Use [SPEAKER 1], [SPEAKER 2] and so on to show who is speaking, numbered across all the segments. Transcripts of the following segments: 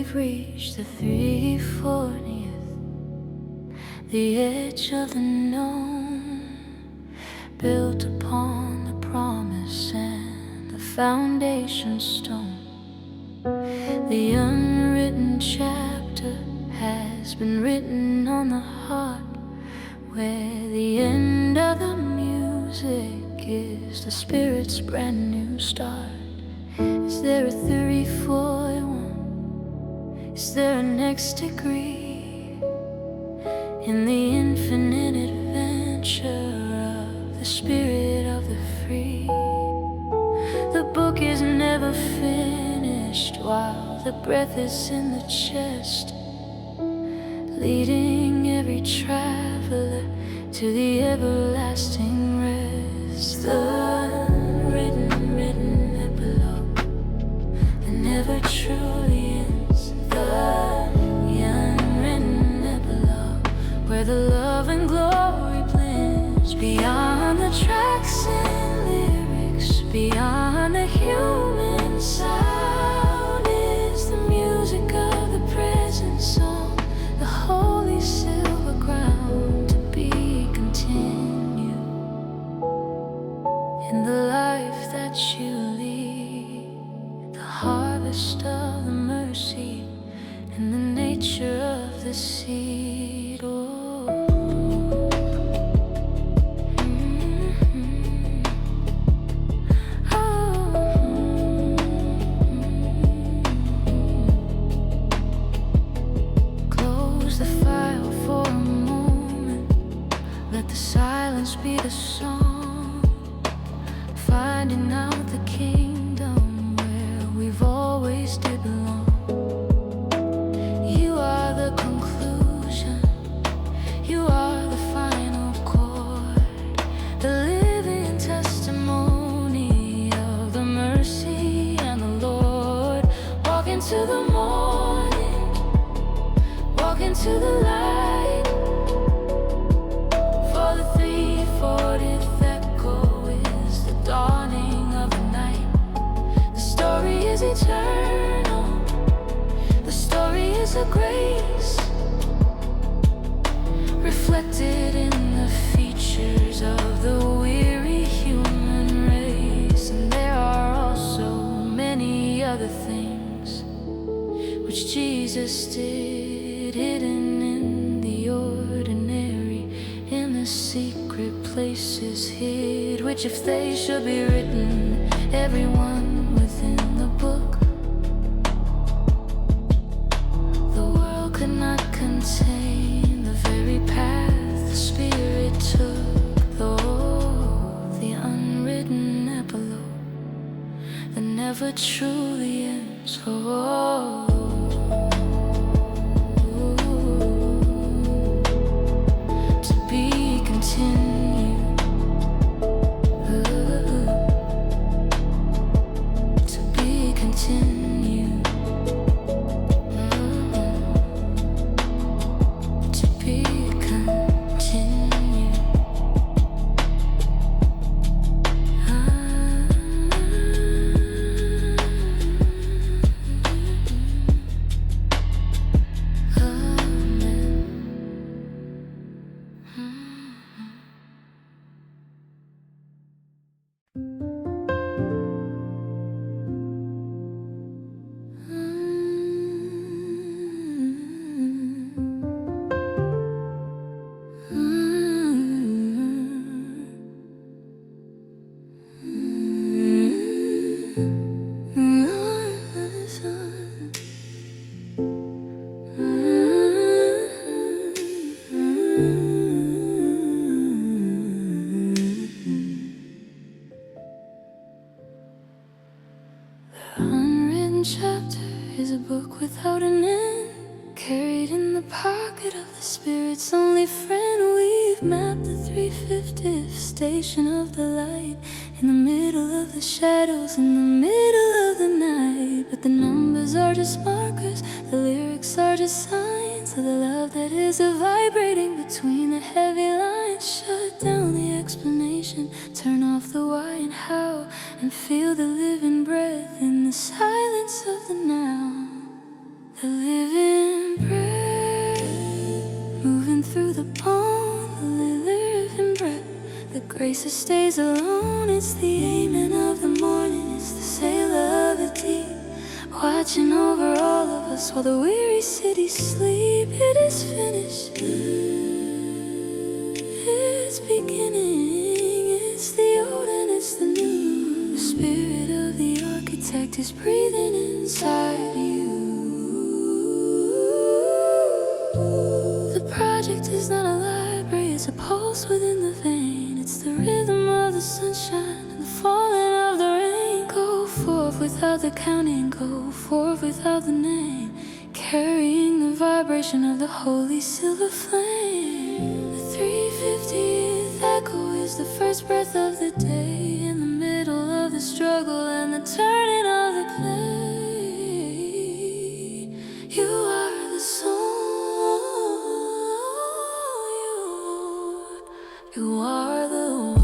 [SPEAKER 1] we've reached the 340th, the edge of the known, built upon the promise and the foundation stone. The unwritten chapter has been written on the heart, where the end of the music is the Spirit's brand new start. Is there a 341? Is there a next degree in the infinite adventure of the spirit of the free? The book is never finished while the breath is in the chest, leading every traveler to the everlasting rest. The unwritten epilogue that never truly ends. The unwritten epilogue where the love and glory blends. Beyond the tracks and lyrics, beyond the human sound, is the music of the present song, the holy silver ground, to be continued in the life that you lead, the harvest of the mercy and the nature of the seed. Oh. Be the song, finding out the kingdom where we've always did belong. You are the conclusion, you are the final chord, the living testimony of the mercy and the Lord. Walk into the morning, walk into the light. 40th echo is the dawning of the night. The story is eternal, the story is a grace, reflected in the features of the weary human race. And there are also many other things which Jesus did, hidden in the ordinary, in the secret places hid, which if they should be written, everyone within the book, the world could not contain the very path the Spirit took. Though the unwritten epilogue that never truly ends. Oh. Chapter is a book without an end, carried in the pocket of the Spirit's only friend. We've mapped the 350th station of the light, in the middle of the shadows, in the middle of the night. But the numbers are just markers, the lyrics are just signs of the love that is vibrating between the heavy lines. Shut down the explanation, turn off the why and how, and feel the living breath in the silence of the now. the living bread, moving through the bone, the living bread. The grace that stays alone, it's the amen of the morning, it's the sailor of the deep, watching over all of us while the weary cities sleep. It is finished, it's beginning, it's the old and it's the new. The spirit of the architect is breathing inside you. The project is not a library, it's a pulse within the vein. It's the rhythm of the sunshine and the falling of the rain. Go forth without the counting, go forth without the name, carrying the vibration of the holy silver flame. The 350th echo is the first breath of the day, in the middle of the struggle and the turning of the clay. You are the soul, you are the word.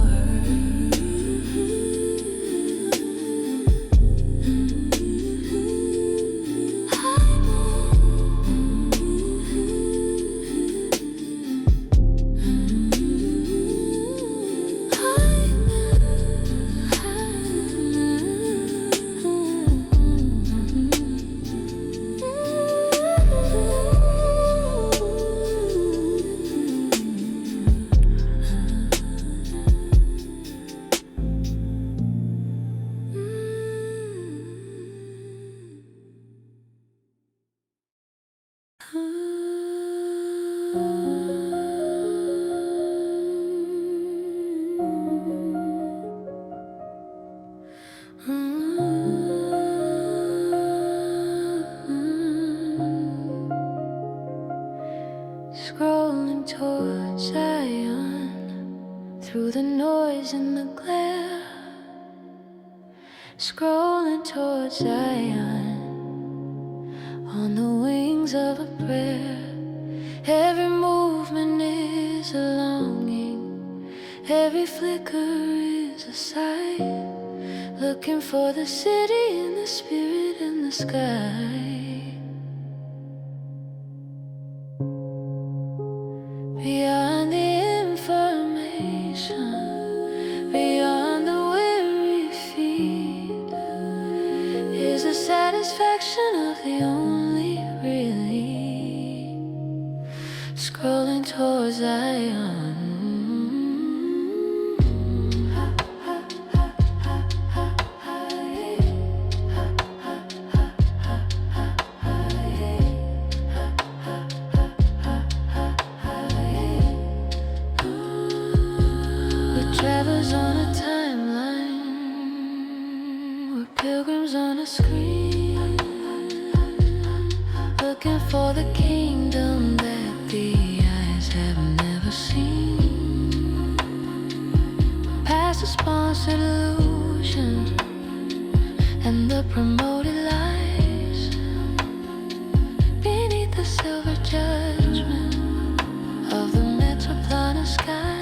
[SPEAKER 1] Scrolling towards Zion, through the noise and the glare. Scrolling towards Zion, on the wings of a prayer. Every movement is a longing, every flicker is a sight, looking for the city and the spirit in the sky. Beyond the information, beyond the weary feet, is the satisfaction of the only really. Scrolling towards Zion. Travelers on a timeline, we're pilgrims on a screen, looking for the kingdom that the eyes have never seen. Past the sponsored illusion and the promoted lies, beneath the silver judgment of the metropolitan skies.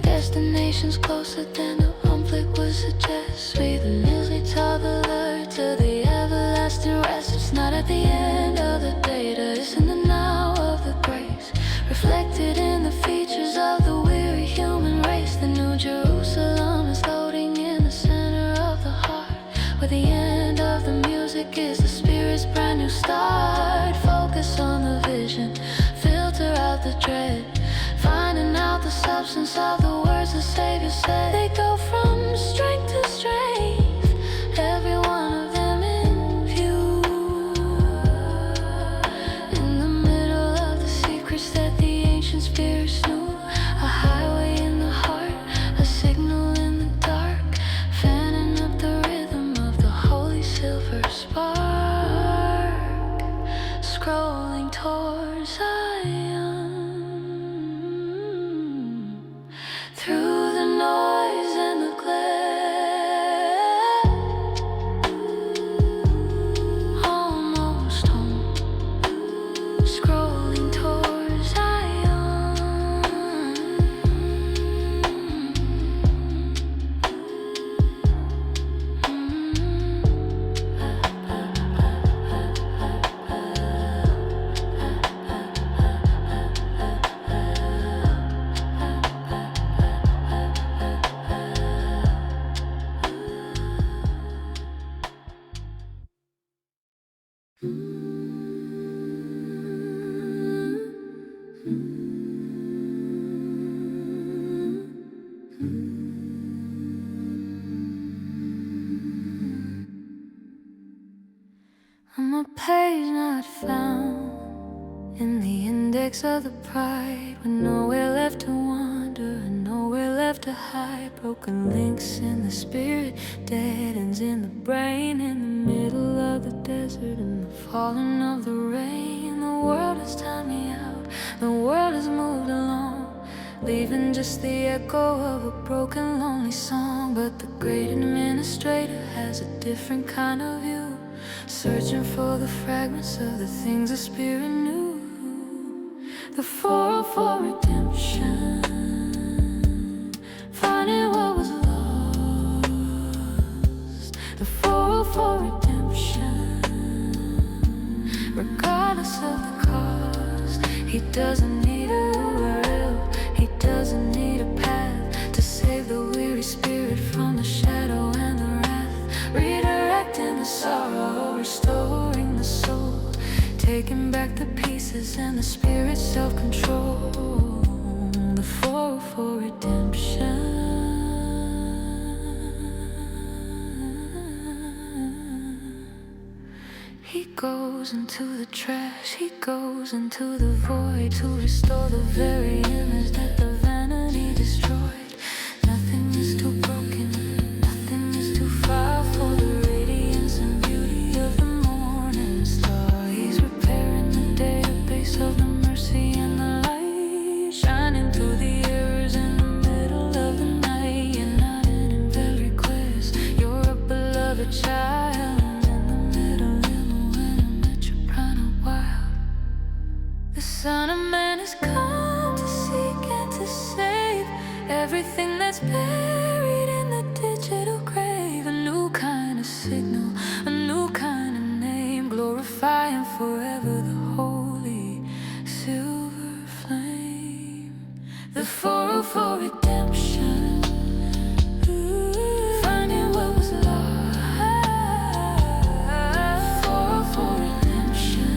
[SPEAKER 1] Destinations closer than the conflict would suggest. We the nearly toddler to the everlasting rest. It's not at the end of the data, it's in the now of the grace, reflected in the features of the weary human race. The new Jerusalem is loading in the center of the heart, where the end of the music is the spirit's brand new start. Focus on the vision, filter out the dread, finding out the substance of the words the Savior said. They go from strength to strength, every one of them in view, in the middle of the secrets that the ancient spirits knew. A highway in the heart, a signal in the dark, fanning up the rhythm of the holy silver spark. Scrolling towards Zion, through the noise and the glare, almost home. Scrolling towards Zion, I'm a page not found in the index of the pride, with nowhere left to wander and nowhere left to hide. Broken links in the spirit, dead ends in the brain, in the middle of the desert, in the falling of the rain. The world has timed me out, the world has moved along, leaving just the echo of a broken, lonely song. But the great administrator has a different kind of view, searching for the fragments of the things the spirit knew. The 404 redemption, finding what was lost. The 404 redemption, regardless of the cost. He doesn't need a URL, he doesn't need a path to save the weary spirit from the shadow and the wrath. Redirecting the sorrow, restoring the soul, taking back the pieces and the spirit's self-control. The 404 redemption. He goes into the trash, he goes into the void to restore the very image that the vanity destroyed. Nothing is too broken, nothing is too far for the radiance and beauty of the morning star. He's repairing the database of the mercy and the light, shining through the errors in the middle of the night. You're not an invalid request, you're a beloved child. In the middle, in the winter, metropolitan wild. The Son of Man has come to seek and to save everything that's buried in the digital grave. A new kind of signal, a new kind of name, glorifying forever the holy silver flame. The 404 redemption, finding what was lost. 404 redemption,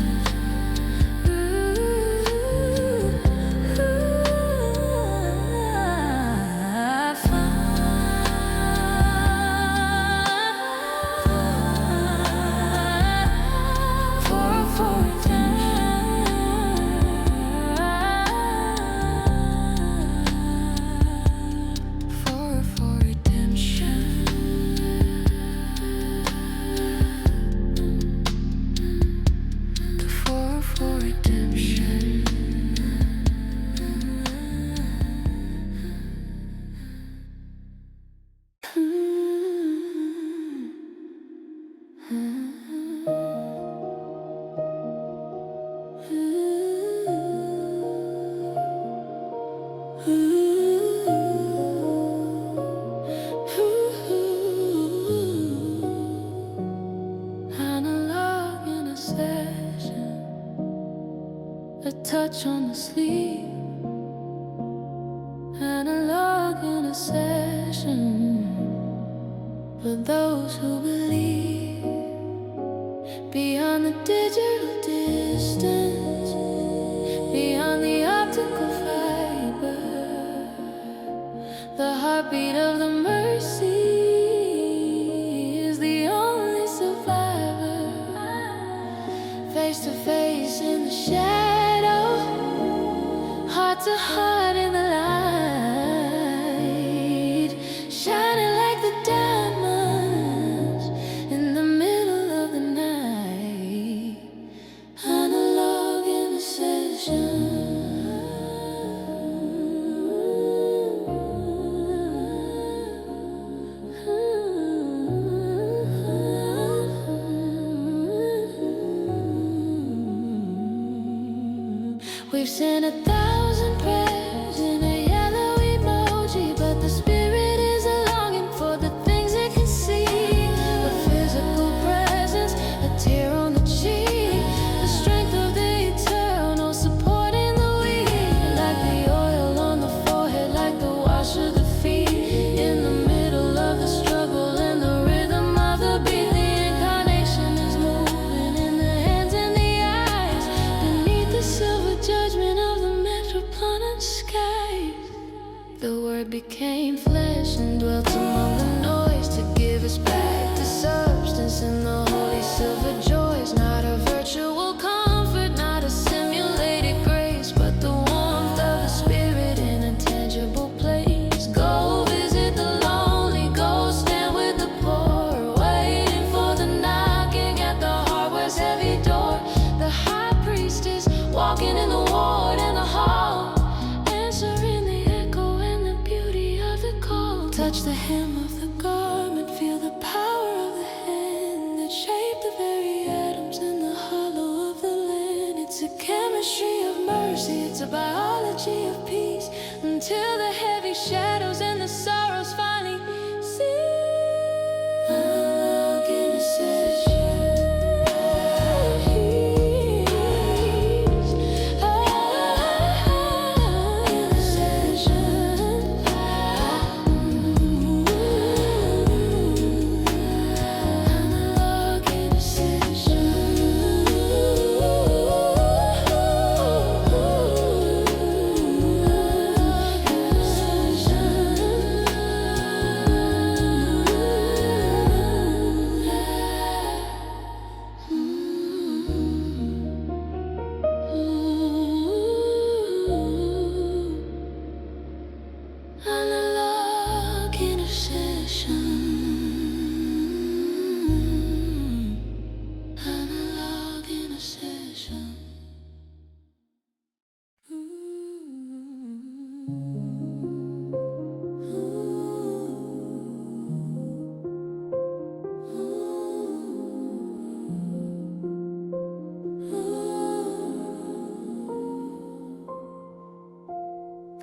[SPEAKER 1] I found 404 redemption. The 404 redemption. Analog intercession, a touch on the sleeve. Analog intercession, for those who believe. Beyond the digital distance, beyond the optical fiber, the heartbeat of the mercy is the only survivor. Face to face in the shadow, heart to heart in the light, shining like the diamonds in the middle of the night. Analog intercession. We've sent 1,000 prayers in a yellow emoji, but the spirit is a longing for the things it can see. A physical presence, a tear on the cheek, the strength of the eternal supporting the weak, like the oil on the forehead, like the wash of the feet. In the middle of the struggle and the rhythm of the beat, the incarnation is moving in the hands shape the very atoms in the hollow of the land. It's a chemistry of mercy, it's a biology of peace, until the heavy shadows and the sorrows finally cease. Unlock intercession.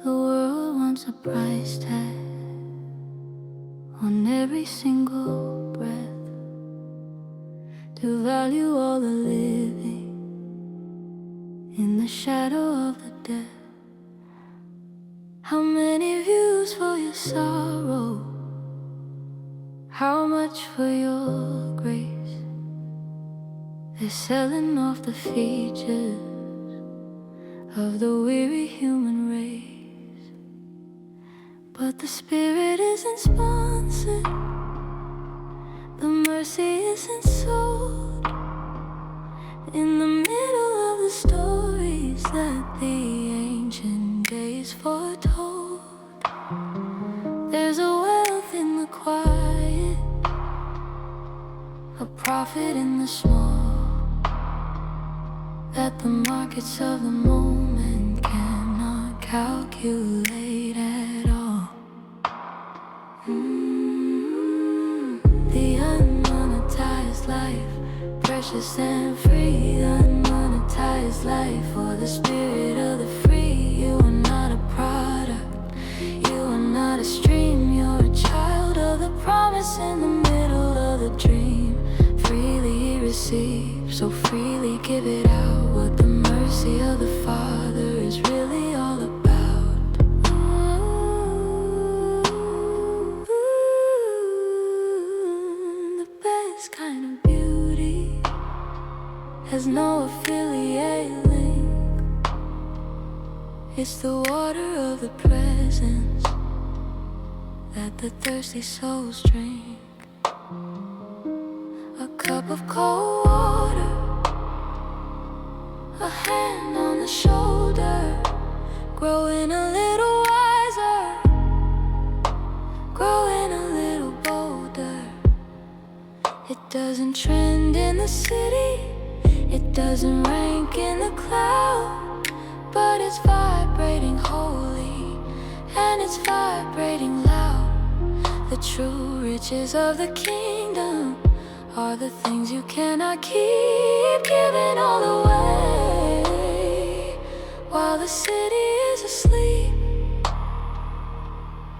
[SPEAKER 1] The world wants a price tag on every single breath, to value all the living in the shadow of the death. How many views for your sorrow? How much for your grace? They're selling off the features of the weary human race. But the Spirit isn't sponsored, the mercy isn't sold. In the middle of the stories that the ancient days foretold, there's a wealth in the quiet, a profit in the small, that the markets of the moment cannot calculate at all. The unmonetized life, precious and free. The unmonetized life, for the spirit of the free. You are not a product, you are not a stream. You're a child of the promise in the middle of the dream. Freely receive, so freely give it out. What the mercy of the Father is really all about. Kind of beauty has no affiliate link. It's the water of the presence that the thirsty souls drink. A cup of cold water, a hand on the shoulder, growing a little wiser, growing a little bolder. It doesn't trend in the city, it doesn't rank in the cloud, but it's vibrating holy, and it's vibrating loud. The true riches of the kingdom are the things you cannot keep, giving all away while the city is asleep.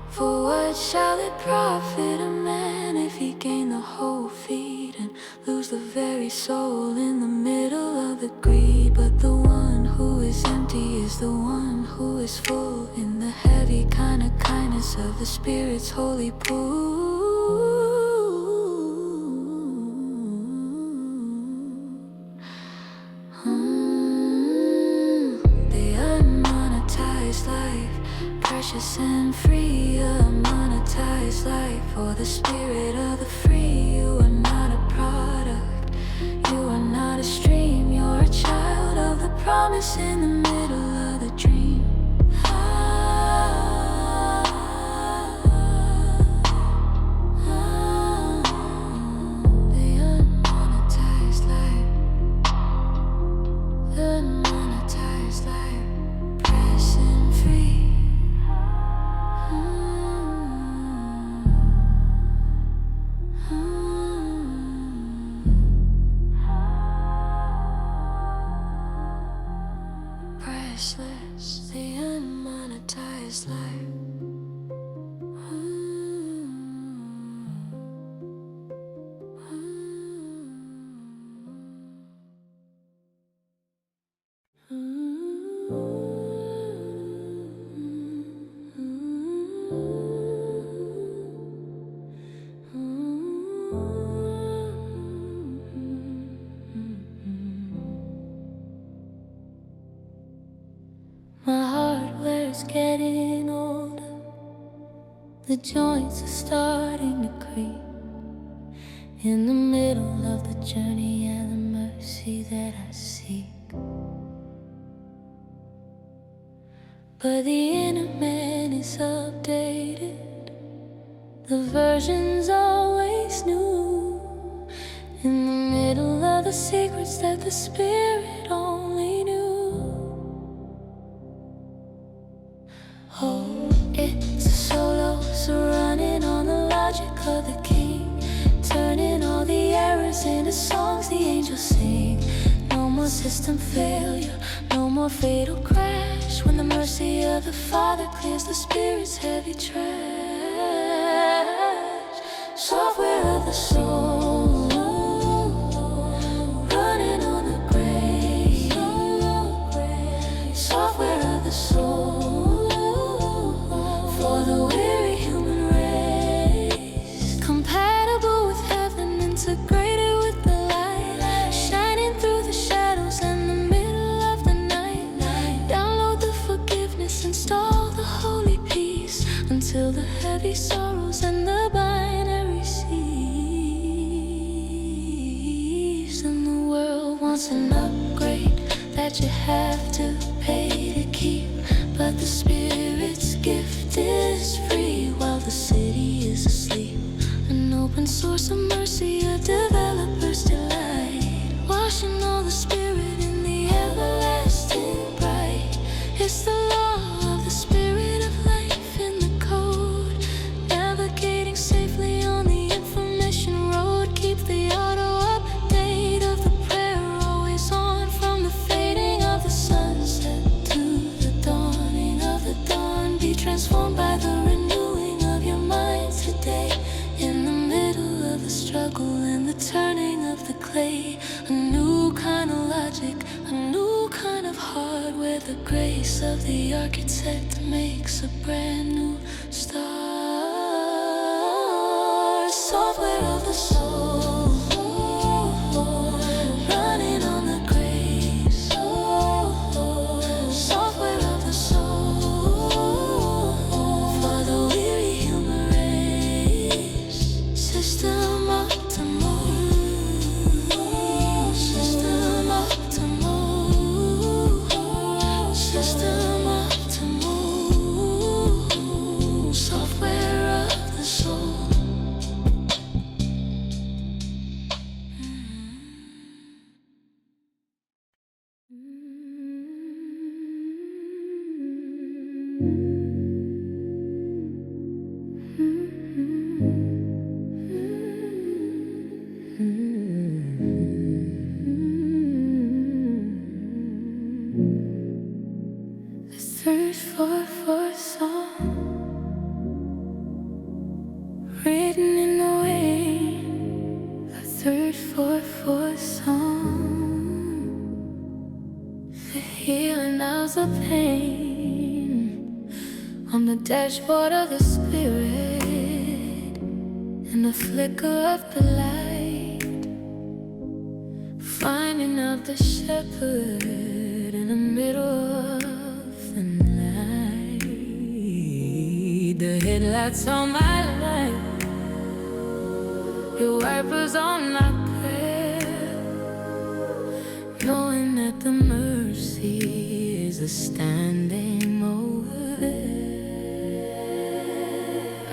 [SPEAKER 1] For what shall it profit a man if he gain the whole feed and lose the very soul in the middle of the greed? But the one who is empty is the one who is full, in the heavy kind of kindness of the Spirit's holy pool. The unmonetized life, precious and free, a monetized life, for the spirit of the free. You are not a product, you are not a stream. You're a child of the promise in the middle of the dream. The unmonetized life, the unmonetized life, precious and free. heart's getting older, the joints are starting to creep. In the middle of the journey and the mercy that I seek. But the inner man is updated, the version's always new. In the middle of the secrets that the Spirit only knew. Oh, it's a solo, so running on the logic of the King, turning all the errors into songs the angels sing. No more system failure, no more fatal crash, when the mercy of the Father clears the Spirit's heavy trash. Software of the soul, running on the grave. Software of the soul, for the weary human race. Compatible with heaven, integrated with the light, shining through the shadows in the middle of the night. Download the forgiveness, install the holy peace, until the heavy sorrows and the binary cease. And the world wants an upgrade that you have to pay to keep, but the Spirit's gift is free while the city is asleep. An open source of mercy, a developer's delight, washing all the Spirit in the everlasting bright. It's the law of the Spirit of life in the code, navigating safely on the information road. Keep the auto update of the prayer always on, from the fading of the sunset to the dawning of the dawn. Be transformed by the renewing of your mind today. In the middle of the struggle and the turning of the clay, a new kind of logic, a new kind of hardware. The grace of the architect makes a brand new start. Software of the soul, running on the graves. Software of the soul, for the weary human race. System optimal, system optimal, system optimal. Software of the soul. The third 4/4 song, written in the wind. The third 4/4 song, the healing of the pain on the dashboard of the Spirit, in the flicker of the light, finding of the shepherd in the middle of the night. The headlights on my life, your wipers on my prayer, knowing that the mercy is a standing over there.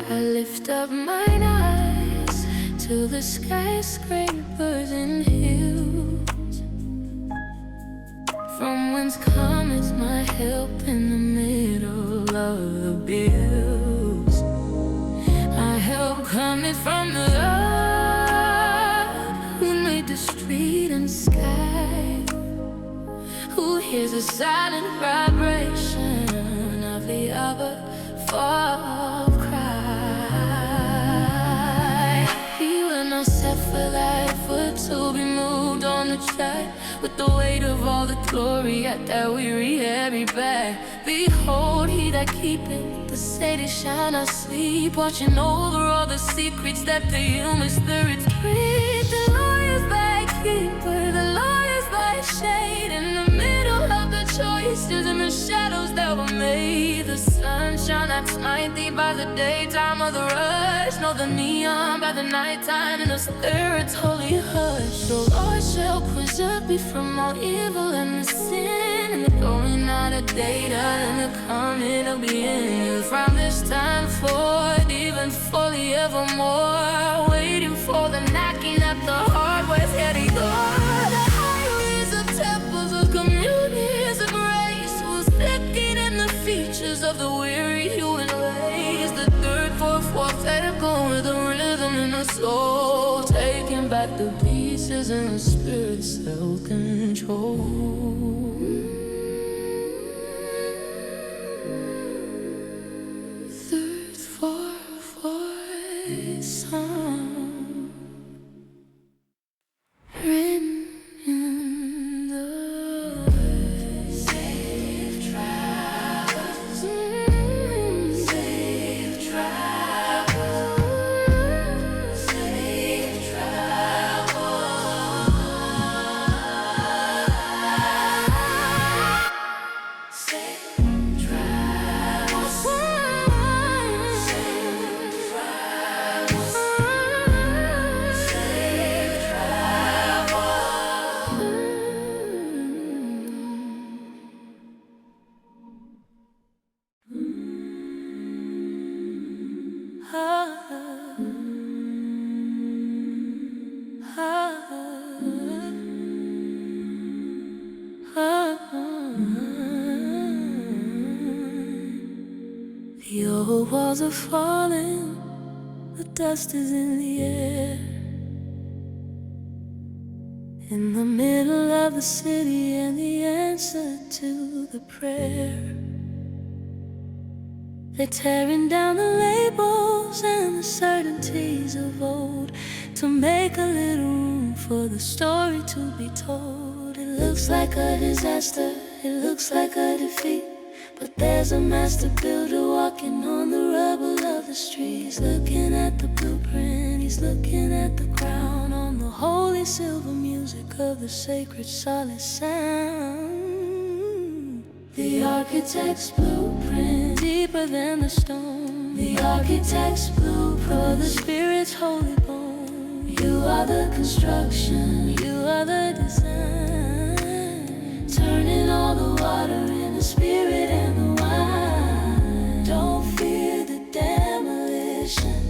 [SPEAKER 1] I lift up mine eyes to the skyscrapers and hills, from whence cometh my help in the middle of the bills. My help cometh from the Lord, who made the street and sky, who hears the silent vibration of the other fall cry. He will not set for life, for to be moved on the track, with the weight of all the glory at that weary heavy back. Behold, he that keepeth the city shall not sleep, watching over all the secrets that the human spirits breathe. The Lord is thy keeper, the Lord is thy shade, in the middle of the choices and the shadows that were made. The shall not smite thee by the daytime or the rush, nor the neon by the nighttime in the spirit's holy hush. The Lord shall preserve thee from all evil and the sin, and the going out of data and the coming of the end. From this time forth, even for the evermore, waiting for the knocking at the heart where's heading door. The highways of temples of communities of grace was lifting in the features of the weary human race. The third, fourth, let it go with the rhythm in the soul, taking back the pieces in the spirit's self-control. Third, fourth song, written in the safe travels, safe travels, safe travels, safe travels, the old walls are falling, the dust is in the air. In the middle of the city and the answer to the prayer. They're tearing down the labels and the certainties of old to make a little room for the story to be told. It looks like a disaster, it looks like a defeat, but there's a master builder walking on the rubble of the street. He's looking at the blueprint, he's looking at the crown on the holy silver music of the sacred solid sound. The architect's blueprint, deeper than the stone. The architect's blueprint for the spirit's holy bone. You are the construction, you are the design, turning all the water in the spirit and the wine. Don't fear the demolition,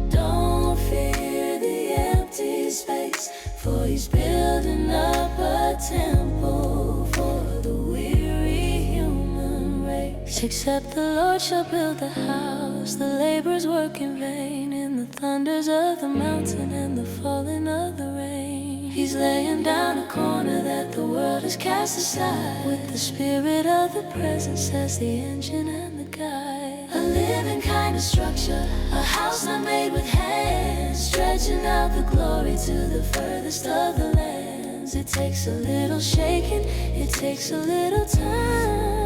[SPEAKER 1] don't fear the empty space, for he's building up a temple for the weary human race. Except the Lord shall build the house, the laborers work in vain, in the thunders of the mountain and the falling of the rain. He's laying down a corner that the world has cast aside, with the spirit of the presence as the engine and the guide. A living kind of structure, a house not made with hands, stretching out the glory to the furthest of the lands. It takes a little shaking, it takes a little time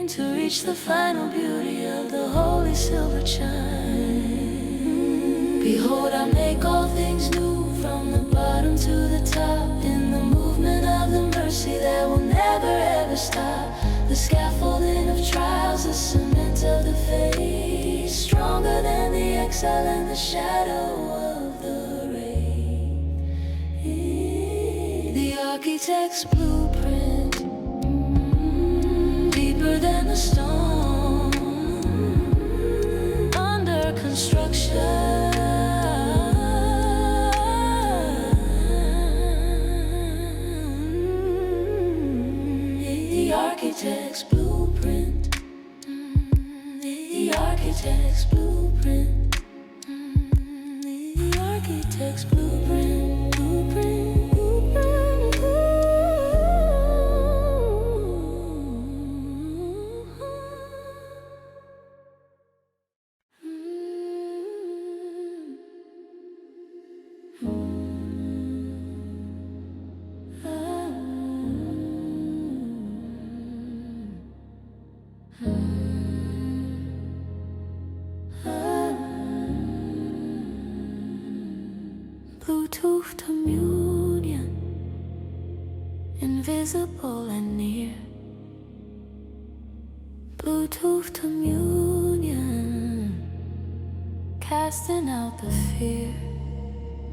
[SPEAKER 1] to reach the final beauty of the holy silver chime. Behold, I make all things new, from the bottom to the top, in the movement of the mercy that will never ever stop. The scaffolding of trials, the cement of the faith, stronger than the exile and the shadow of the rain. The architect's blueprint, deeper than the stone, under construction. The architect's blueprint, the architect's blueprint, the architect's blueprint, blueprint, blueprint, Bluetooth communion, invisible and near. Bluetooth communion, casting out the fear.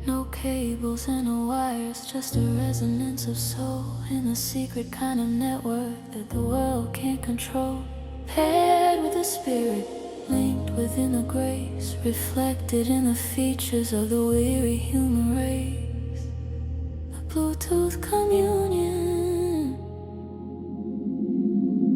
[SPEAKER 1] No cables and no wires, just a resonance of soul in a secret kind of network that the world can't control. Paired with the spirit, linked within the grace, reflected in the features of the weary human race. A Bluetooth communion.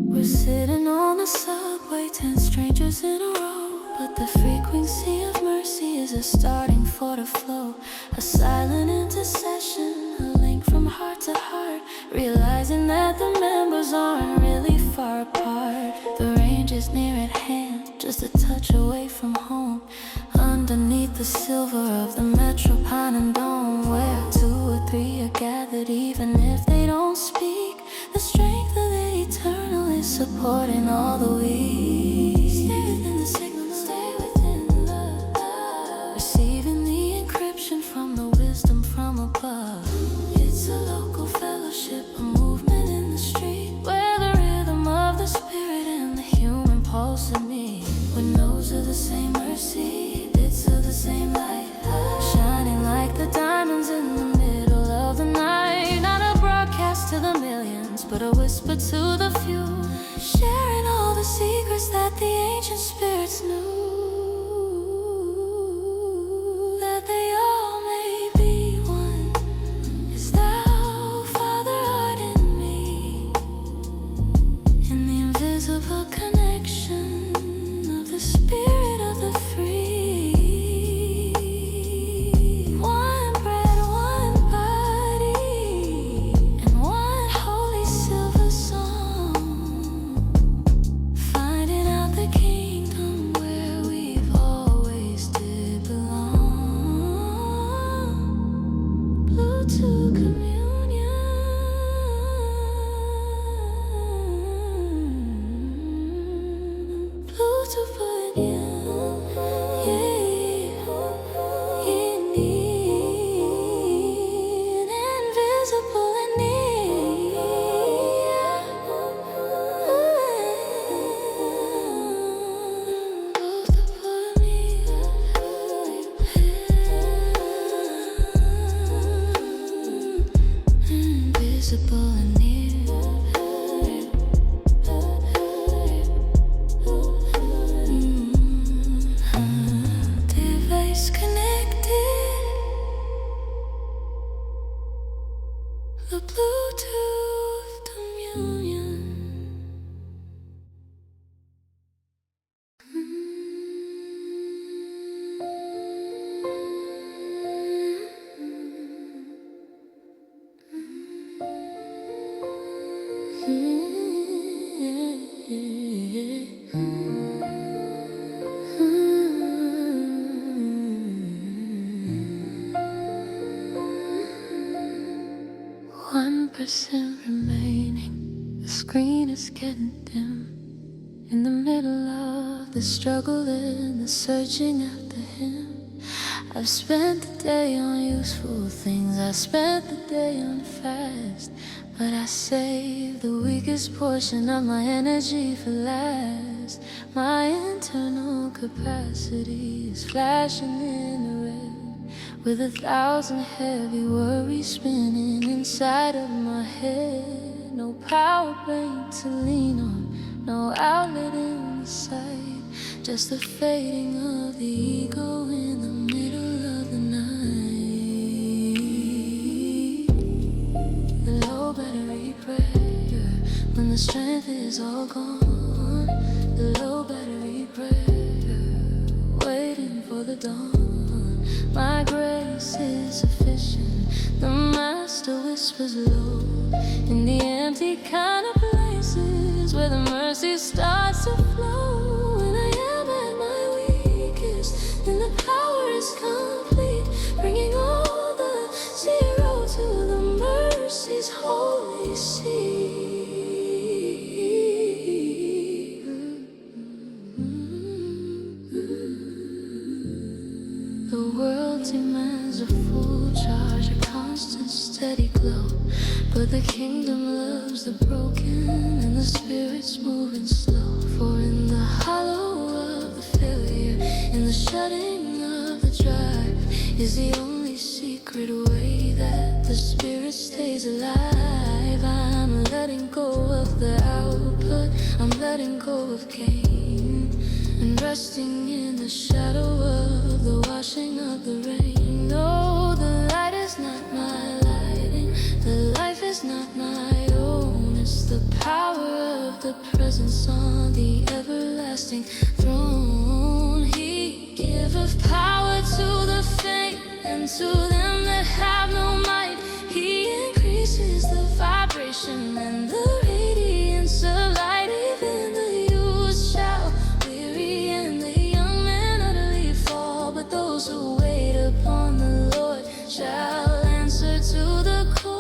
[SPEAKER 1] We're sitting on the subway, 10 strangers in a row, but the frequency of mercy is a starting for the flow. A silent intercession, a link from heart to heart, realizing that the members aren't really far apart. The range is near at hand, just a touch away from home, underneath the silver of the metropolitan dome, where 2 or 3 are gathered, even if they don't speak. The strength of the eternal is supporting all the weak. Stay within the signal, stay within the love, receiving the encryption from the wisdom from above. It's a local fellowship, a movement in the street, where the rhythm of the spirit and the human pulse of me. With nodes of the same mercy, bits of the same light, shining like the diamonds in the middle of the night. Not a broadcast to the millions, but a whisper to the few, sharing all the secrets that the ancient spirits knew, that they all may be one. Is thou, Father, art in me, in the invisible connection of the spirit of the free. One bread, one body, and one holy silver song, finding out the kingdom where we've always did belong. Bluetooth communion, Bluetooth communion, invisible and near. Invisible and near. Device connected, the Bluetooth communion. One percent remaining, the screen is getting dim. In the middle of the struggle and the searching after him, I've spent the day on useful things, I spent the day on fast, but I saved the weakest portion of my energy for last. My internal capacity is flashing in the red, with 1,000 heavy worries spinning inside of my head. No power bank to lean on, no outlet in sight, just the fading of the ego in the middle of the night. The low battery prayer, when the strength is all gone. The low battery prayer, waiting for the dawn. My grace is sufficient, the master whispers low, in the empty kind of places where the mercy starts to flow. When I am at my weakest, then the power is complete, bringing all the zero to the mercy's holy sea. The world demands a full charge, a constant steady glow, But the kingdom loves the broken, and the spirit's moving slow. For in the hollow of the failure, in the shutting of the drive, is the only secret way that the spirit stays alive. I'm letting go of the output, I'm letting go of gain, and resting in the shadow of the washing of the rain. No, the light is not my lighting, the life is not my own. It's the power of the presence on the everlasting throne. He giveth power to the faint, and to them that have no might, he increases the vibration and the radiance of light. Even the youth shall weary, and the young men utterly fall, but those who wait upon the Lord shall answer to the call.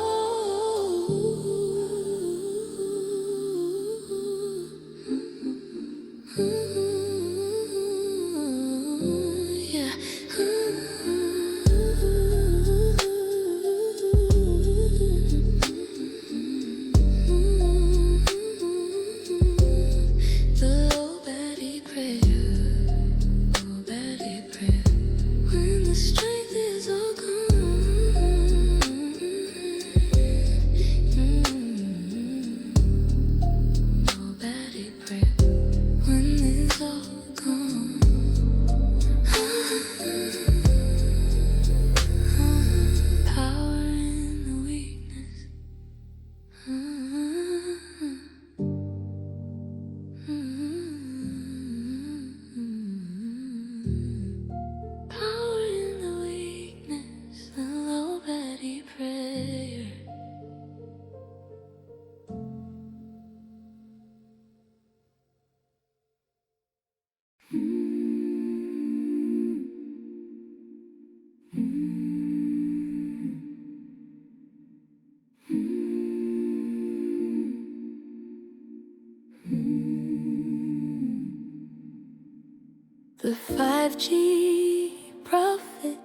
[SPEAKER 1] The 5G prophet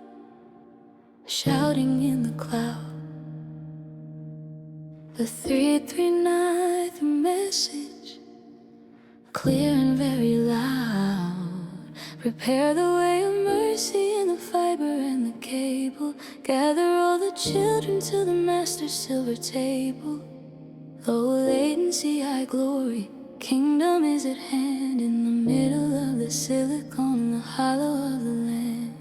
[SPEAKER 1] shouting in the cloud, the 339 message clear and very loud. Prepare the way of mercy in the fiber and the cable. Gather all the children to the master's silver table. Low latency, high glory, kingdom is at hand. In the middle of the silicon, in the hollow of the land.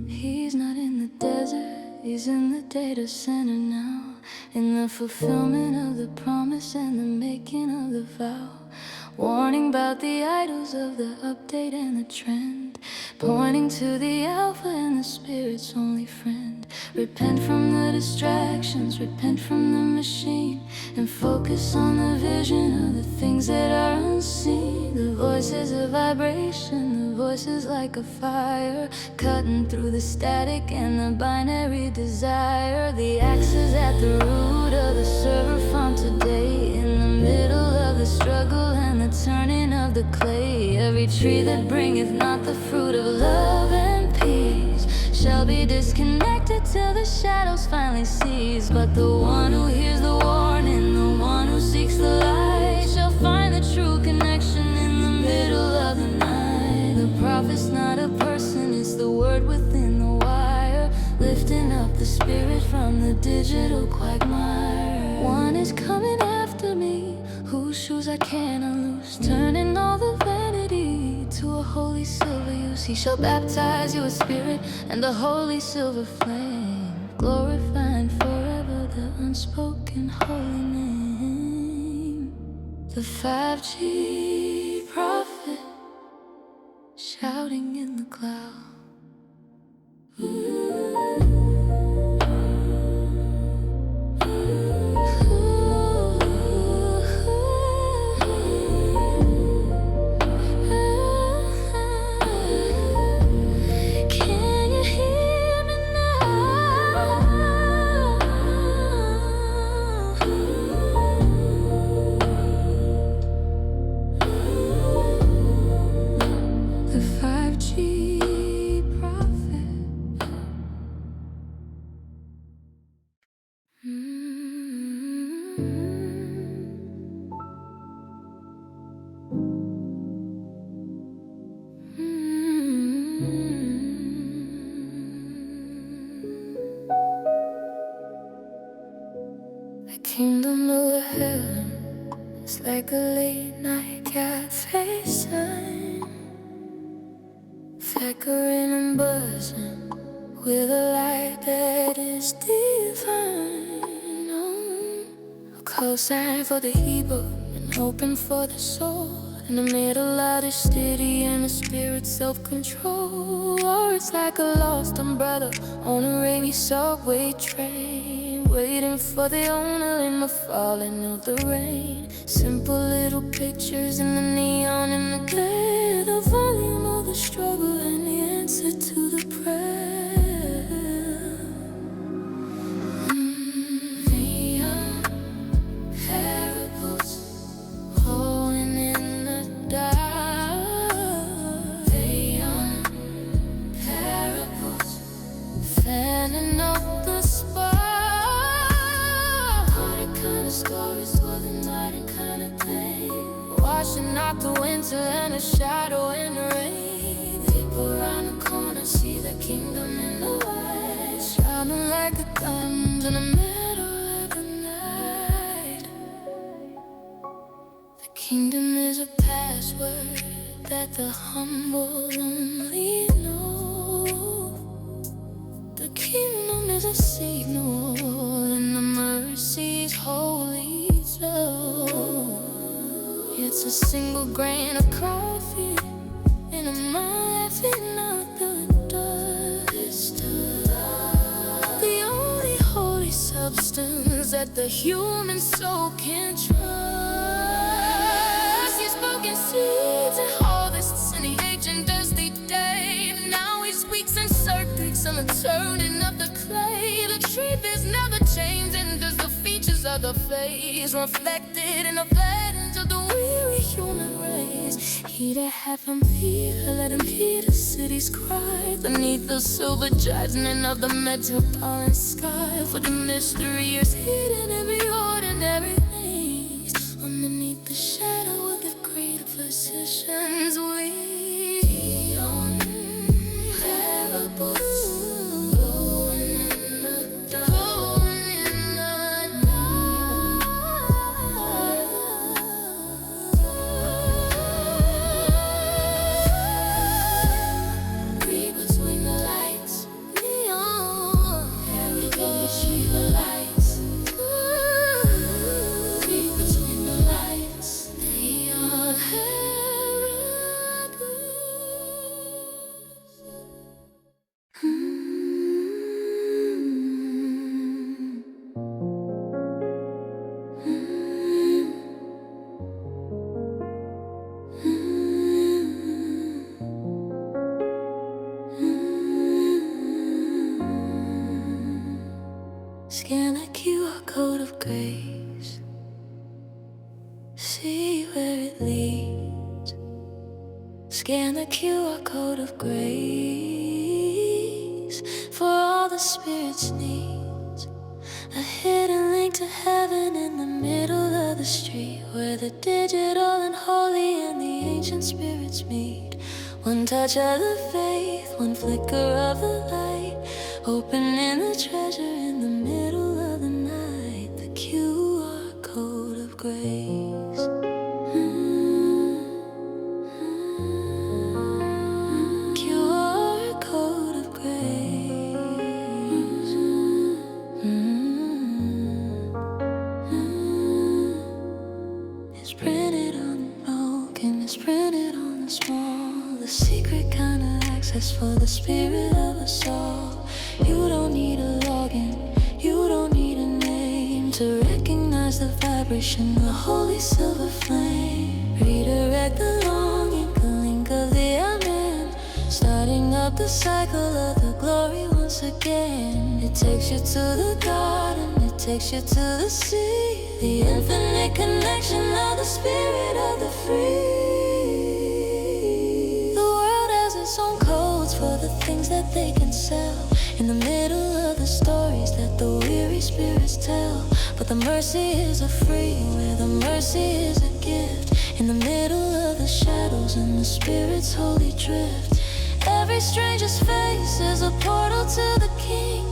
[SPEAKER 1] He's not in the desert, he's in the data center now, in the fulfillment of the promise and the making of the vow. Warning about the idols of the update and the trend, pointing to the Alpha and the Spirit's only friend. Repent from the distractions, repent from the machine, and focus on the vision of the things that are unseen. The voices of vibration, the voices like a fire, cutting through the static and the binary desire. The axe is at the root of the server farm today, in the middle of the struggle and the turning of the clay. Every tree that bringeth not the fruit of love and peace shall be disconnected till the shadows finally cease. But the one who hears the warning, the one who seeks the light, shall find the true connection in the middle of the night. The prophet's not a person, it's the word within the wire, lifting up the spirit from the digital quagmire. One is coming after me, whose shoes I cannot loose, turning all the vanity to a holy silver use. He shall baptize you with spirit and the holy silver flame, glorifying forever the unspoken holy name. The 5G prophet shouting in the cloud. The kingdom of heaven is like a late night cafe sign, flickering and buzzing with a light that is divine. A call sign for the ego and open for the soul. In the middle of the city and the spirit's self-control. Or it's like a lost umbrella on a rainy subway train, waiting for the owner in the falling of the rain. Simple little pictures in the neon and the glare, the volume of the struggle and the answer to the prayer. Neon parables falling in the dark. Neon parables fanning up the spark. Stories for the night and kind of pain, washing out the winter and the shadow and the rain. People around the corner see the kingdom in the light, shining like the diamonds in the middle of the night. The kingdom is a password that the humble only know. The kingdom is a signal in the mercy's holy flow. It's a single grain of coffee in a mind laughing out the dust. The only holy substance that the human soul can trust. He's spoken seeds and harvests in the ancient dusty day. Now he speaks in circuits on the turning of the clay. The truth is never changing, just the features of the face reflected in the patterns of the weary human race. He that hath from fear, let him hear the city's cry beneath the silver jasmine of the metropolitan sky. For the mystery is hidden in every ordinary place, underneath the shadow of the great physicians. We own parables. Scan the QR code of grace, see where it leads. Scan the QR code of grace for all the Spirit's needs. A hidden link to heaven in the middle of the street, where the digital and holy and the ancient spirits meet. One touch of the faith, one flicker of the light, opening the treasure in the middle of the night. The QR code of grace. QR code of grace. It's printed on the broken, it's printed on the small. The secret kind of access for the spirit of us all. You don't need a login, you don't need a name to recognize the vibration, the holy silver flame. Redirect the longing, the link of the amen, starting up the cycle of the glory once again. It takes you to the garden, it takes you to the sea, the infinite connection of the spirit of the free. The world has its own codes for the things that they can sell, in the middle of the stories that what the weary spirits tell. But the mercy is a free, where the mercy is a gift. In the middle of the shadows and the Spirit's holy drift. Every stranger's face is a portal to the King.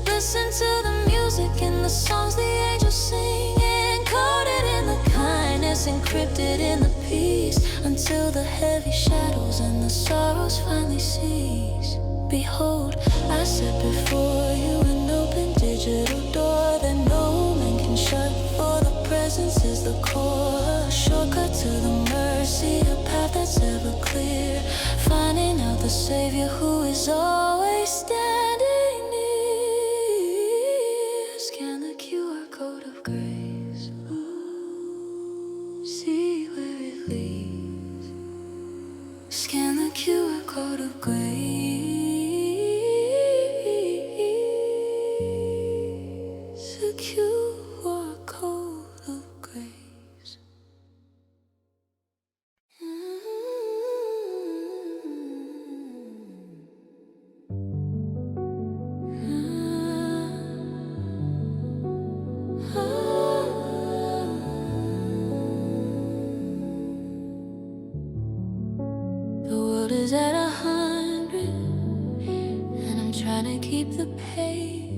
[SPEAKER 1] Listen to the music and the songs the angels sing. Encoded in the kindness, encrypted in the peace, until the heavy shadows and the sorrows finally cease. Behold, I set before you an open digital door that no man can shut, for the presence is the core. A shortcut to the mercy, a path that's ever clear. Finding out the Savior who is always standing near. Scan the QR code of grace. See where it leads. Scan the QR code of grace. The QR code of grace. The world is at 100, and I'm trying to keep the pace.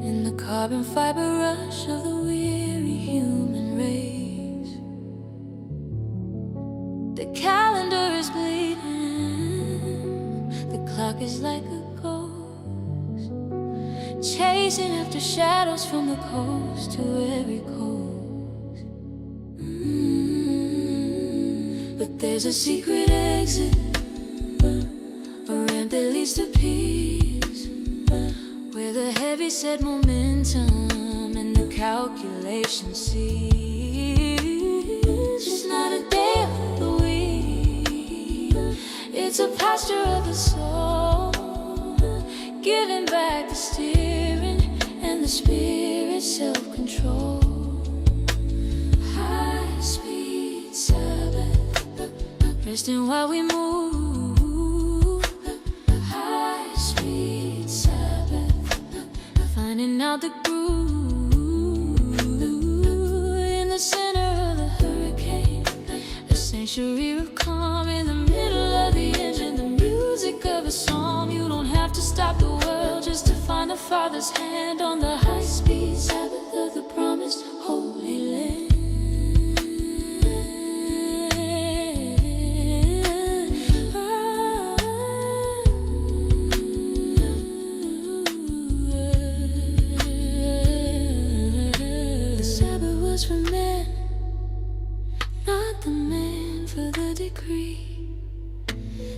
[SPEAKER 1] In the carbon fiber rush of the weary human race. The calendar is bleeding, the clock is like a ghost, chasing after shadows from the coast to every coast. But there's a secret exit, a ramp that leads to peace, where the heavy set momentum and the calculation cease. It's not a day of the week, it's a posture of the soul, giving back the steering and the Spirit's self-control. High speed Sabbath, resting while we move. High speed Sabbath, finding out the groove. In the center of the hurricane, a sanctuary of calm. In the middle of the engine, the music of a psalm. You don't have to stop the world just to find the Father's hand on the high-speed Sabbath of the promised Holy Land. For man, not the man for the decree.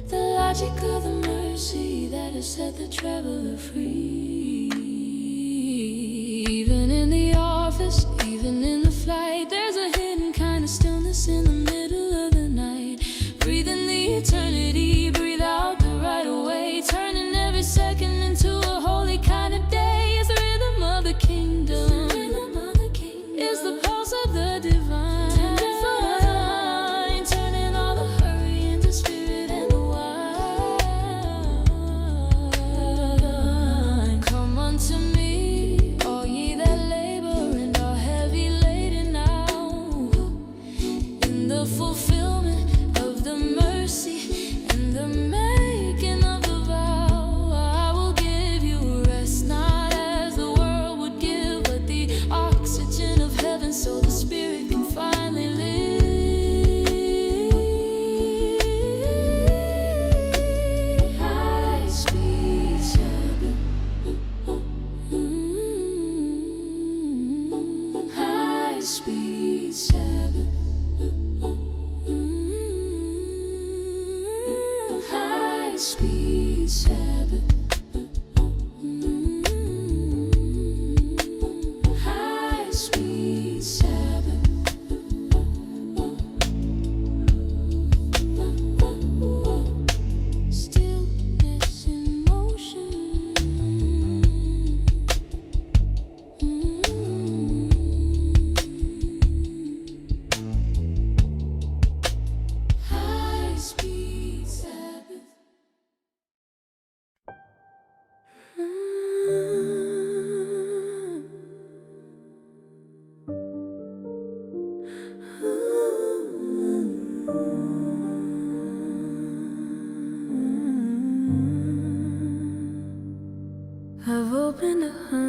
[SPEAKER 1] The logic of the mercy that has set the traveler free. Even in the office, even in the flight, there's a hidden kind of stillness in the middle of the night. Breathe in the eternity, breathe out the right away, turning every second into a holy kind of day. It's the rhythm of the kingdom. Is the pulse of the divine, turning all the hurry into spirit and the wine. Come unto me, all ye that labor and are heavy laden now, in the fulfillment of the mercy and the making of the vow. I will give you rest, not as the world would give, but the oxygen of heaven, so the Spirit can finally live. High speed Sabbath, high speed Sabbath, high speed Sabbath. High speed Sabbath. Stillness in motion.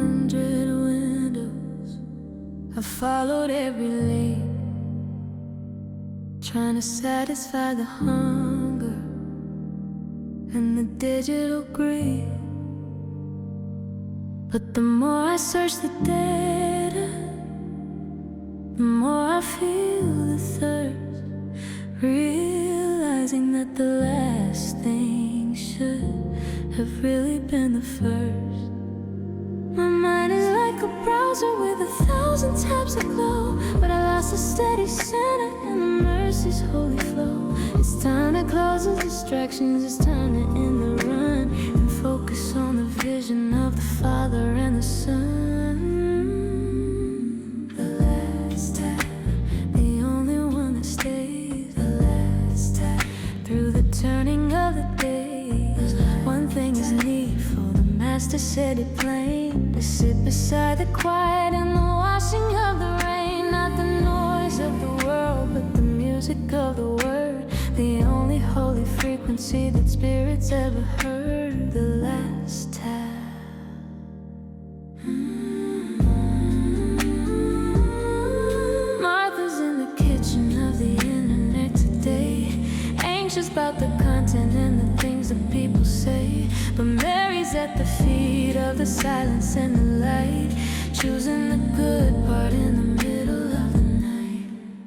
[SPEAKER 1] 100 windows. I followed every lane, trying to satisfy the hunger and the digital greed. But the more I search the data, the more I feel the thirst, realizing that the last thing should have really been the first. My mind is like a browser with 1,000 tabs aglow, but I lost a steady center in the mercy's holy flow. It's time to close the distractions, it's time to end the run and focus on the vision of the Father and the Son. The last tab, the only one that stays. The last tab, through the turning of the days, one thing is needful. The Master said it plain, to sit beside the quiet and the washing of the rain. Not the noise of the world, but the music of the Word, the only holy frequency that spirits ever heard. The last tab. Martha's in the kitchen of the internet today, anxious about the content and the things that people say. But Mary's at the feet of the silence and the light, choosing the good part in the middle of the night.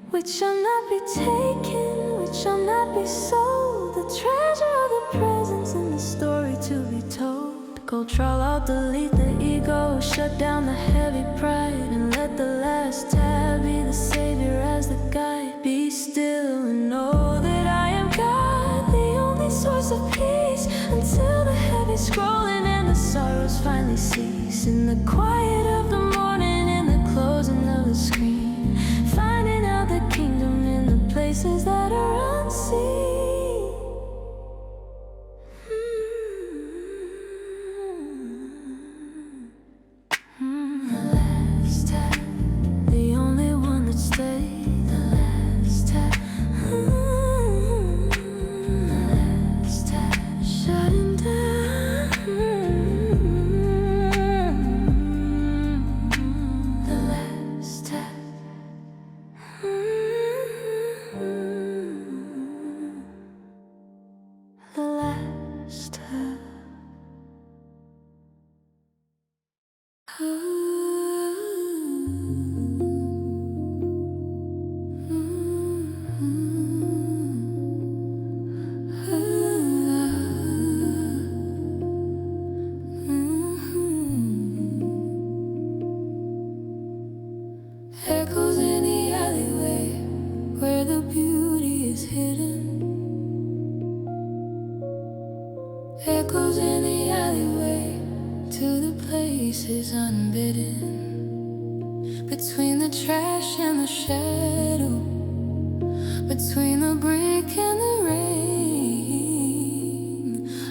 [SPEAKER 1] Which shall not be taken, which shall not be sold, the treasure of the presence and the story to be told. Control, I'll delete the ego, shut down the heavy pride, and let the last tab be the savior as the guide. Be still and know that I am God, the only source of peace, until the heavy scrolling and the sorrows finally cease. In the quiet of the morning, in the closing of the screen, finding out the kingdom in the places that are unseen. The last tab, the only one that stays. The last tab, the last tab, shutting down. The last tab. The last tab. Echoes in the alleyway where the beauty is hidden. Echoes in the alleyway to the places unbidden. Between the trash and the shadow, between the brick and the rain,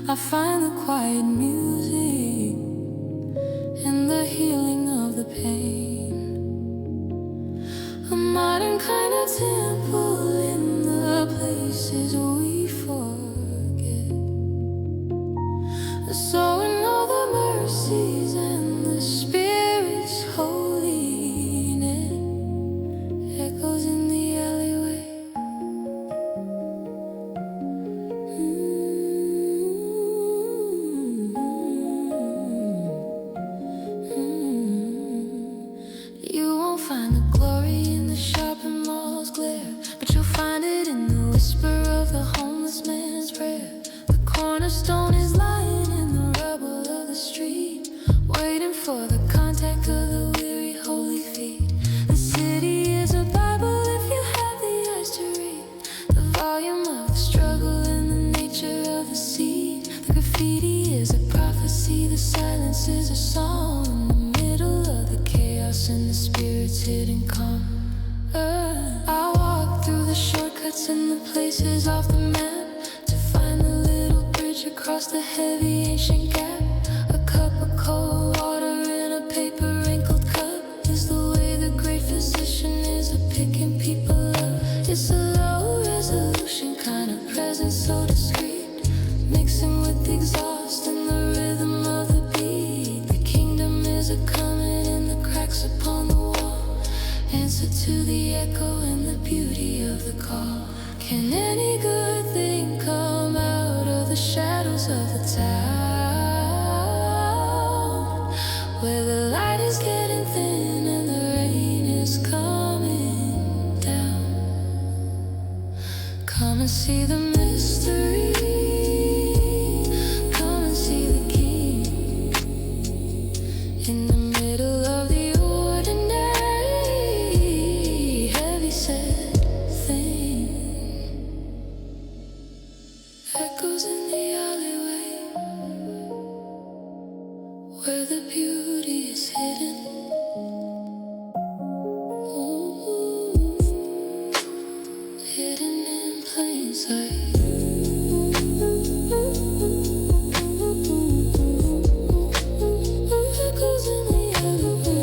[SPEAKER 1] I find the quiet music and the healing of the pain. A modern kind of temple in the places we forget. So in all the mercies and the Spirit's holiness, echoes in the alleyway. You won't find the glory in the shopping mall's glare, but you'll find it in the whisper of the homeless man's prayer. The cornerstone is lying in the rubble of the street, waiting for the contact of the weary holy feet. The city is a Bible if you have the eyes to read, the volume of the struggle and the nature of the seed. The graffiti is a prophecy, the silence is a song, in the middle of the chaos and the Spirit's hidden calm. I walk through the shortcuts and the places off the map to find the little bridge across the heavy ancient gap. A cup of cold water in a paper wrinkled cup is the way the great physician is a picking people up. It's a low resolution kind of presence, so discreet, mixing with exhaust and the rhythm of the beat. The kingdom is a to the echo and the beauty of the call. Can any good thing come out of the shadows of the town, where the light is getting thin and the rain is coming down? Come and see the mystery. Come and see the King in the middle of the ordinary, heavy set thing. Echoes in the alleyway, where the beauty is hidden. Ooh, hidden in plain sight. Echoes in the alleyway.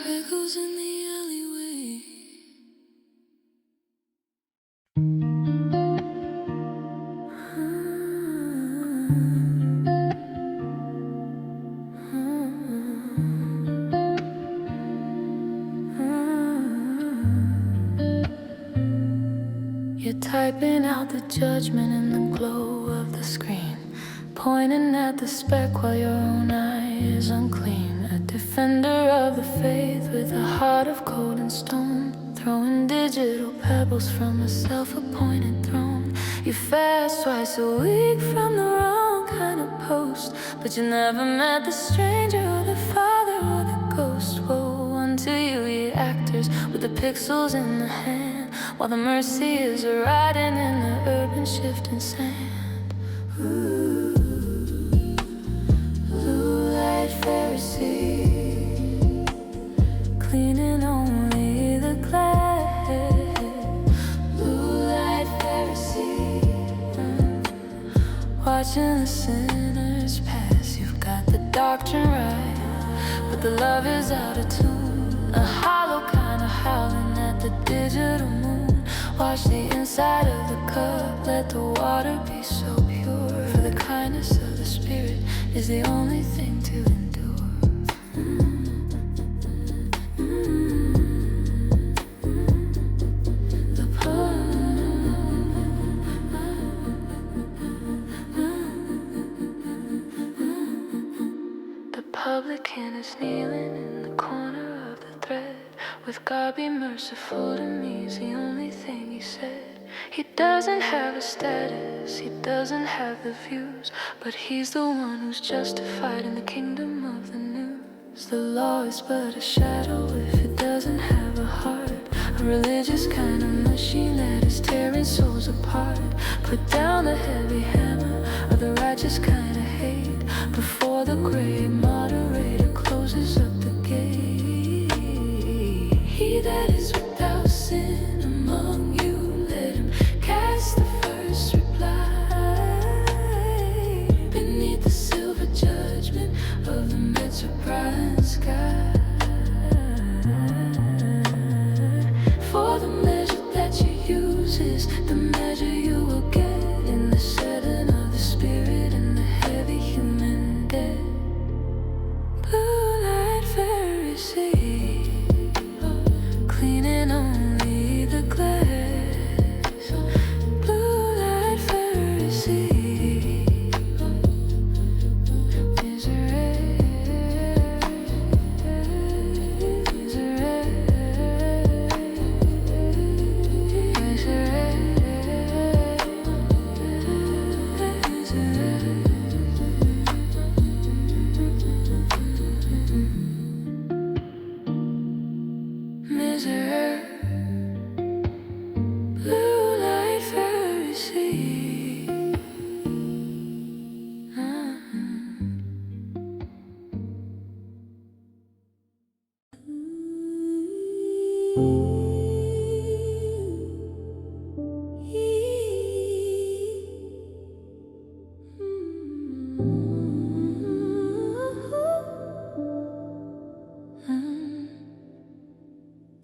[SPEAKER 1] Echoes in the alleyway. You're typing out the judgment in the glow of the screen, pointing at the speck while your own eye is unclean. A defender of the faith with a heart of cold and stone, throwing digital pebbles from a self-appointed throne. You fast twice a week from the wrong kind of post, but you never met the stranger or the father or the ghost. Woe unto you, ye actors with the pixels in the hand, while the mercy is riding in the urban shifting sand. Ooh, blue light Pharisee, cleaning only the glass. Blue light Pharisee, watching the sinners pass. You've got the doctrine right, but the love is out of tune. A hollow kind of howling at the digital moon. Watch the inside of the cup, let the water be so pure. For the kindness of the Spirit is the only thing to endure. The publican is kneeling in the corner of the thread. With God be merciful to me is the only thing he said. He doesn't have a status, he doesn't have the views, but he's the one who's justified in the kingdom of the news. The law is but a shadow if it doesn't have a heart, a religious kind of machine that is tearing souls apart. Put down the heavy hammer of the righteous kind of hate before the great moderator closes up the gate. He that is without sin among you, let him cast the first reply. Beneath the silver judgment of the mid-surprise sky. For the measure that you use is the measure you will get in the setting of the Spirit and the heavy human debt. Blue light Pharisee, cleaning only the glass. Blue light Pharisee,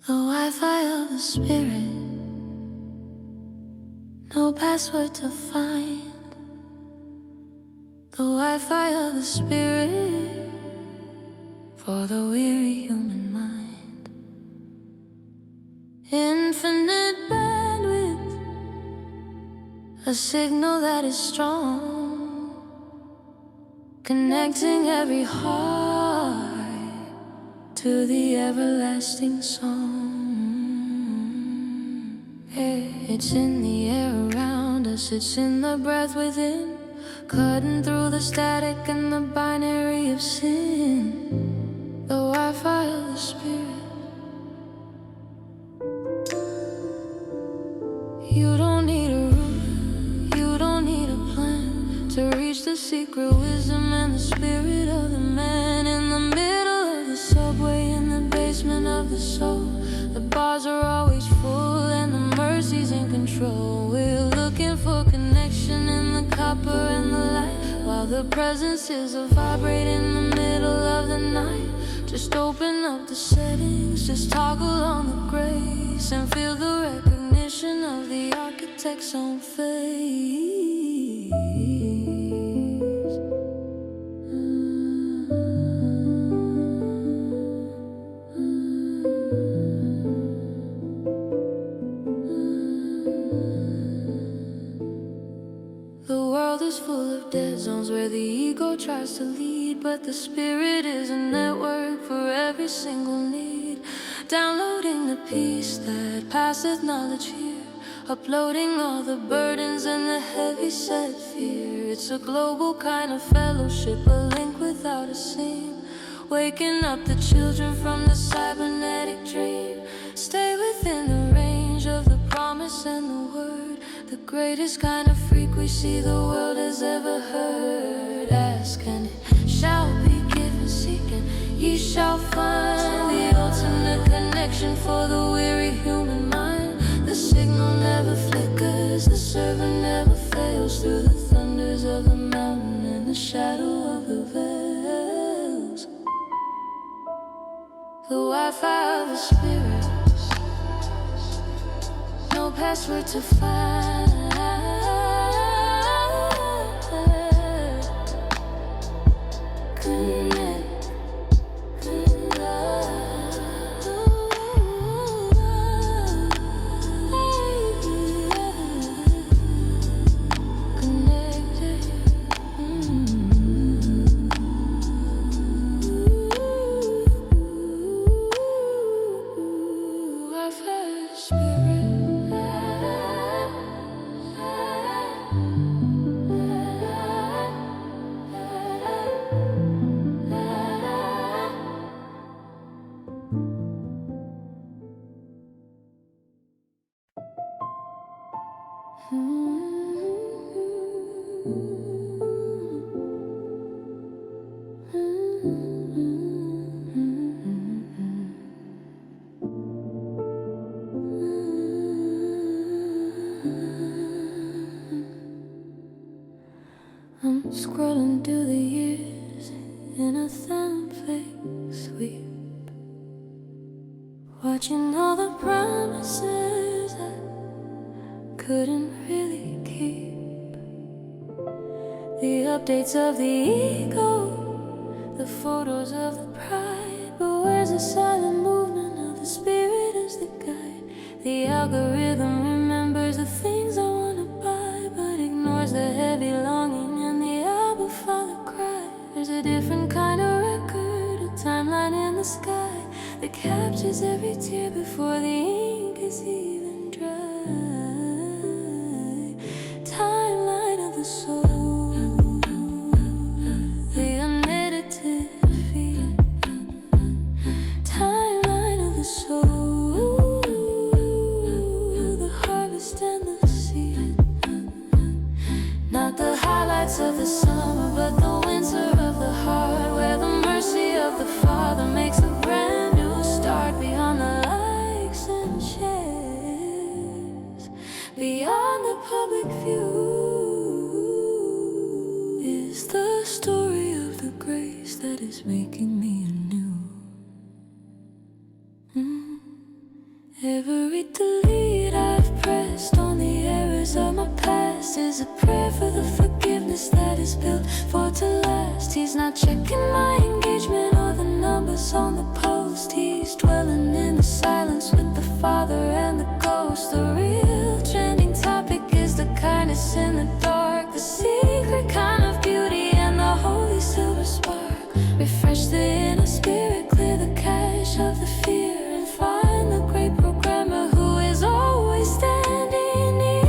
[SPEAKER 1] the Wi-Fi of the Spirit no password to find. The Wi-Fi of the Spirit for the weary human mind. Infinite bandwidth, a signal that is strong, connecting every heart to the everlasting song. It's in the air around us, it's in the breath within, cutting through the static and the binary of sin. The Wi-Fi of the Spirit. You don't need a route, you don't need a plan to reach the secret wisdom and the spirit of the man. In the middle of the subway, in the basement of the soul, the bars are always full and the mercy's in control. We're looking for connection in the copper and the light, while the presence is a vibrate in the middle of the night. Just open up the settings, just toggle on the grace, and feel the recognition of the architect's own face. The world is full of dead zones where the ego tries to lead, but the spirit is a network for every single need. Downloading the peace that passeth knowledge here, uploading all the burdens and the heavy set fear. It's a global kind of fellowship, a link without a seam, waking up the children from the cybernetic dream. Stay within the range of the promise and the word, the greatest kind of frequency the world has ever heard. Ask and it shall be given, seek and ye shall find the ultimate connection for the weary human mind. The signal never flickers, the server never fails, through the thunders of the mountain and the shadow of the veils. The Wi-Fi of the Spirit, no password to find. Connect, connected. Wi-Fi Spirit. I'm scrolling through the years in a thin fake sweep, watching all the promises I couldn't really keep. The updates of the ego, the photos of the pride, but where's the silent movement of the spirit as the guide? The algorithm remembers the things I wanna buy, but ignores the heavy longing and the Abba Father cry. There's a different kind of record, a timeline in the sky that captures every tear before the ink is even dry. Timeline of the soul, the unedited feed. Timeline of the soul, the harvest and the seed. Not the highlights of the summer, but the winter of the heart, where the mercy of the Father makes a brand new start. Beyond the likes and shares, beyond the public view, is the story of the grace that is making me anew. Every delete I've pressed on the errors of my past is a prayer for the forgiveness that is built for to last. He's not checking my engagement or the numbers on the post. He's dwelling in the silence with the Father and the Ghost. The real trending topic is the kindness in the dark, the secret kind of beauty and the holy silver spark. Refresh the inner spirit, clear the cache of the fear, and find the great programmer who is always standing near.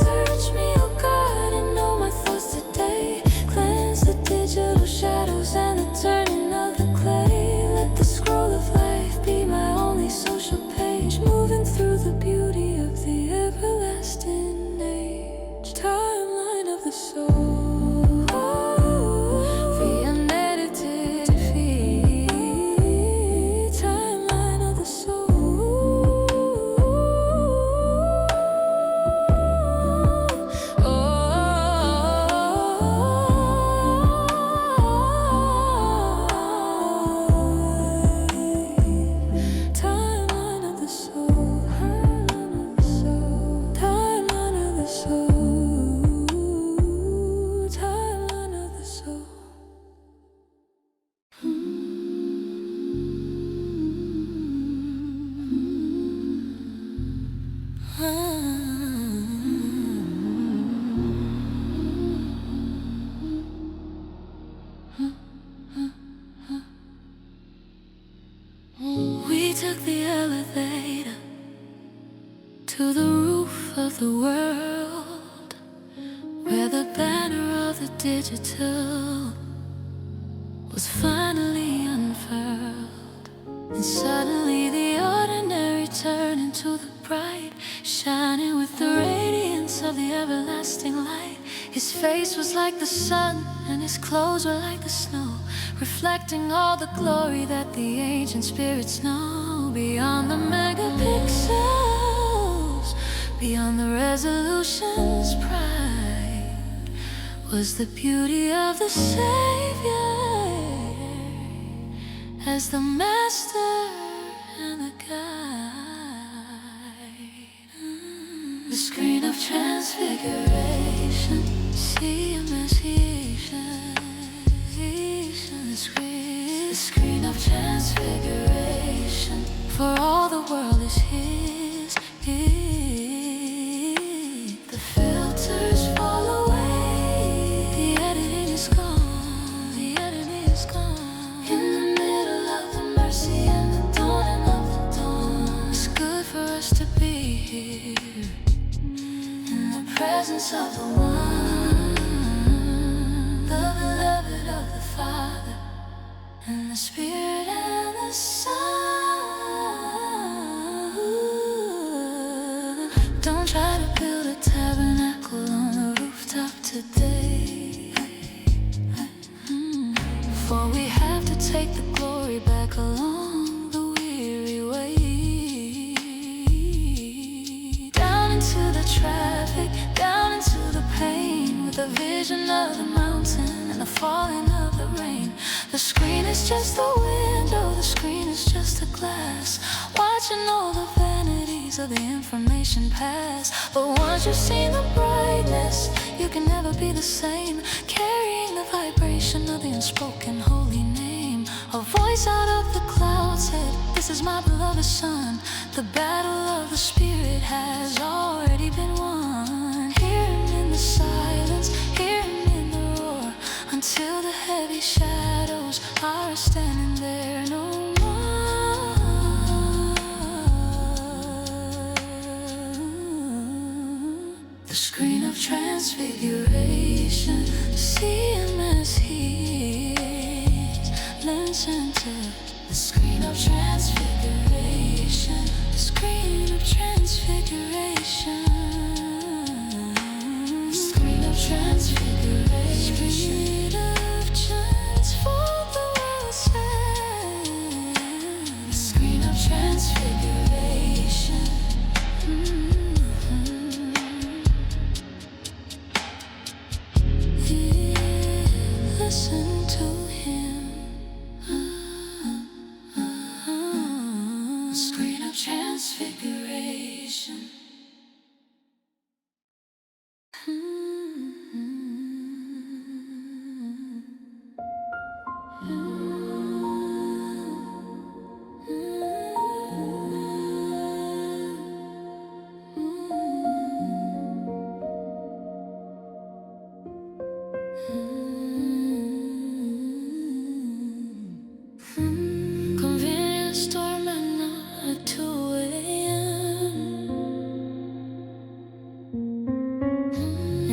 [SPEAKER 1] Search me, oh God, and know my thoughts today. Cleanse the digital shadows and the turning of the clay. Let the scroll of life be my only social page, moving through the beauty of the everlasting age. Timeline of the soul. We took the elevator to the roof of the world, where the banner of the digital was finally unfurled. And suddenly the ordinary turned into the bright, shining with the radiance of the everlasting light. His face was like the sun and his clothes were like the snow, reflecting all the glory that the ancient spirits know. Beyond the megapixels, beyond the resolution's pride, was the beauty of the Savior as the Master and the Guide. The screen of transfiguration, see him as he is. The screen of transfiguration, for all the world is his. The filters fall away, the editing is gone, the editing is gone. In the middle of the mercy and the dawning of the dawn, it's good for us to be here, in the presence of the One, the beloved of the Father, and the Spirit and the Son. Don't try to build a tabernacle on the rooftop today, for we have to take the glory back along the weary way. Down into the traffic, down into the pain, with a vision of the mountain and the falling of the rain. The screen is just a window, the screen is just a glass, watching all the vanities of the information pass. But once you've seen the brightness, you can never be the same, carrying the vibration of the unspoken holy name. A voice out of the clouds said, "This is my beloved Son." The battle of the Spirit has already been won. Hear him in the silence, hear him in the roar, until the heavy shadows are standing there no more. The screen of transfiguration, see him as he is. Listen to the screen of transfiguration, the screen of transfiguration, the screen of transfiguration, spirit of transform the world stand. The screen of transfiguration. Listen to him. The screen of transfiguration.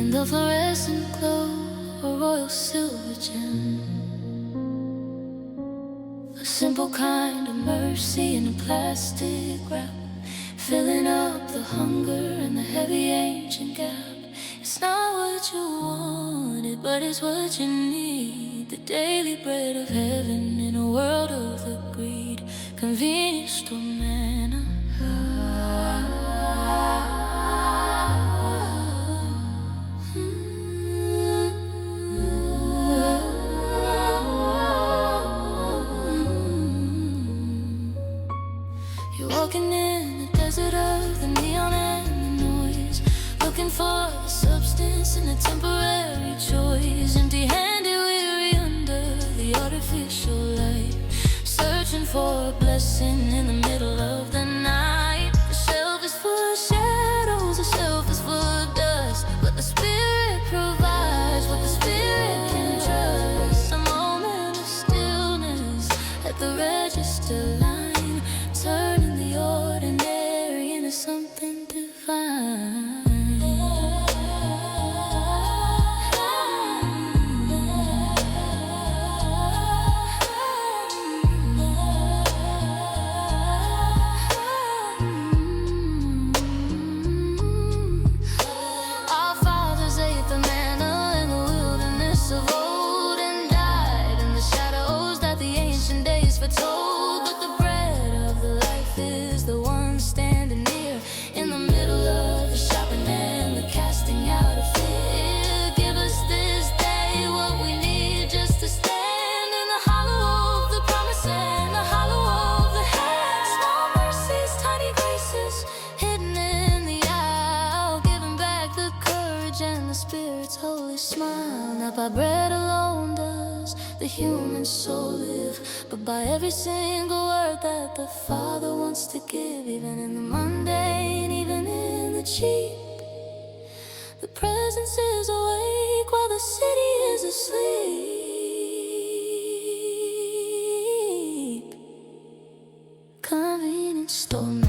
[SPEAKER 1] in the fluorescent glow, a royal silver gem. A simple kind of mercy in a plastic wrap, filling up the hunger and the heavy ancient gap. It's not what you wanted, but it's what you need. The daily bread of heaven in a world of the greed. Convenience store manna. You're walking in the desert of the neon and the noise, looking for the substance and the temporary choice. Empty-handed, weary under the artificial light, searching for a blessing in the middle of the night. The shelf is full of shadows, the shelf is full of dust, but the Spirit provides what the Spirit can trust. A moment of stillness at the register line, turning the ordinary into something divine. Our fathers ate the manna in the wilderness of old and died in the shadows that the ancient days foretold. But the bread of the life is the one standing near in the middle of the shopping and the casting out of fear. Give us this day what we need just to stand in the hollow of the promise and the hollow of the hand. Small mercies, tiny graces, hidden in the aisle, giving back the courage and the Spirit's holy smile. Not by bread alone does the human soul live, but by every single word that the Father wants to give. Even in the mundane, even in the cheap, the presence is awake while the city is asleep. Convenience store man.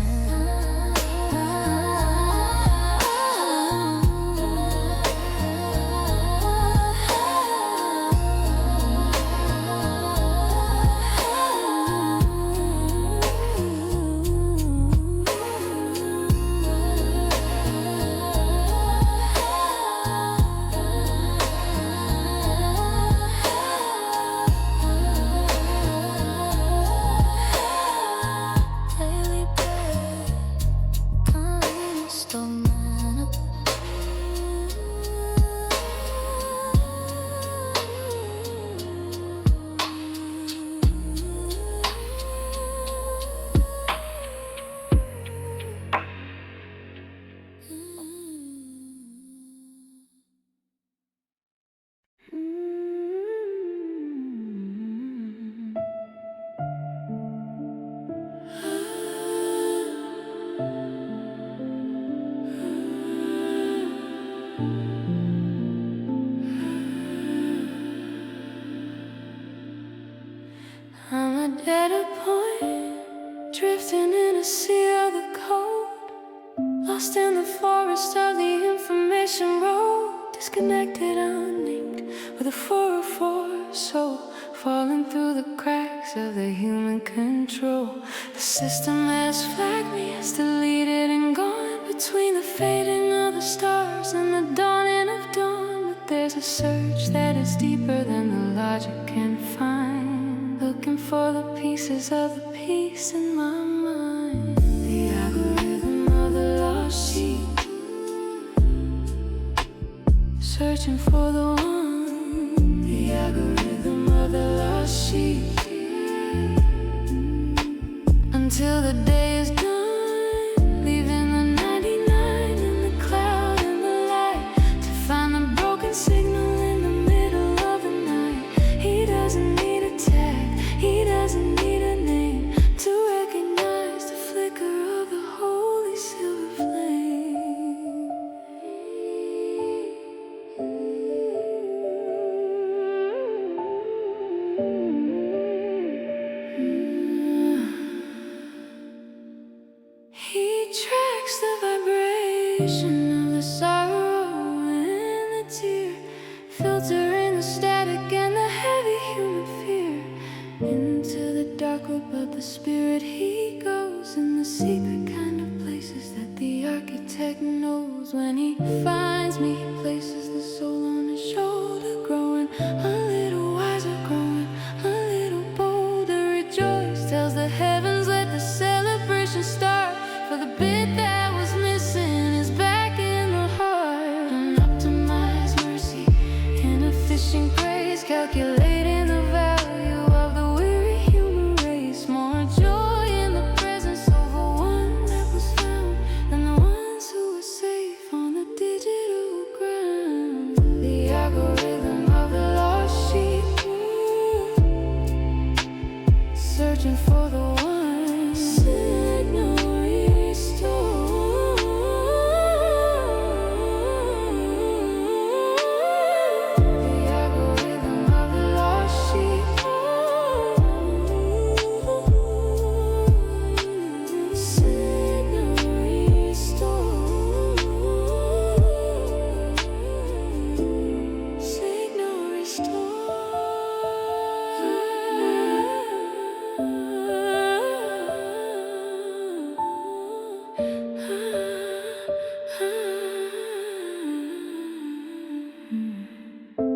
[SPEAKER 1] Daily bread, convenience store man. I'm at a point, drifting in a sea of the cold, lost in the forest of the information road, disconnected, unnamed, with a 404 soul, falling through the cracks of the human control. The system has flagged me, has deleted and gone between the fading of the stars and the dawning of dawn. But there's a search that is deeper than the logic can find, looking for the pieces of the peace in my mind. The algorithm of the lost sheep, searching for the one. The algorithm of the lost sheep, until the day is done, leaving the 99 in the cloud and the light, to find the broken signal in the middle of the night. He doesn't need a tag, he doesn't need a name to recognize the flicker of the holy silver flame. He tracks the vibration of the sorrow in the Spirit He goes in the secret kind of places that the architect knows. When He finds me, He places the soul on His shoulder, growing a little wiser, growing a little bolder. Rejoice, tells the heavens, let the celebration start. For the bit that was missing is back in the heart. Unoptimized mercy, inefficient grace, calculating the value of the weary human race. More joy in the presence of the one that was found than the ones who were safe on the digital ground. The algorithm of the lost sheep, searching for the one signal restored. The algorithm of the lost sheep, signal restored. Signal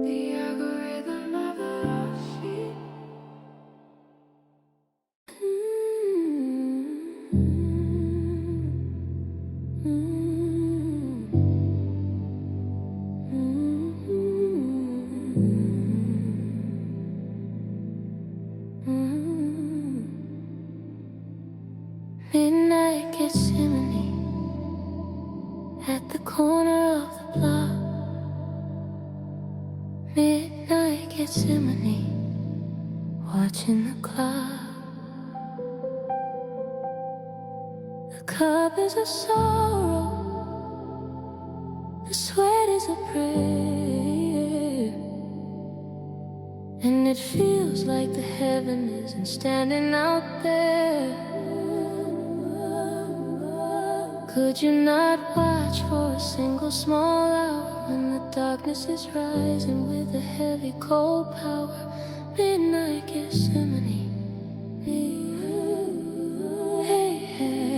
[SPEAKER 1] The algorithm of the lost sheep. Midnight Gethsemane, at the corner of the block. Midnight Gethsemane, watching the clock. The cup is a sorrow, the sweat is a prayer, and it feels like the heaven isn't standing out there. Could you not watch for a single small hour when the darkness is rising with a heavy cold power? Midnight Gethsemane. Hey, hey,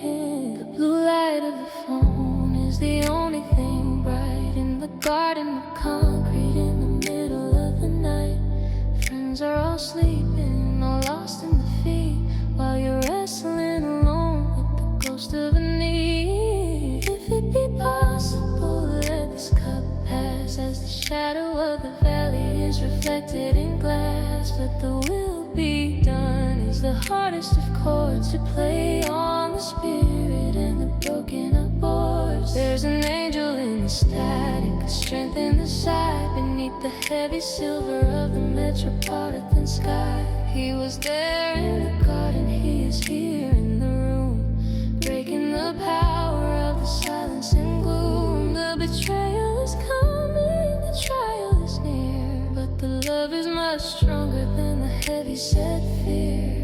[SPEAKER 1] hey. The blue light of the phone is the only thing bright in the garden of concrete in the middle of the night. Friends are all sleeping, all lost in the feet, while you're wrestling alone with the ghost of a need. If it be possible, let this cup pass, as the shadow of the valley is reflected in glass. But the will be done is the hardest of chords to play on the spirit and the broken boards. There's an angel in the static, a strength in the side, beneath the heavy silver of the metropolitan sky. He was there in the garden, he is here in the room, breaking the power of the silence and gloom. The betrayal is coming, the trial is near, but the love is much stronger than the heavy set fear.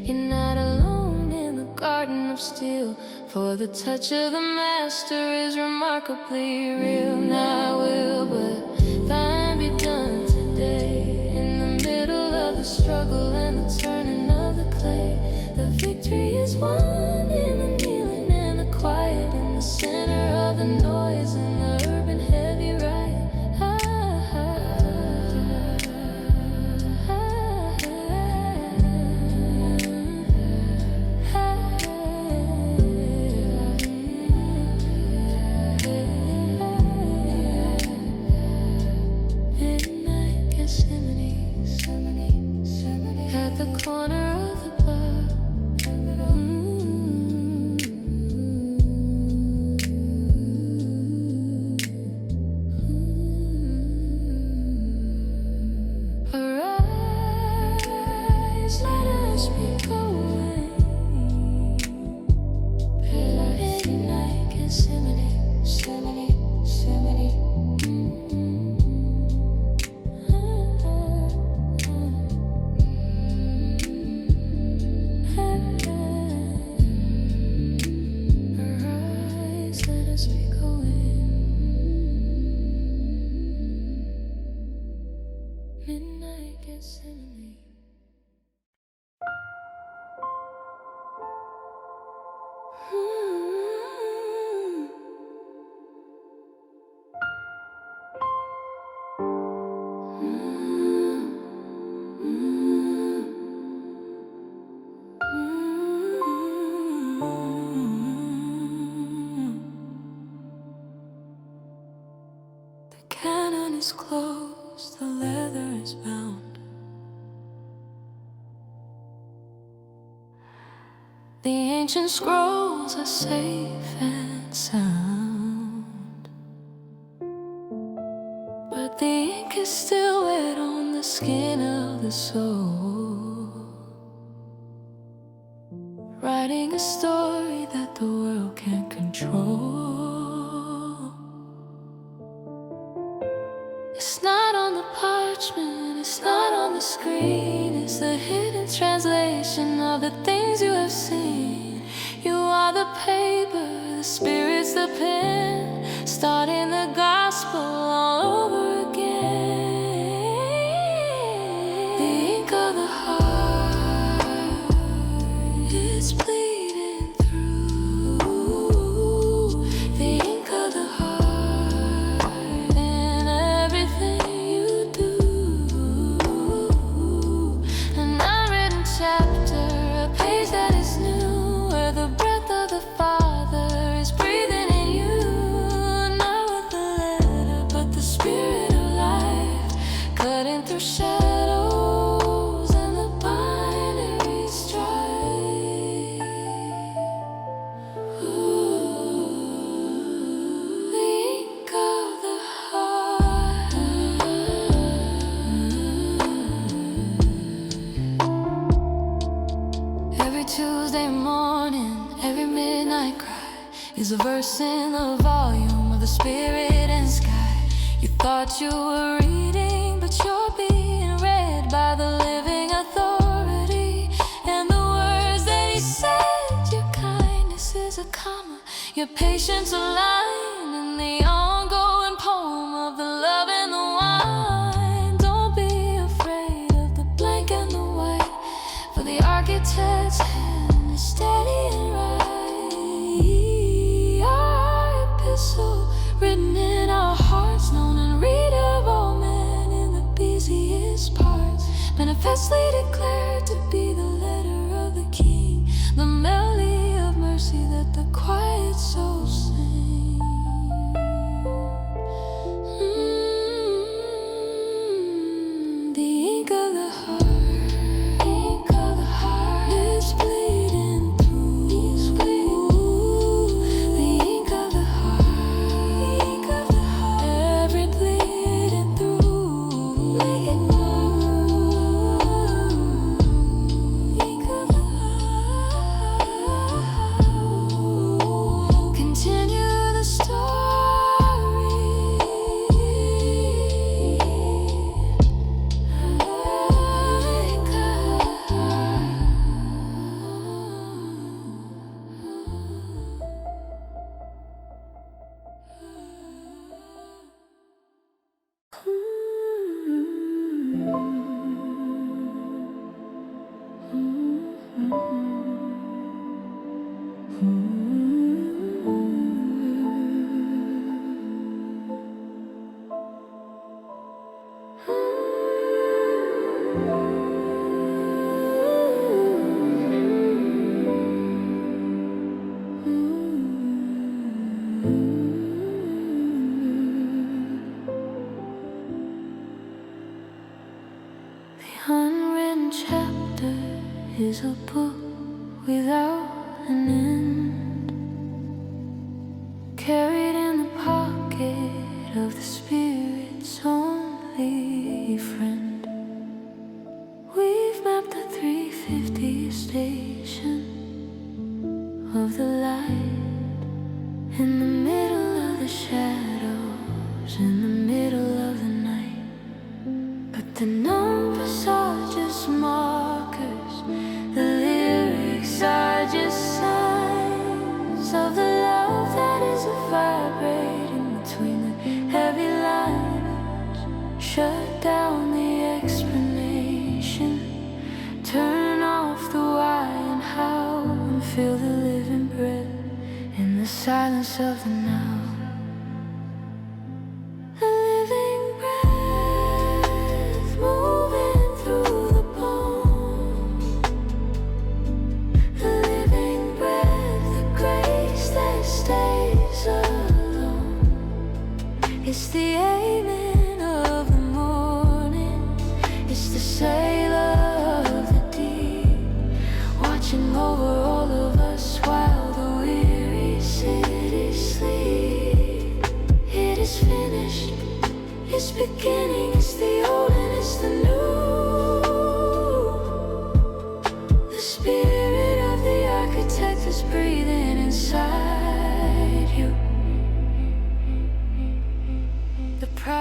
[SPEAKER 1] You're not alone in the garden of steel, for the touch of the master is remarkably real. Not will, but thine be done today. In the middle of the struggle and the turning of the clay, the victory is won in the kneeling and the quiet, in the center of the noise and the urban heavy riot. Midnight Gethsemane, at the corner of the block. is closed, the leather is bound. The ancient scrolls are safe and sound, but the ink is still wet on the skin of the soul, writing a story that the world can't control. It's not on the parchment, it's not on the screen. It's the hidden translation of the things you have seen. You are the paper, the spirit's the pen, starting the gospel all over again. The ink of the heart is bleeding through. The ink of the heart in everything you do. An unwritten chapter, a page that is new, where the breath of the Father is breathing in you. Not with the letter, but the spirit of life, cutting through shadows and the binary strife. The ink of the heart. Every Tuesday morning, every midnight cry is a verse in the volume of the spirit and sky. You thought you were reading, but you're being read by the living authority. And the words that he said, your kindness is a comma, your patience a line, and the ongoing poem of the love and the wine. Don't be afraid of the blank and the white, for the architect's hand is steady and right. Our epistle, written in our hearts, known and read of all men in the busiest parts, manifestly declared to be the letter of the King, the melody of mercy that the quiet souls sing. The ink of the heart is bleeding through. The ink of the heart, every bleeding through. Make it blue. Ink of the heart. Continue the story. The unwritten chapter is a book without an end, carried in the pocket of the Spirit's only friend. We've mapped the 350 station of the light, in the middle of the shadows, in the middle of the night. But the numbers are just markers, the lyrics are just signs of the love that is vibrating between the heavy lines. Shut down the explanation, turn off the why and how, and feel the living breath in the silence of the now. The living breath moving through the bone. The living breath, the grace that stays alone. It's the amen of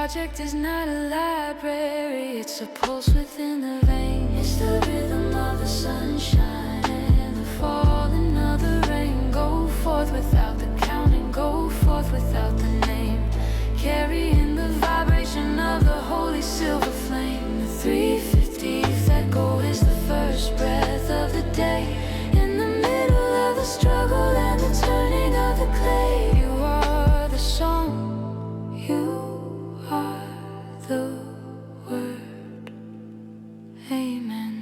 [SPEAKER 1] project is not a library, it's a pulse within the vein. It's the rhythm of the sunshine and the falling of the rain. Go forth without the counting, go forth without the name. Carrying the vibration of the holy silver flame. The 350 that go is the first breath of the day. In the middle of the struggle and the turning of the clay, you are the song, you are the word. Amen.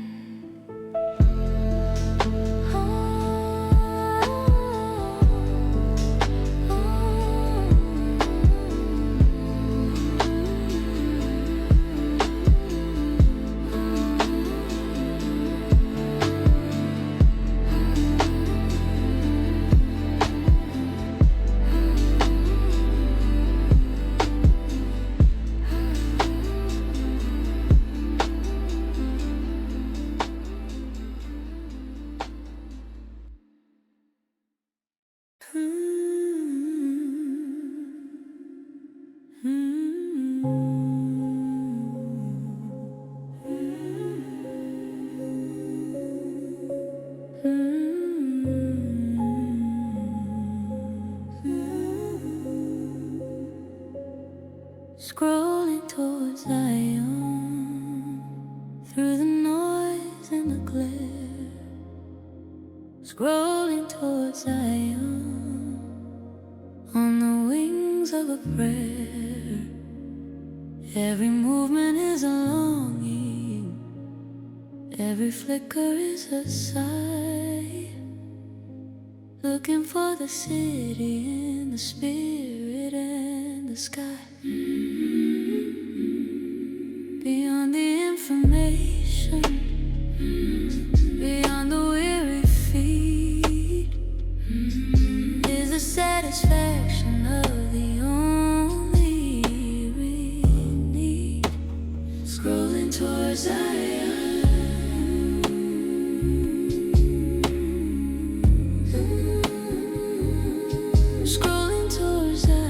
[SPEAKER 1] Scrolling towards Zion, through the noise and the glare. Scrolling towards Zion, on the wings of a prayer. Every movement is a longing, every flicker is a sigh. Looking for the city in the spirit and the sky. Beyond the information, beyond the weary feet, is the satisfaction of the only we need. Scrolling towards Zion, scrolling towards Zion.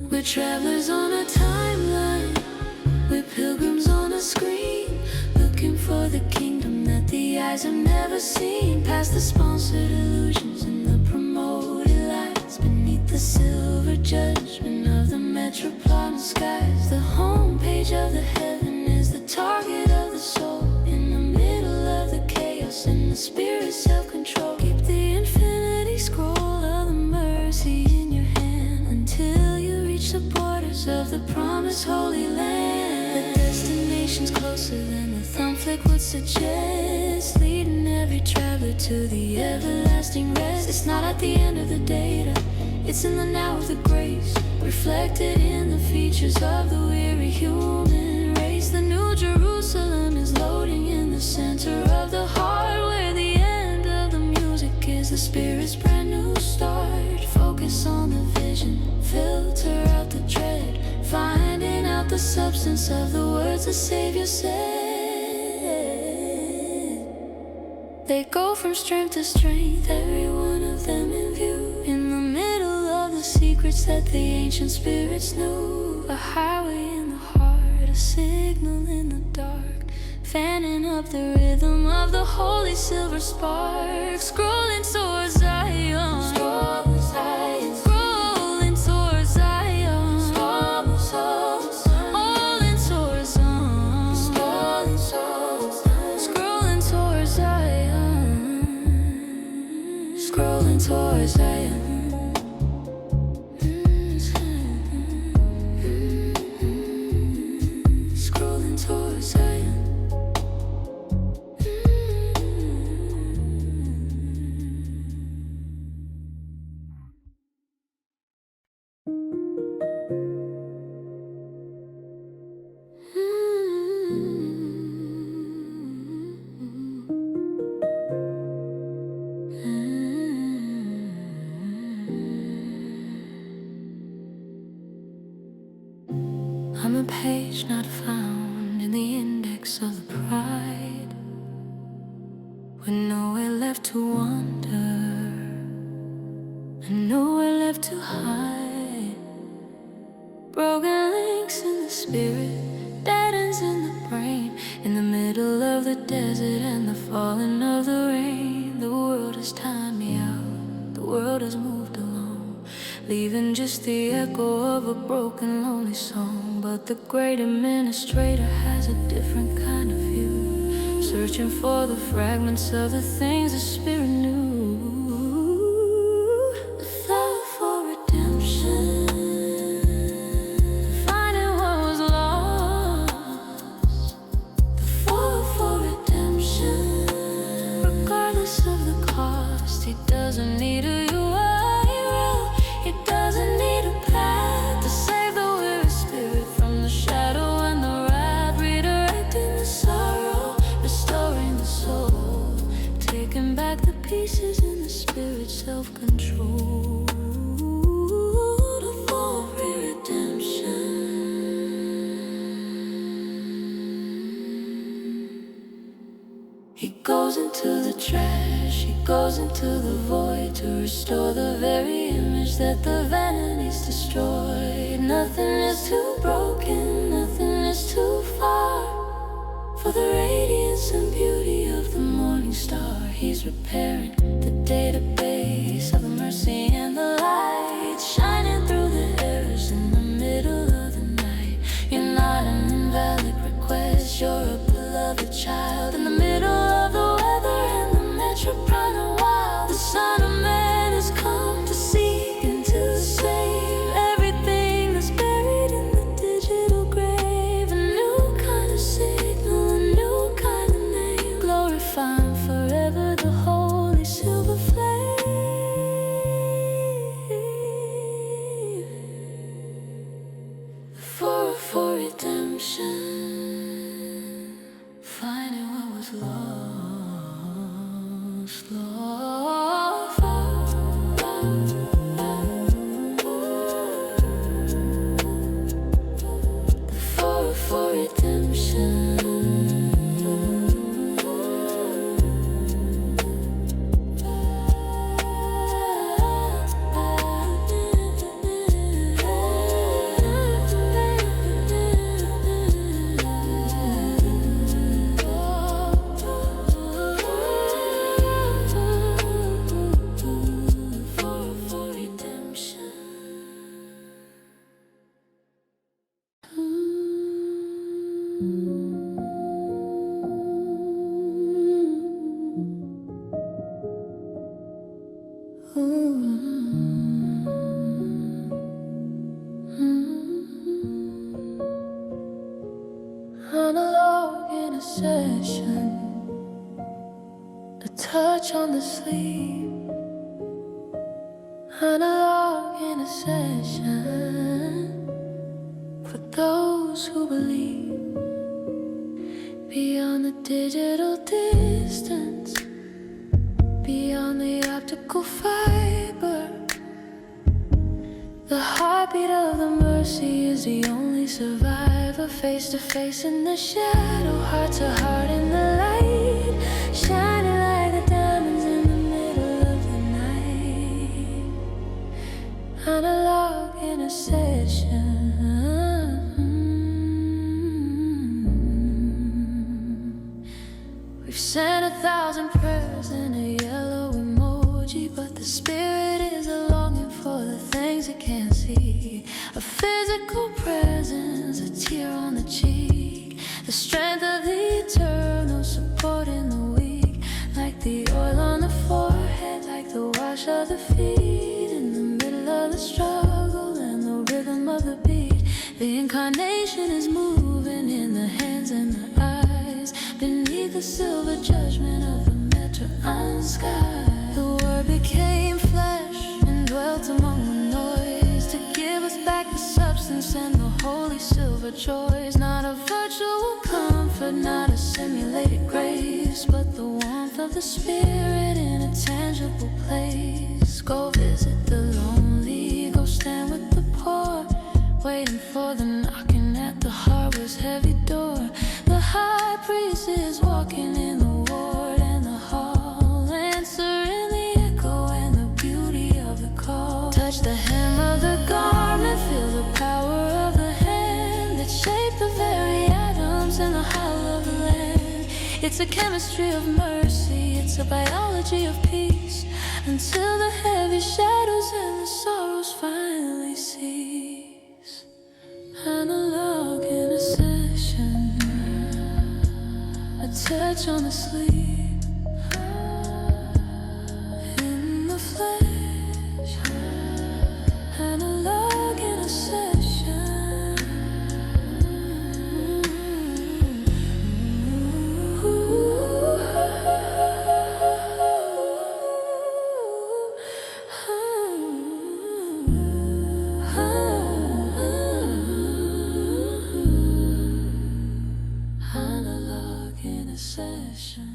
[SPEAKER 1] We're travelers on a timeline, we're pilgrims on a screen, looking for the kingdom that the eyes have never seen. Past the sponsored illusions and the promoted lights, beneath the silver judgment of the metropolitan skies. The homepage of the heaven is the target of the soul. In the middle of the chaos and the spirit's self-control, keep the infinity scroll of the mercy in your hand until you reach the borders of the promised holy land. The destination's closer than the thumb flick would suggest, leading every traveler to the everlasting rest. It's not at the end of the data, it's in the now of the grace, reflected in the features of the weary human race. The new Jerusalem is loading in the center of the heart, where the end of the music is the spirit's brand new start. Focus on the vision, filter out the dread, finding out the substance of the words the Savior said. They go from strength to strength, every one of them in view, in the middle of the secrets that the ancient spirits knew. A highway in the heart, a signal in the dark, fanning up the rhythm of the holy silver spark. Scrolling towards Zion, scrolling towards Zion, scrolling towards Zion, scrolling towards Zion, scrolling towards Zion. Scrolling towards Zion. I'm a page not found in the index of the pride, with nowhere left to wander. the desert and the falling of the rain. The world has timed me out, the world has moved along, leaving just the echo of a broken, lonely song. But the great administrator has a different kind of view, searching for the fragments of the things the Spirit knew. Pieces in the Spirit, self-control, the fall of redemption. He goes into the trash, he goes into the void to restore the very image that the vanities destroyed. Nothing is too broken, nothing is too far for the radiance and beauty of the morning star. He's repairing the database of the mercy and the light, shining through the errors in the middle of the night. You're not an invalid request, you're a beloved child. In the middle of the weather and the metro running wild, the Son of Man has come to seek and to save everything that's buried in the digital grave. A new kind of signal, a new kind of name, glorifying forever the holy silver flame. For redemption, finding what was lost, for redemption. Analog intercession, the touch on the sleeve. Analog intercession for those who believe. Beyond the digital distance, beyond the optical fiber, the heartbeat of the mercy is the only survivor. Face to face in the shadow, heart to heart in the light, shining like the diamonds in the middle of the night. Analog intercession. We've sent 1,000 prayers in a yellow emoji, but the Spirit is a longing for the things it can't see. A physical presence, a tear on the cheek, the strength of the eternal supporting the weak, like the oil on the forehead, like the wash of the feet, in the middle of the struggle and the rhythm of the beat. The incarnation is moving in the hands and the eyes, beneath the silver judgment of the Meteor sky. The Word became flesh and dwelt among the noise, to give us back the substance and the holy silver joys. Not a virtual comfort, not a simulated grace, but the warmth of the Spirit in a tangible place. Go visit the lonely, go stand with the poor, waiting for the knocking at the harbor's heavy door. The high priest is walking in the ward and the hall, answering the echo and the beauty of the call. Touch the hem of the garment, feel the power of the hand that shaped the very atoms in the hollow of the land. It's a chemistry of mercy, it's a biology of peace, until the heavy shadows and the sorrows finally cease. Analog in a session, a touch on the sleeve, in the flesh. Analog in a session. Analog in a session.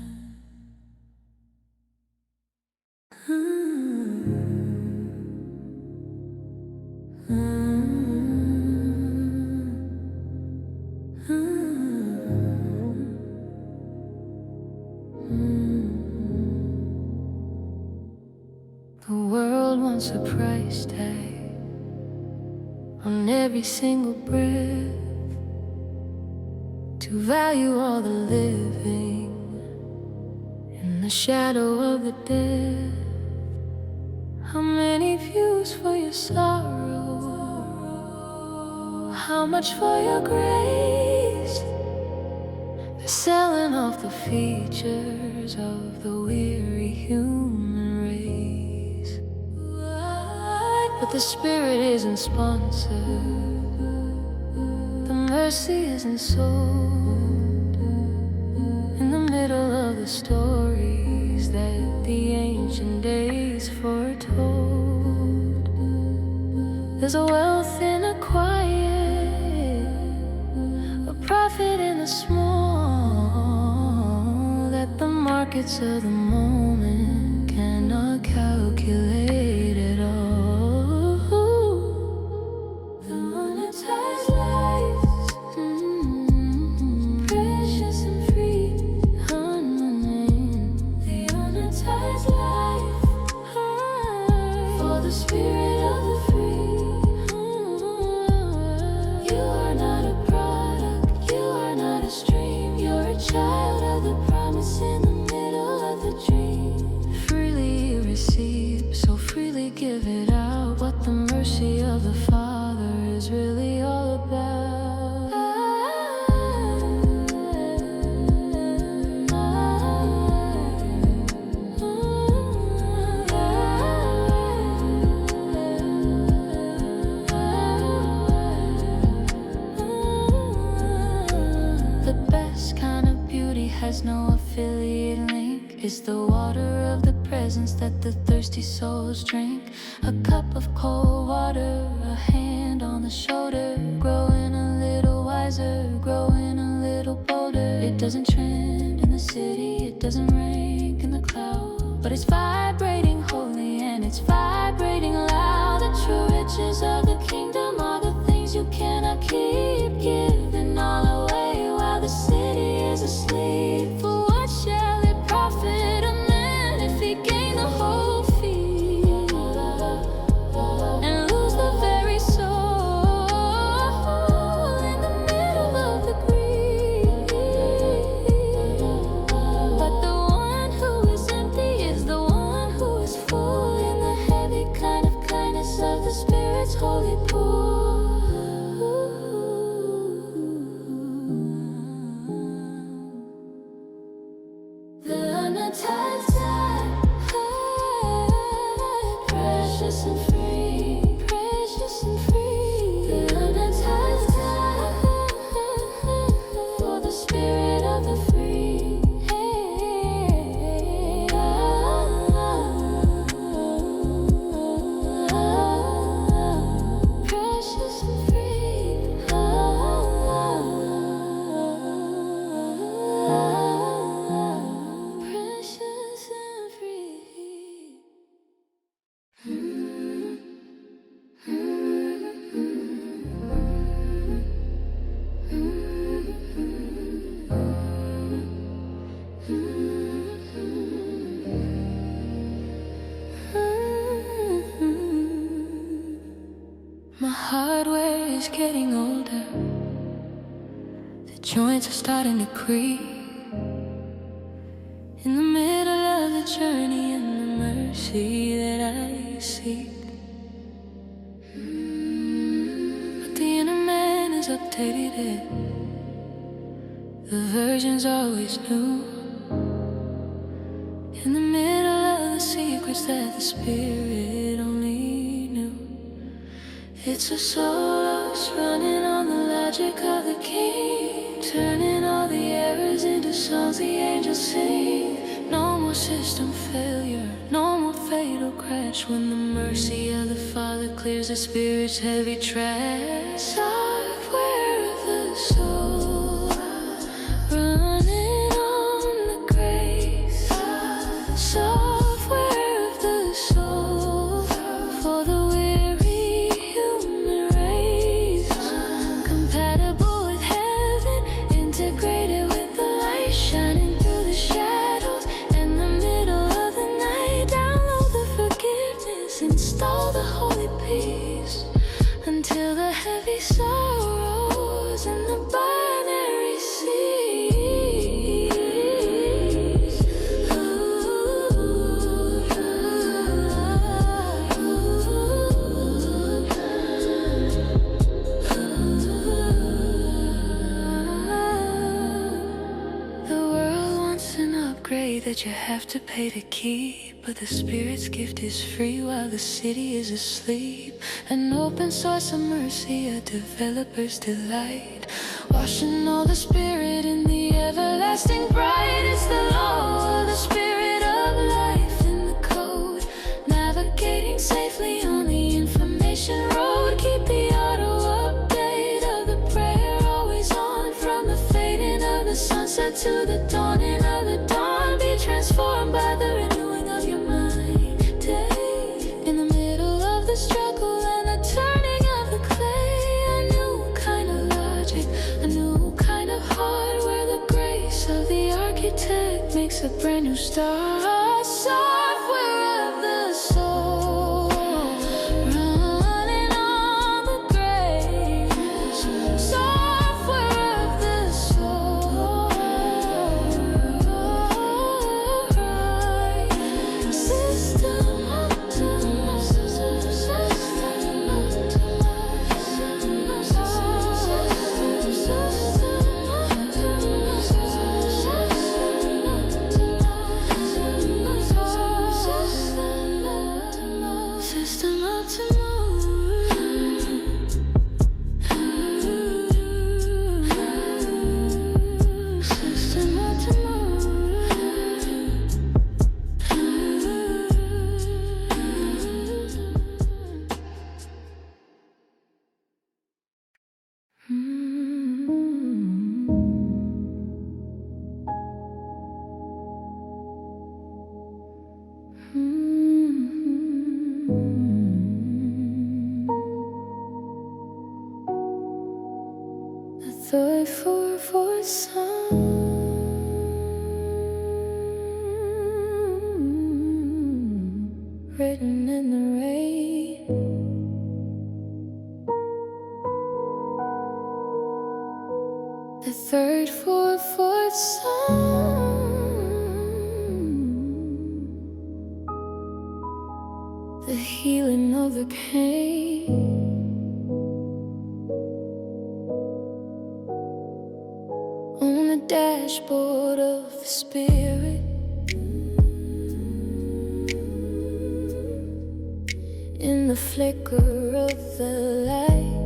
[SPEAKER 1] The world wants a price tag on every single breath, to value all the living in the shadow of the dead. How many views for your sorrow? How much for your grace? They're selling off the features of the weary human race. But the Spirit isn't sponsored, the mercy isn't sold. In the middle of the stories that the ancient days foretold, there's a wealth in a quiet, a profit in the small, that the markets of the moment cannot calculate at all. The monetized life, precious and free, unwinding. The unmonetized life, for the spirit of the free. You are not a product, you are not a stream, you're a child of the promise in the middle of the dream. Freely receive, so freely give it out, what the mercy of the Father is really all about. The best kind of beauty has no affiliate link. It's the water of the presence that the thirsty souls drink. A cup of cold water, a hand on the shoulder, growing a little wiser, growing a little bolder. It doesn't trend in the city, it doesn't rank in the cloud, but it's vibrating holy and it's vibrating loud. The true riches of the kingdom are the things you cannot keep, giving all away while the city is asleep. For what shall it profit a man if he gain the whole field and lose the very soul in the middle of the greed? But the one who is empty is the one who is full, in the heavy kind of kindness of the Spirit's holy pool. The unmonetized life, precious and free, precious and free. The unmonetized life, for the spirit of the free. Precious and free. Precious and free. My hardware is getting older, the joints are starting to creak. the journey and the mercy that I seek. But the inner man is updated. The version's always new. In the middle of the secrets that the Spirit only knew. It's a soul lost running on the logic of the King, turning all the errors into songs the angels sing. No more system failure, no more fatal crash, when the mercy of the Father clears the Spirit's heavy trash. Software of the soul, running on the grace. Software of the soul, for the weary human race. Compatible with heaven, integrated with the light, shining through the shadows in the middle of the night. Download the forgiveness, install the holy peace, until the heavy sorrows in the binary cease. The world wants an upgrade that you have to pay to keep, but the Spirit's gift is free while the city is asleep. An open source of mercy, a developer's delight, washing all the Spirit in the everlasting bright. It's the law of the Spirit of life in the code, navigating safely on the information road. Keep the auto update of the prayer always on, from the fading of the sunset to the dawning of the dawn. Be transformed by the renewing of your mind day. In the middle of the struggle and the turning of the clay, a new kind of logic, a new kind of heart, where the grace of the architect makes a brand new start. Software of the soul, running on the grace. Software of the soul, system optimized, system the third fourth song, written in the rain. The third fourth song, the healing of the pain. On the dashboard of the Spirit, in the flicker of the light,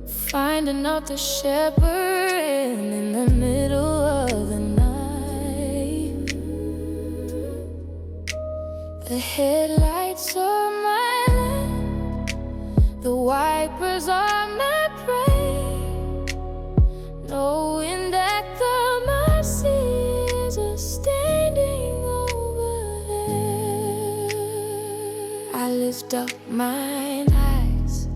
[SPEAKER 1] finding out the shepherd in the middle of the night. The headlights are my lamp, the wipers are my praise, knowing that the mercies are standing over there. I lift up mine eyes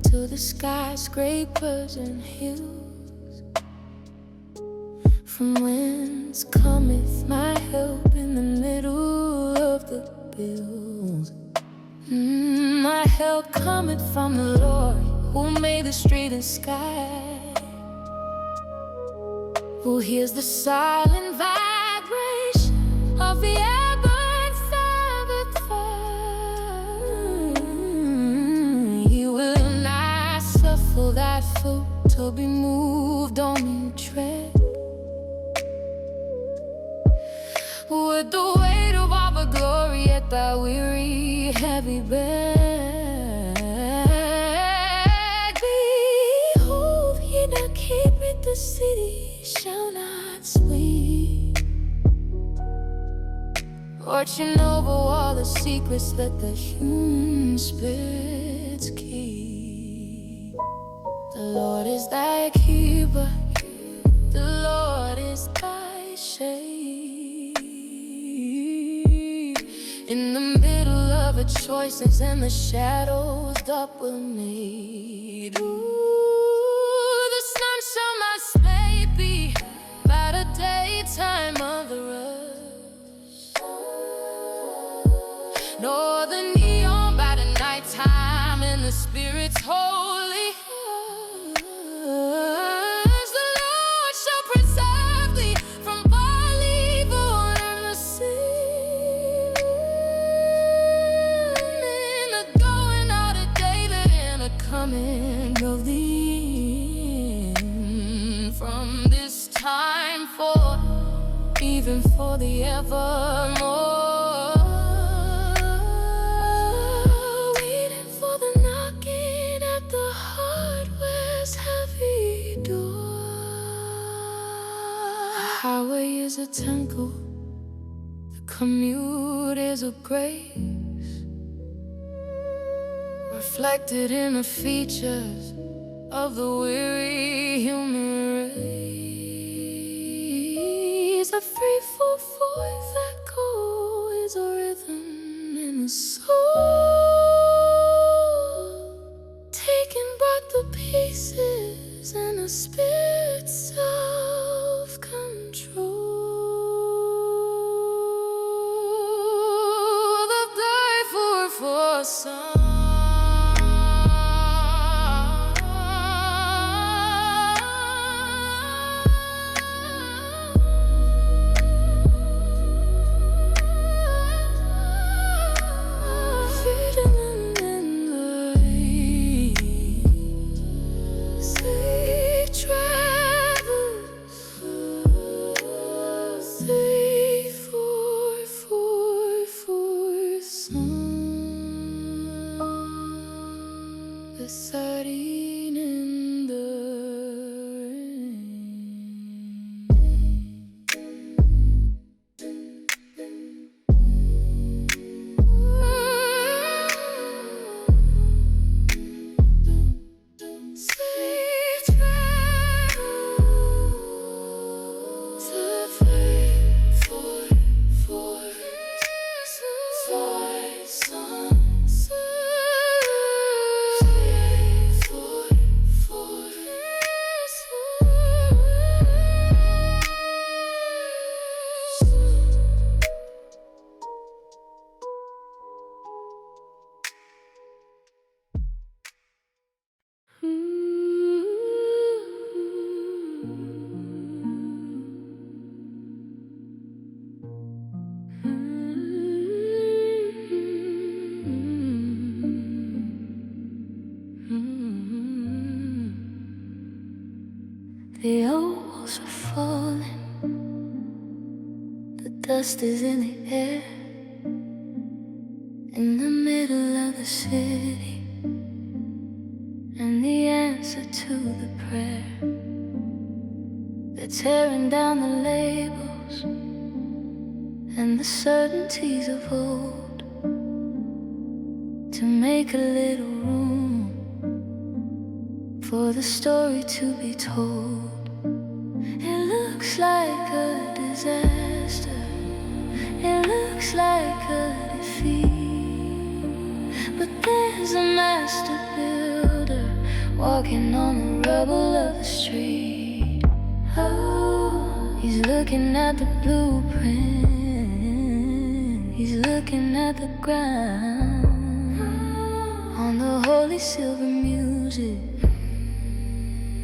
[SPEAKER 1] to the skyscrapers and hills, from whence cometh my help in the middle of the bills. My help cometh from the Lord, who made the street and sky. Who hears the silent vibration of the airborne Sabbath fire? He will not suffer that foot to be moved on in tread. With the weight of all the glory at thy weary, heavy bed, behold, he that keepeth the city shall not sleep, watching over all the secrets that the human spirits keep. The Lord is thy keeper, the Lord is thy shade. In the middle of the choices and the shadows that were made. Ooh, the sun shall not slay thee by the daytime of the rush, nor the neon by the nighttime in the Spirit's holy hush. The Lord shall preserve thee from all evil and the sin. Coming of the end, from this time forth, even for the evermore. Waiting for the knocking at the hardware's heavy door. The highway is a temple, the commute is a grace, reflected in the features of the weary human race. A 3-4-4 echo is a rhythm in the soul, taking back the pieces and the spirit's self-control. The die for some. The old walls are falling, the dust is in the air, in the middle of the city, and the answer to the prayer. They're tearing down the labels and the certainties of old to make a little room for the story to be told. It looks like a disaster, it looks like a defeat, but there's a master builder walking on the rubble of the street. Oh, he's looking at the blueprint, he's looking at the ground, on the holy silver music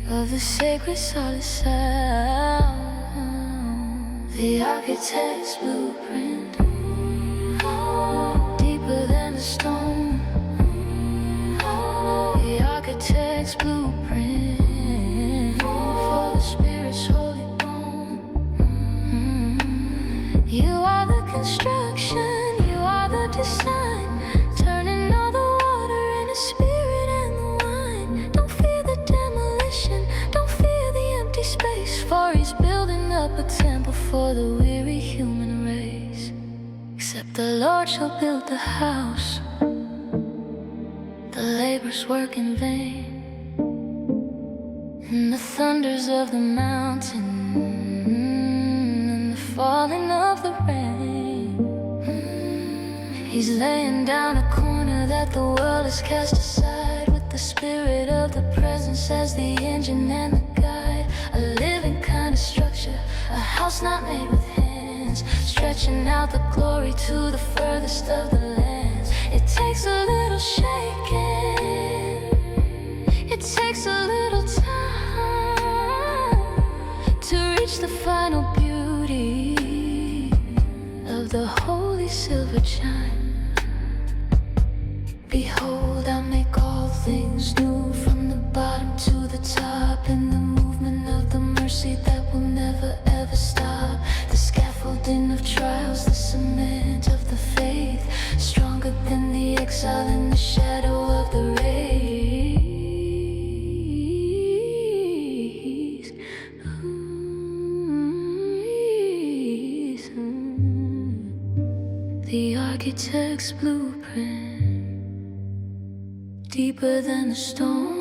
[SPEAKER 1] of the sacred solid sound. The architect's blueprint, deeper than a stone. The architect's blueprint for the Spirit's holy bone. You are the construction, you are the design, turning all the water into spirit and the wine. Don't fear the demolition, don't fear the empty space, for He's building up a temple for the weary human race. Except the Lord shall build the house, the labor's work in vain. And the thunders of the mountain and the falling of the rain, He's laying down a corner that the world has cast aside, with the Spirit of the presence as the engine and the guide. A living kind of structure, a house not made with hands, stretching out the glory to the furthest of the lands. It takes a little shaking, it takes a little time to reach the final beauty of the holy silver chime. Behold, I make all things new, from the bottom to the top, in the movement of the mercy that will never ever stop. The scaffolding of trials, the cement of the faith, stronger than the exile in the shadow of the race. The architect's blueprint, deeper than the stone.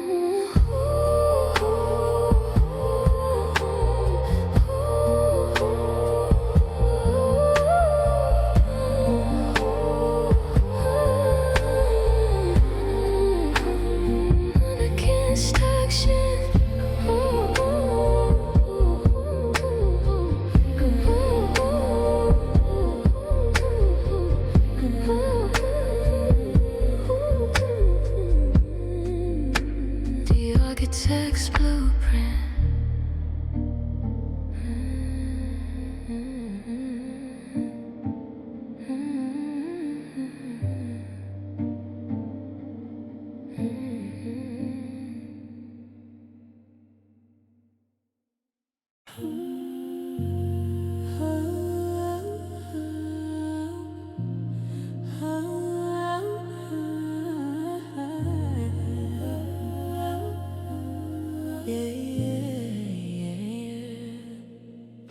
[SPEAKER 1] Architect's blueprint.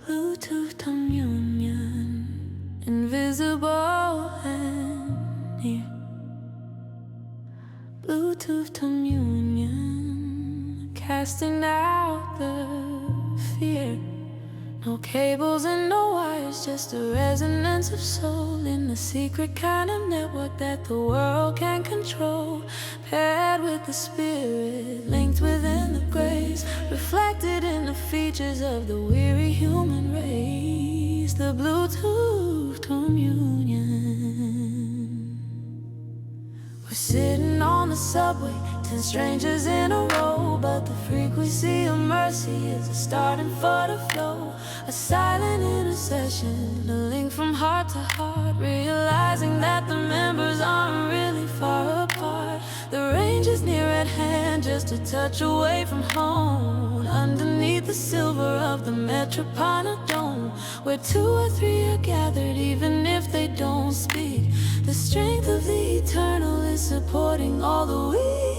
[SPEAKER 1] Bluetooth communion, invisible and near. Bluetooth communion, casting out the fear. No cables and no wires, just a resonance of soul in the secret kind of network that the world can't control. Paired with the Spirit, linked within the grace, reflected in the features of the weary human race. The Bluetooth communion. We're sitting on the subway, 10 strangers in a row, but the frequency of mercy is a starting for the flow. A silent intercession, a link from heart to heart, realizing that the members aren't really far apart. The range is near at hand, just a touch away from home, underneath the silver of the Metropolitan Dome, where 2 or 3 are gathered, even if they don't speak. The strength of the eternal is supporting all the weak.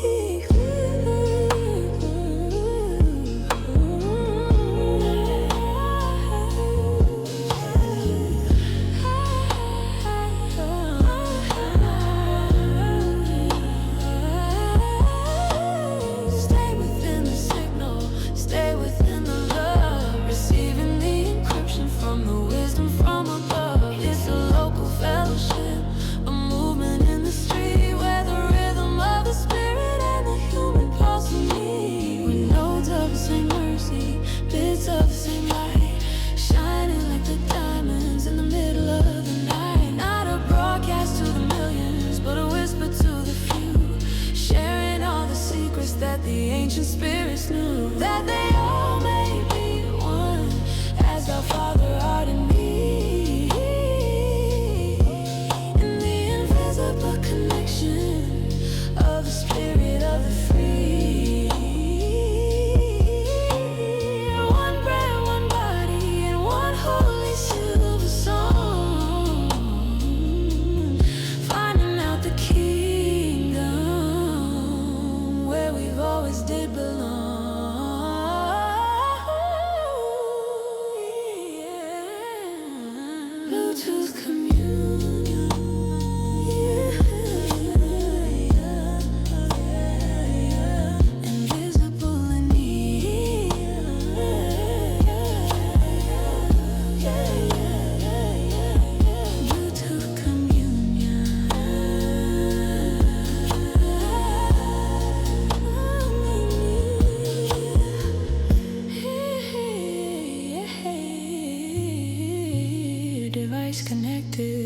[SPEAKER 1] Fellowship, a movement in the street where the rhythm of the Spirit and the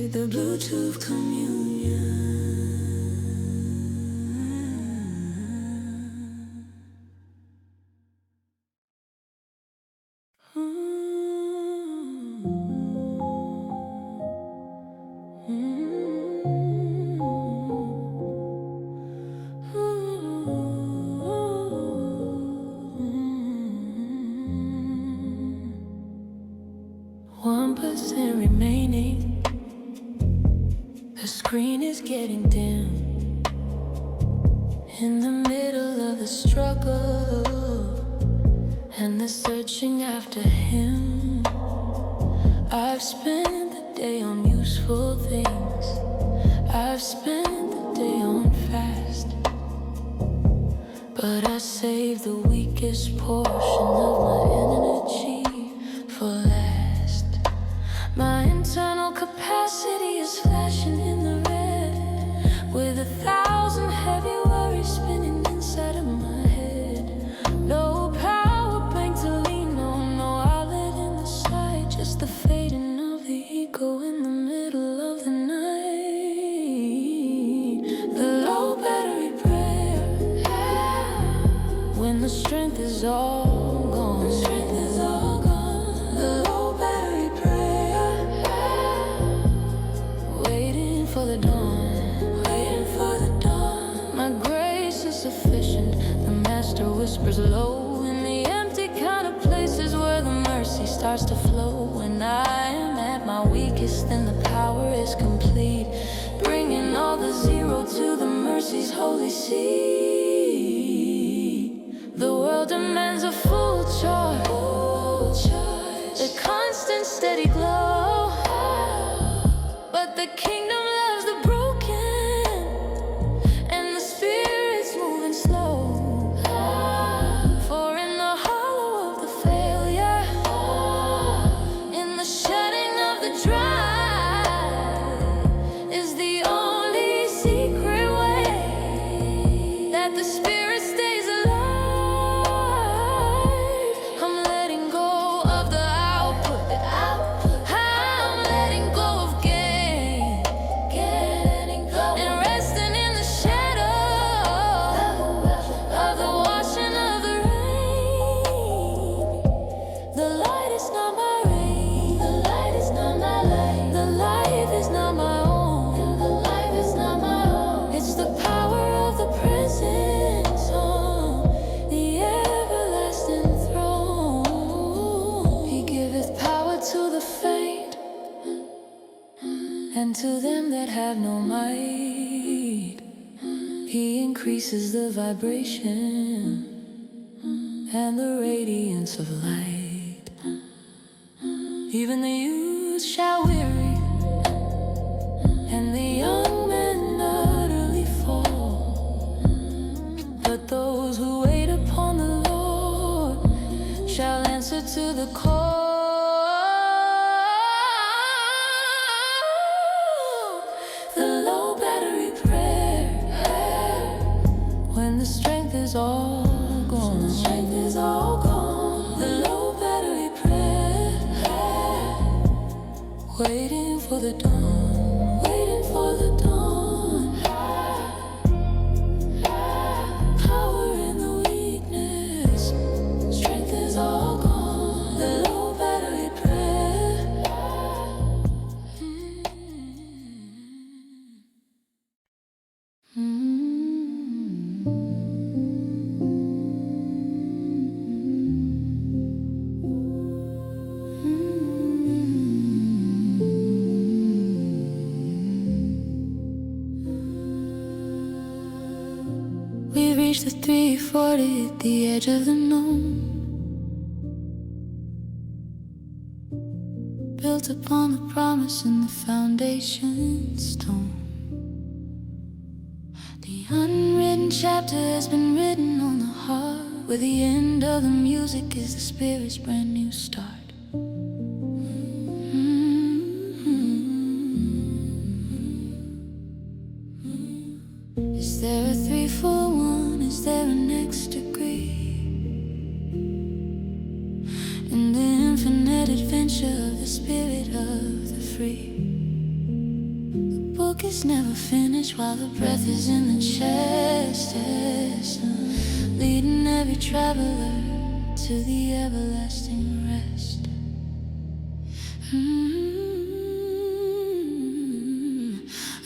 [SPEAKER 1] activate the Bluetooth communion. Remaining, the screen is getting dim. In the middle of the struggle and the searching after him, I've spent the day on useful things. I've spent the day on fast, but I save the weakest portion of my energy for last. My internal capacity is flashing in the red, with 1,000 heavy worries spinning inside of my head. No power bank to lean on, no outlet in the side, just the fading of the ego in the middle of the night. The low battery prayer, when the strength is all gone. The strength is all gone. The low battery prayer, waiting for the dawn, waiting for the dawn. My grace is sufficient, the master whispers low, in the empty kind of places where the mercy starts to flow. When I am at my weakest, then the power is complete, bringing all the zero to the mercy's holy seed. The world demands a full charge, a constant steady glow, but the kingdom loves the broken, and the spirit's moving slow. For in the hollow of the failure, in the shutting of the dry, is the only secret way that the spirit stays alive. I'm letting go of the output. I'm letting go of gain, and resting in the shadow of the washing of the rain. The light is not my rain, the light is not my light, the life is not my own, the life is not my own. It's the power of the presence on the everlasting throne. He giveth power to the faint, and to them that have no might, he increases the vibration and the radiance of light. Even the youth shall weary, and the young men utterly fall, but those who wait upon the Lord shall answer to the call. The low battery prayer, when the strength is all gone. The strength is all gone. The low battery prayer, waiting for the dawn, waiting for the dawn. Power in the weakness, strength is all gone. The low battery prayer. We've reached the 340 at the edge of the known, built upon the promise and the foundation stone. The unwritten chapter has been written on the heart, where the end of the music is the spirit's brand new start. Is there a 3-for-1? Is there a next degree in the infinite adventure of the spirit of the free? book is never finished while the breath is in the chest, leading every traveler to the everlasting rest.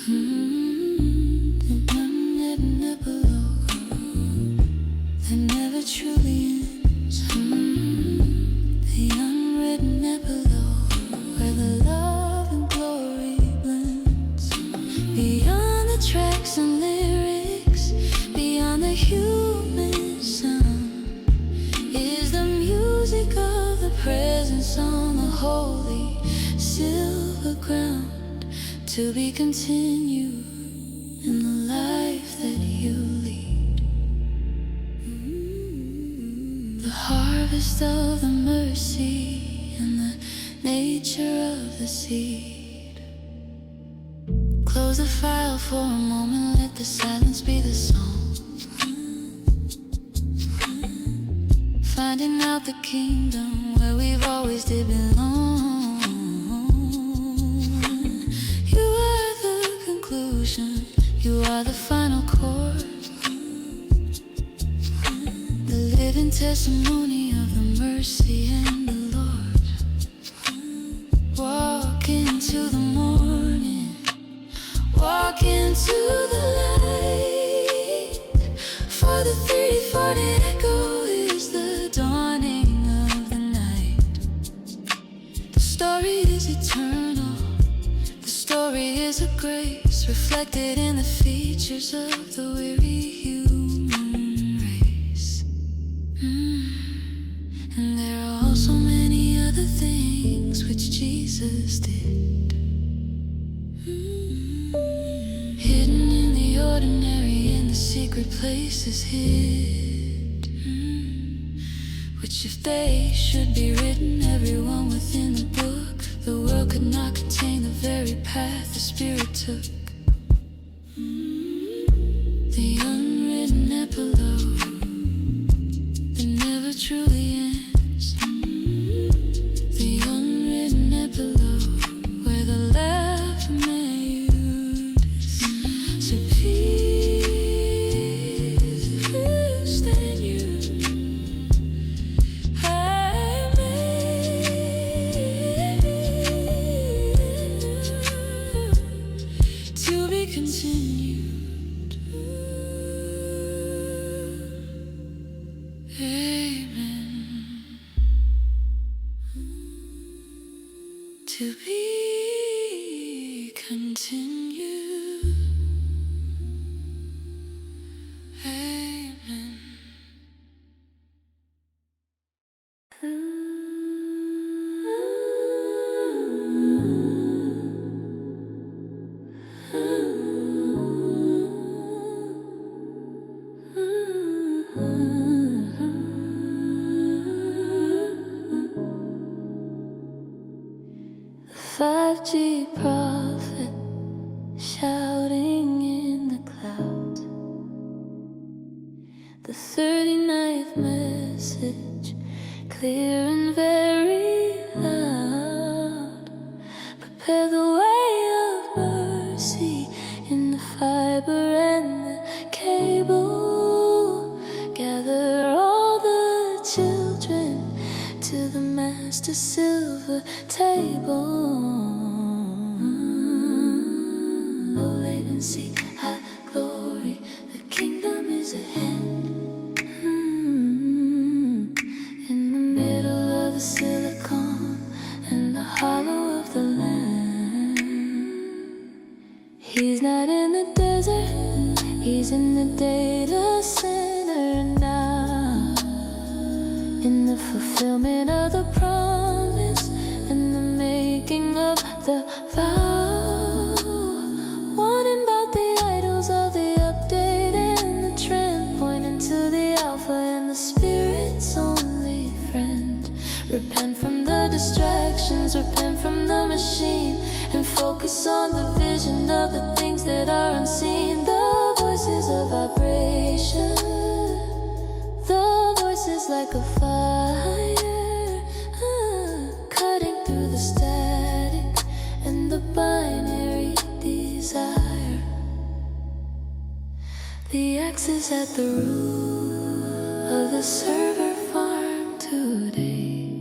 [SPEAKER 1] The unwritten epilogue that never truly ends. The unwritten epilogue where the love and glory blends. Beyond the tracks and lyrics, beyond the human sound, is the music of the presence on the holy silver ground, to be continued in the life that you lead. The harvest of the mercy and the nature of the seed. Close the file for a moment, let the silence be the song. Finding out the kingdom where we've always did belong. You are the conclusion, you are the final chord, the living testimony of the mercy and the Lord. Walk into the morning, walk into the light, for the 340 echo is the dawning of the night. The story is eternal, the story is a grace reflected in the features of the weary human race. And there are also many other things which Jesus did, hidden in the ordinary, in the secret places hid, which if they should be written, everyone within the book, the world could not contain the very path the Spirit took. The unwritten epilogue that never truly ends. The unwritten epilogue where the laughter mayors. So peace first and you. I made to be continued. Amen. To be continued. Amen. The 5G prophet shouting in the clouds. The 39th message, clear and very loud. Prepare the way of mercy in the fiber and the cable. Gather all the children to the master silver table. Low latency, high glory, the kingdom is at hand. In the middle of the silicon and the hollow of the land. He's not in the desert, he's in the data center now. In the fulfillment of the promise and the making of the vow. Warning about the idols of the update and the trend, pointing to the alpha and the Spirit's only friend. Repent from the distractions, repent from the machine, and focus on the vision of the things that are unseen. The voices of vibration, the voices like a fire, cutting through the static and the binary desire. is at the root of the server farm today.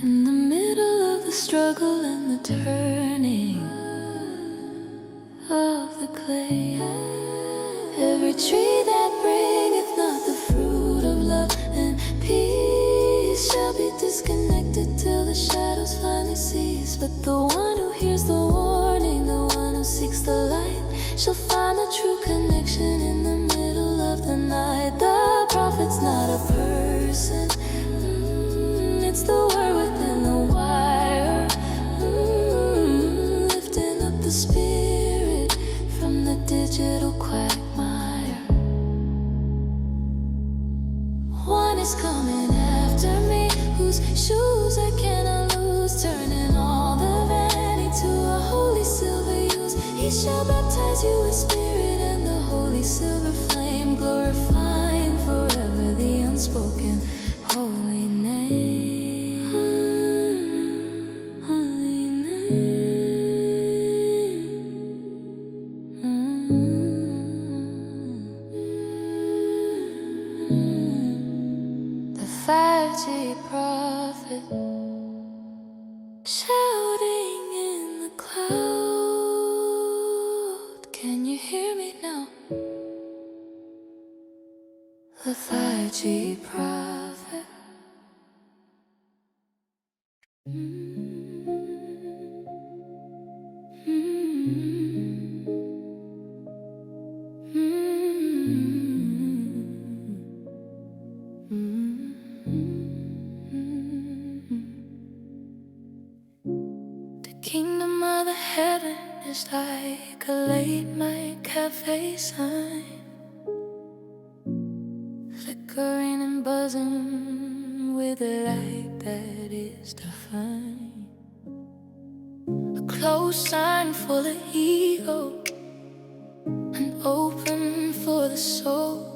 [SPEAKER 1] In the middle of the struggle and the turning of the clay, every tree that bringeth not the fruit of love and peace shall be disconnected till the shadows finally cease. But the one who hears the warning, the one who seeks the light, shall find a true connection in the middle of the night. The prophet's not a person, it's the word within the wire, lifting up the spirit from the digital quagmire. One is coming after me, whose shoes I cannot lose, turning all the vanity to a holy silver use. He shall baptize you with spirit and the holy silver flame, glorifying forever the unspoken holy name. Holy name. The 5G prophet shouting in the cloud. Can you hear me now? The 5G prophet. The kingdom of the heaven is like a late night cafe sign, flickering and buzzing with a light that is divine. A closed sign full of ego and open for the soul.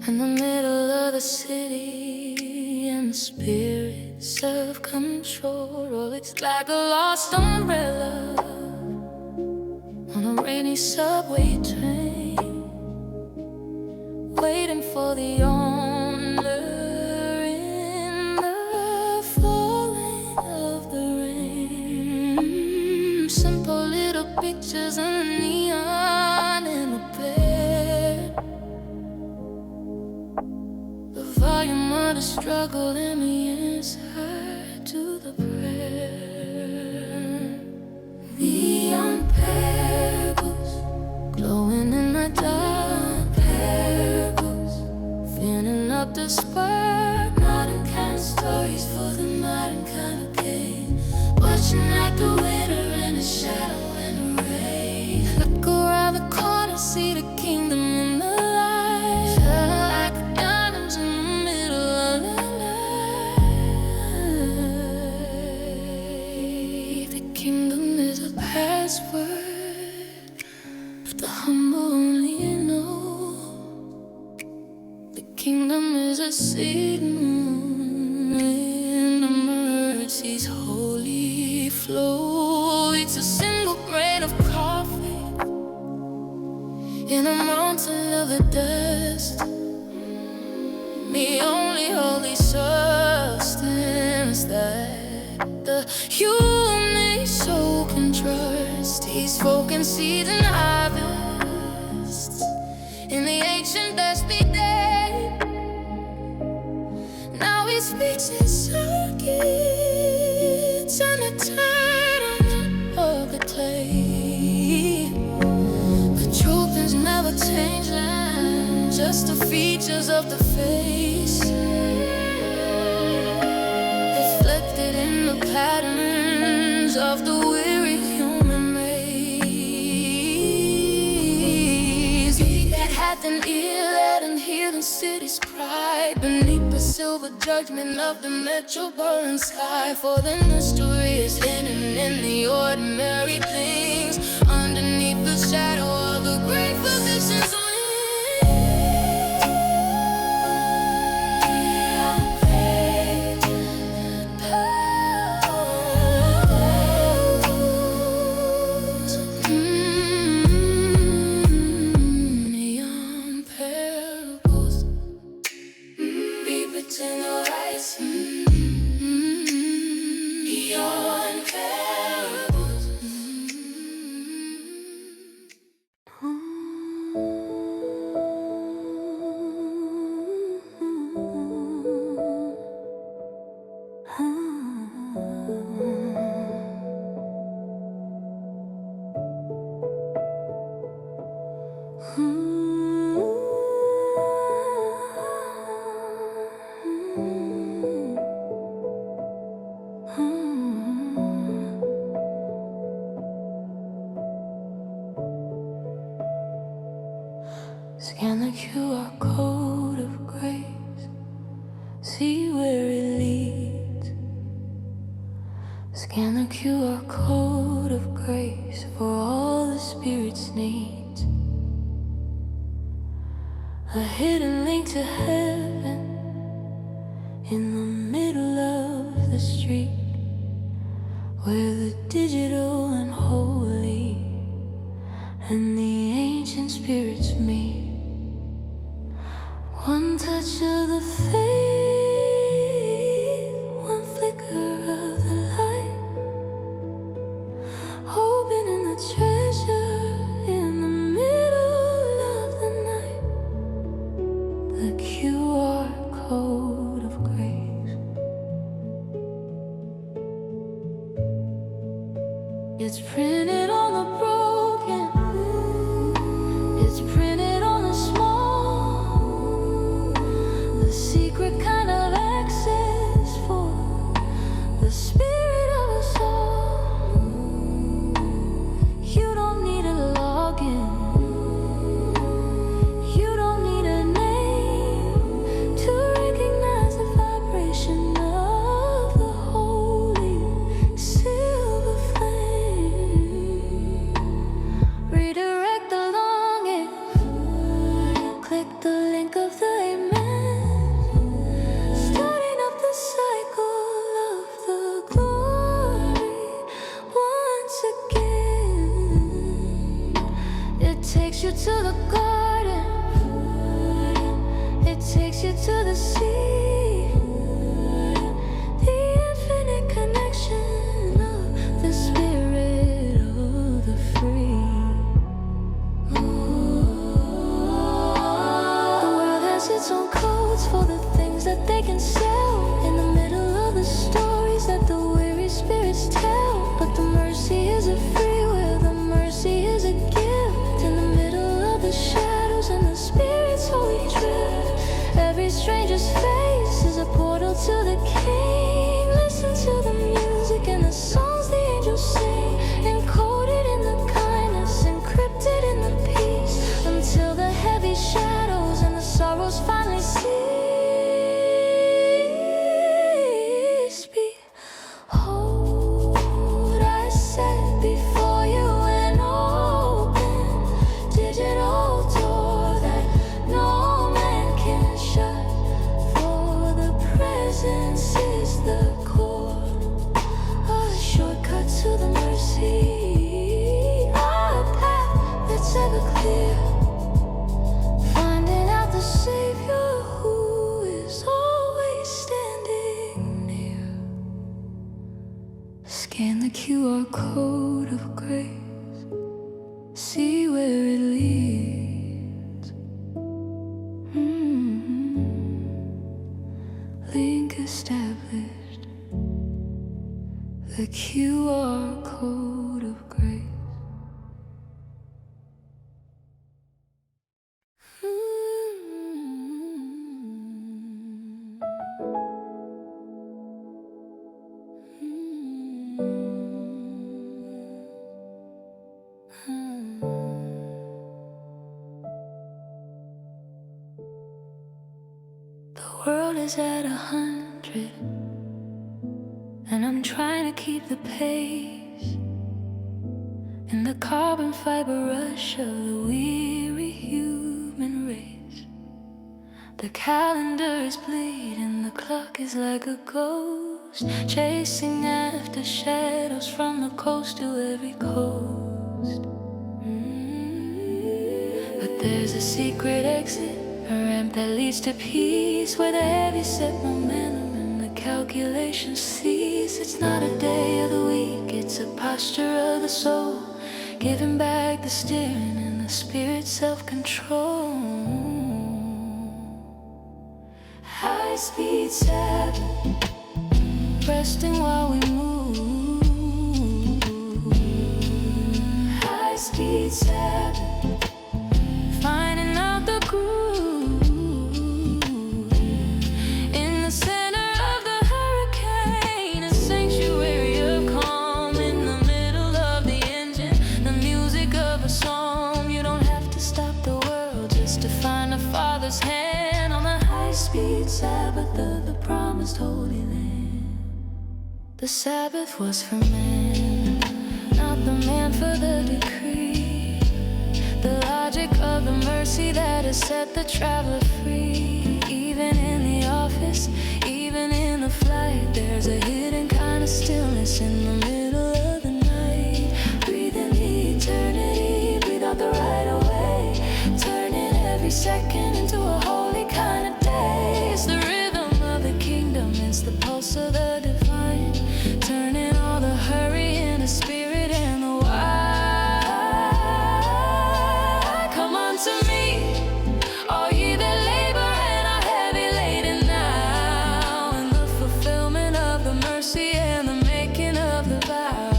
[SPEAKER 1] In the middle of the city and the spirits of control. Oh, it's like a lost umbrella on a rainy subway train, waiting for the owner in the falling of the rain. Simple little pictures and neon in a bed. The volume of the struggle in the answer to the prayer. Neon parables glowing in the dark, parables filling up the spark. Modern kind of stories for the modern kind of pain. Watching like the winter and the shadow and the rain. Look around the corner, see the kingdom in the light. Shine like diamonds in the middle of the night. The kingdom is a password, but the humble only know. The kingdom is a signal in the mercy's holy flow. It's a single grain of coffee in a mountain of the dust. The only holy substance that the human soul can trust. He's spoken seeds and harvests in the ancient dusty day. Now he speaks in circuits and the turn of the clay. The truth has never changed, just the features of the face, reflected in the patterns of the weary human race. He that hath an ear, let him hear the city's pride beneath the silver judgment of the metro-burning sky. For the mystery is hidden in the ordinary things, underneath the shadow of the great physician's wings. Scan the QR code of grace, see where it leads. Scan the QR code of grace for all the Spirit's needs. A hidden link to heaven in the middle of the street, where the digital and holy and the ancient spirits meet. One touch of the faith, one flicker of the light, opening the treasure in the middle of the night. The QR code of grace. It's printed on the broken, it's printed on the small, the secret kind of access for the spirit of us all. You don't need a login, you don't need a name to recognize the vibration of the holy silver flame. Redirect the longing, click the link of the amen, starting up the cycle of the glory once again. It takes you to the garden, it takes you to the sea, the infinite connection of the spirit of the free. The world has its own codes for the things that they can sell, in the middle of the stories that the weary spirits tell. But the mercy is a free will, the mercy is a gift, in the middle of the shadows and the spirit's holy drift. Every stranger's face is a portal to the king. Listen to the music and the songs the angels sing, encoded in the kindness, encrypted in the peace, until the heavy shadows and the sorrows finally cease. Behold, I set before you an open digital door that no man can shut, for the presence is the core, a shortcut to the mercy, a path that's ever clear, finding out the Savior who is always standing near. Scan the QR code of grace, see where it leads. Link established, the QR code of grace. The world is at 100, and I'm trying to keep the pace in the carbon fiber rush of the weary human race. The calendar is bleeding, the clock is like a ghost, chasing after shadows from the coast to every coast. But there's a secret exit, a ramp that leads to peace, where the heavy set momentum and the calculations cease. It's not a day of the week, it's a posture of the soul, giving back the steering and the spirit's self-control. High-speed Sabbath, resting while we move. High-speed Sabbath, finding out the groove in the center of the hurricane, a sanctuary of calm in the middle of the engine, the music of a psalm. You don't have to stop the world just to find Sabbath of the promised Holy Land. The Sabbath was for man, not the man for the decree. The logic of the mercy that has set the traveler free. Even in the office, even in the flight, there's a hidden kind of stillness in the middle of the night. Breathe in the eternity, breathe out the right away, turning every second into a holy kind of day. It's the rhythm of the kingdom, it's the pulse of the divine, turning all the hurry into spirit and the why. Come unto me, all ye that labor and are heavy laden now, in the fulfillment of the mercy and the making of the vow.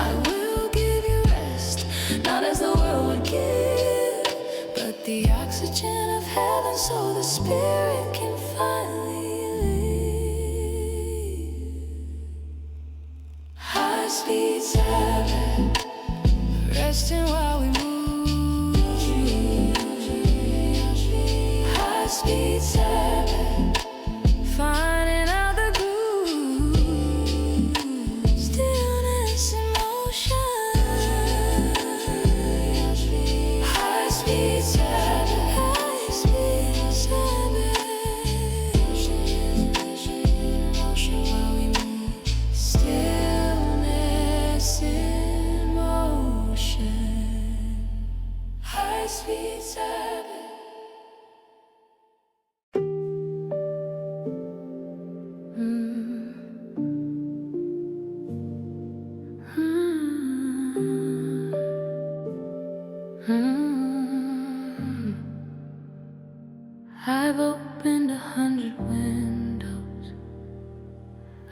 [SPEAKER 1] I will give you rest, not as the world would give, but the oxygen of heaven so the spirit can finally live. High-speed Sabbath, resting while we move. High-speed Sabbath, finding out the groove. Stillness in motion. High-speed Sabbath, high-speed Sabbath. Motion while we move. Stillness in motion. High-speed Sabbath. I've opened 100 windows,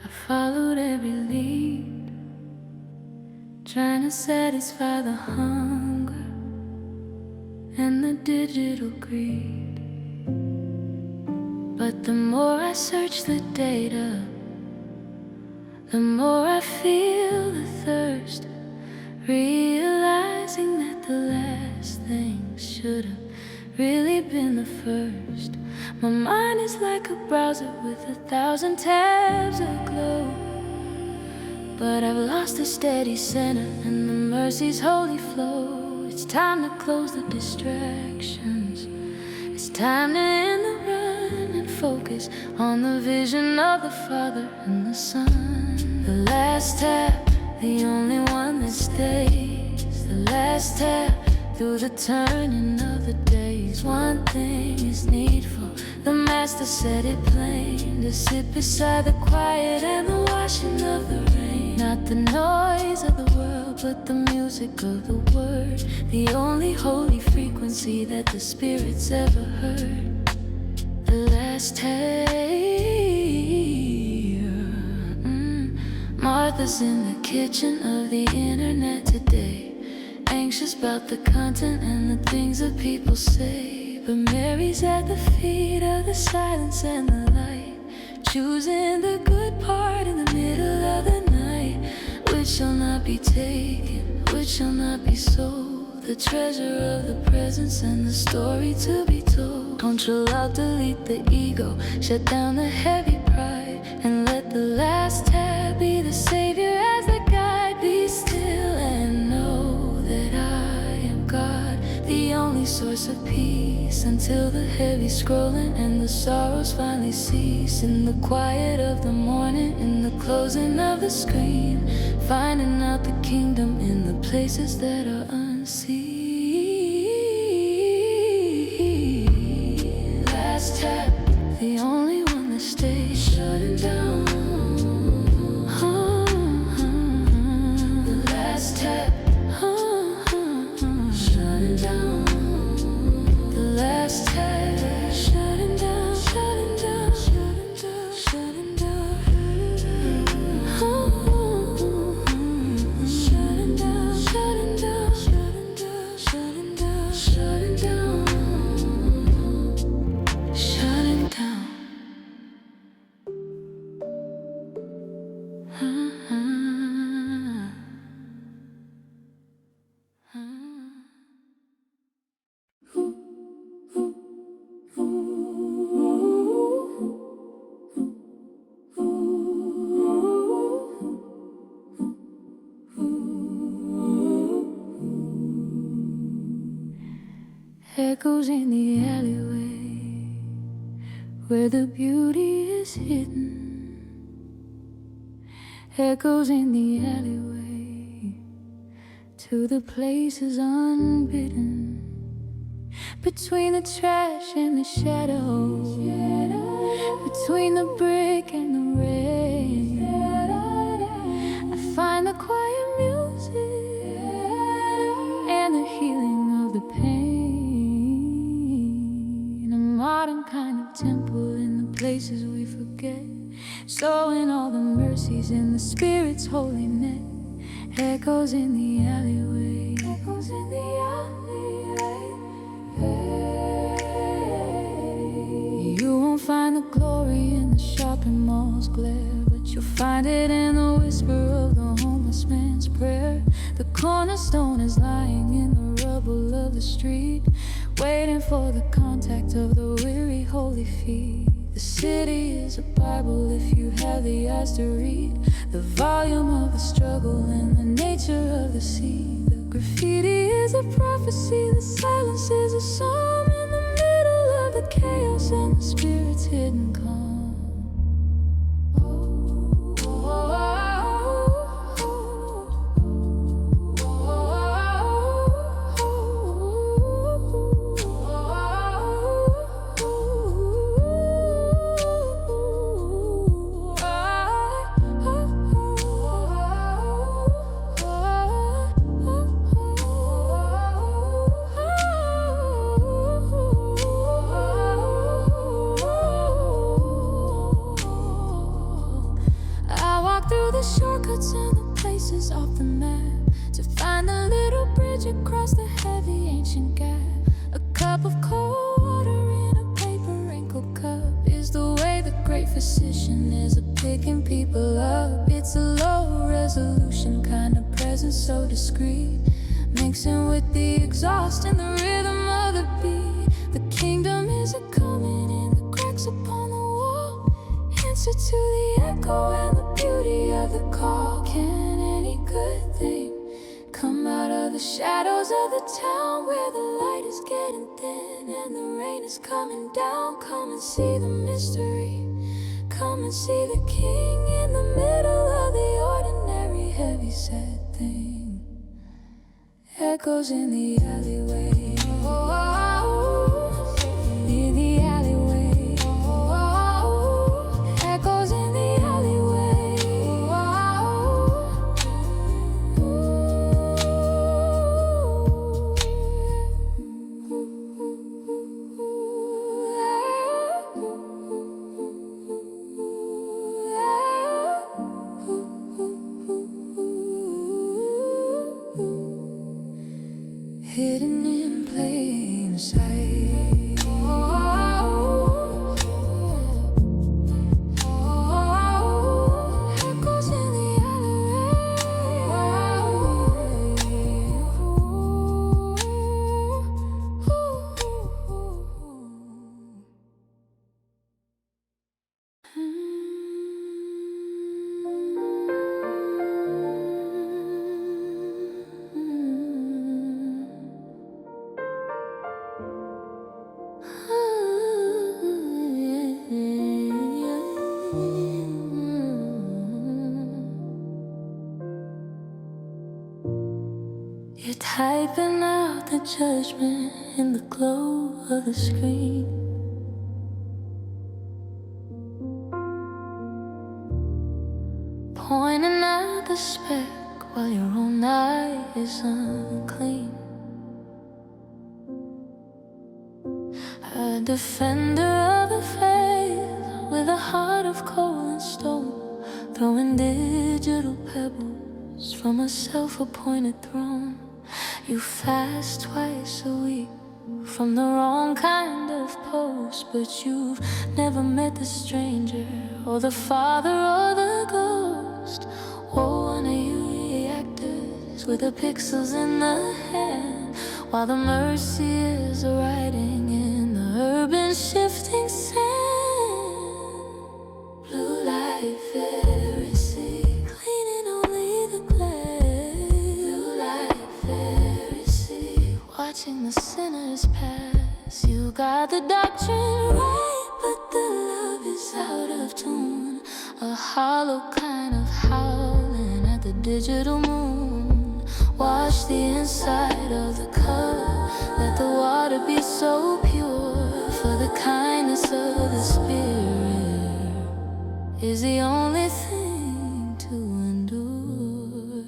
[SPEAKER 1] I followed every lead, trying to satisfy the hunger and the digital greed. But the more I search the data, the more I feel the thirst, realizing that the last thing should have really been the first. My mind is like a browser with 1,000 tabs aglow, but I've lost the steady center and the mercy's holy flow. It's time to close the distractions, it's time to end the run and focus on the vision of the Father and the Son. The last tab, the only one that stays, the last tab through the turning of the days. One thing is needful, the Master said it plain, to sit beside the quiet and the washing of the rain. Not the noise of the world, but the music of the Word, the only holy frequency that the Spirit's ever heard. The last tale. Martha's in the kitchen of the internet today, anxious about the content and the things that people say. But Mary's at the feet of the silence and the light, choosing the good part in the middle of the night, which shall not be taken, which shall not be sold, the treasure of the presence and the story to be told. Control out, delete the ego, shut down the heavy pride, and let the last tab be the savior as the guide. Be still and know that I am God, the only source of peace, until the heavy scrolling and the sorrows finally cease. In the quiet of the morning, in the closing of the screen, finding out the kingdom in the places that are unseen. Last tap, the only one that stays, shutting down. The last tap, shutting down. The last tap, shutting down, shutting down, shutting down, shutting down. Shutting down, shutting down, shutting down. Echoes in the alleyway where the beauty is hidden. Echoes in the alleyway to the places unbidden. Between the trash and the shadows, between the brick and the rain, I find the quiet music and the healing of the pain. A modern kind of temple in the places we forget, sowing all the mercies in the Spirit's holy net. Echoes in the alleyway, echoes in the alleyway. You won't find the glory in the shopping mall's glare, but you'll find it in the whisper of the homeless man's prayer. The cornerstone is lying in the rubble of the street, waiting for the contact of the weary holy feet. The city is a Bible if you have the eyes to read the volume of the struggle and the nature of the sea. The graffiti is a prophecy, the silence is a psalm in the middle of the chaos and the Spirit's hidden calm. The shortcuts and the places off the map to find the little bridge across the heavy ancient gap. A cup of cold water in a paper wrinkled cup is the way the great physician is a picking people up. It's a low resolution kind of presence, so discreet, mixing with the exhaust and the rhythm of the beat. The kingdom is a coming in the cracks upon the wall, answer to the echo and the beauty of the call. Can any good thing come out of the shadows of the town where the light is getting thin and the rain is coming down? Come and see the mystery, come and see the King in the middle of the ordinary heavy sad thing. Echoes in the alleyway, in the alleyway, echoes in the alleyway. Hidden in plain sight, echoes in the You're typing out the judgment in the glow of the screen. Pointing at the speck while your own eye is unclean. A defender of the faith with a heart of coal and stone, throwing digital pebbles from a self-appointed throne. You fast twice a week from the wrong kind of post, but you've never met the stranger or the father or the ghost. Woe unto you, reactors with the pixels in the hand, while the mercy is writing in the urban shifting sand. Blue light Pharisee, cleaning only the glass. Blue light Pharisee, watching the sinners pass. hollow kind of howling at the digital moon. Wash the inside of the cup, let the water be so pure. For the kindness of the Spirit is the only thing to endure.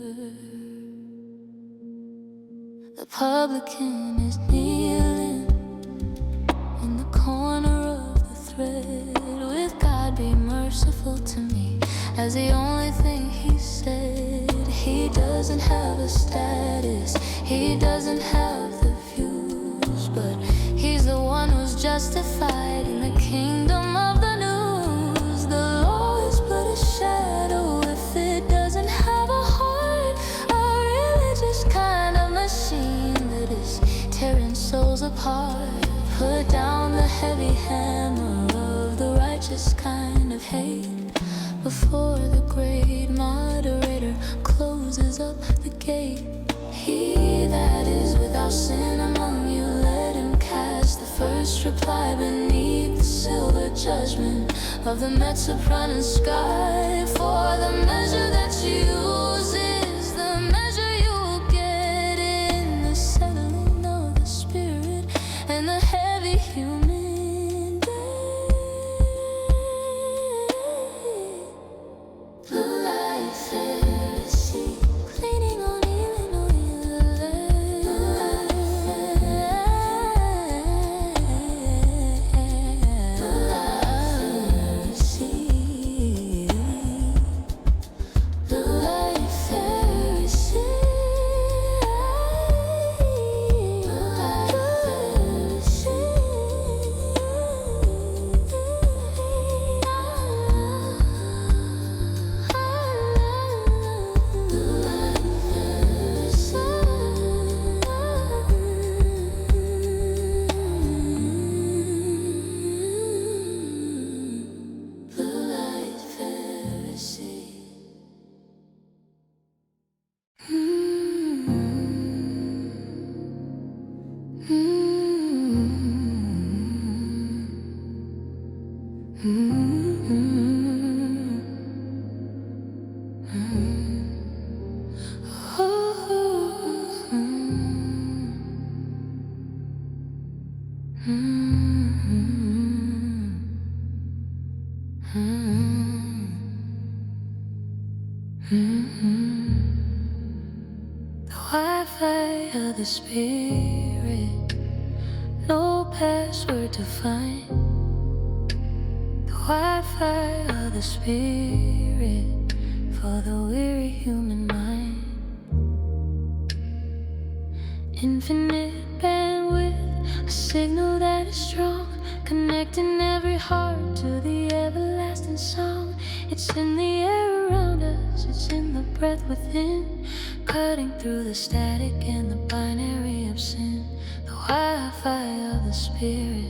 [SPEAKER 1] The publican is kneeling in the corner of the thread, with God be merciful to me, as the only thing he said. He doesn't have a status, he doesn't have the views, but he's the one who's justified in the kingdom of the news. The law is but a shadow if it doesn't have a heart, a religious kind of machine that is tearing souls apart. Put down the heavy hammer of the righteous kind of hate before the great moderator closes up the gate. He that is without sin among you, let him cast the first reply beneath the silver judgment of the mezzosoprano sky. For the measure that you use is the measure you will get in the settling of the Spirit and the heavy human day. Blue light Pharisee, cleaning on healing on the land. Blue light Pharisee, blue light Pharisee, blue light Pharisee. The Wi-Fi of the Spirit, no password to find. The Wi-Fi of the Spirit for the weary human mind. Infinite bandwidth, a signal that is strong, connecting every heart to the everlasting song. It's in the air around us, it's in the breath within, cutting through the static and the binary of sin. The Wi-Fi of the Spirit.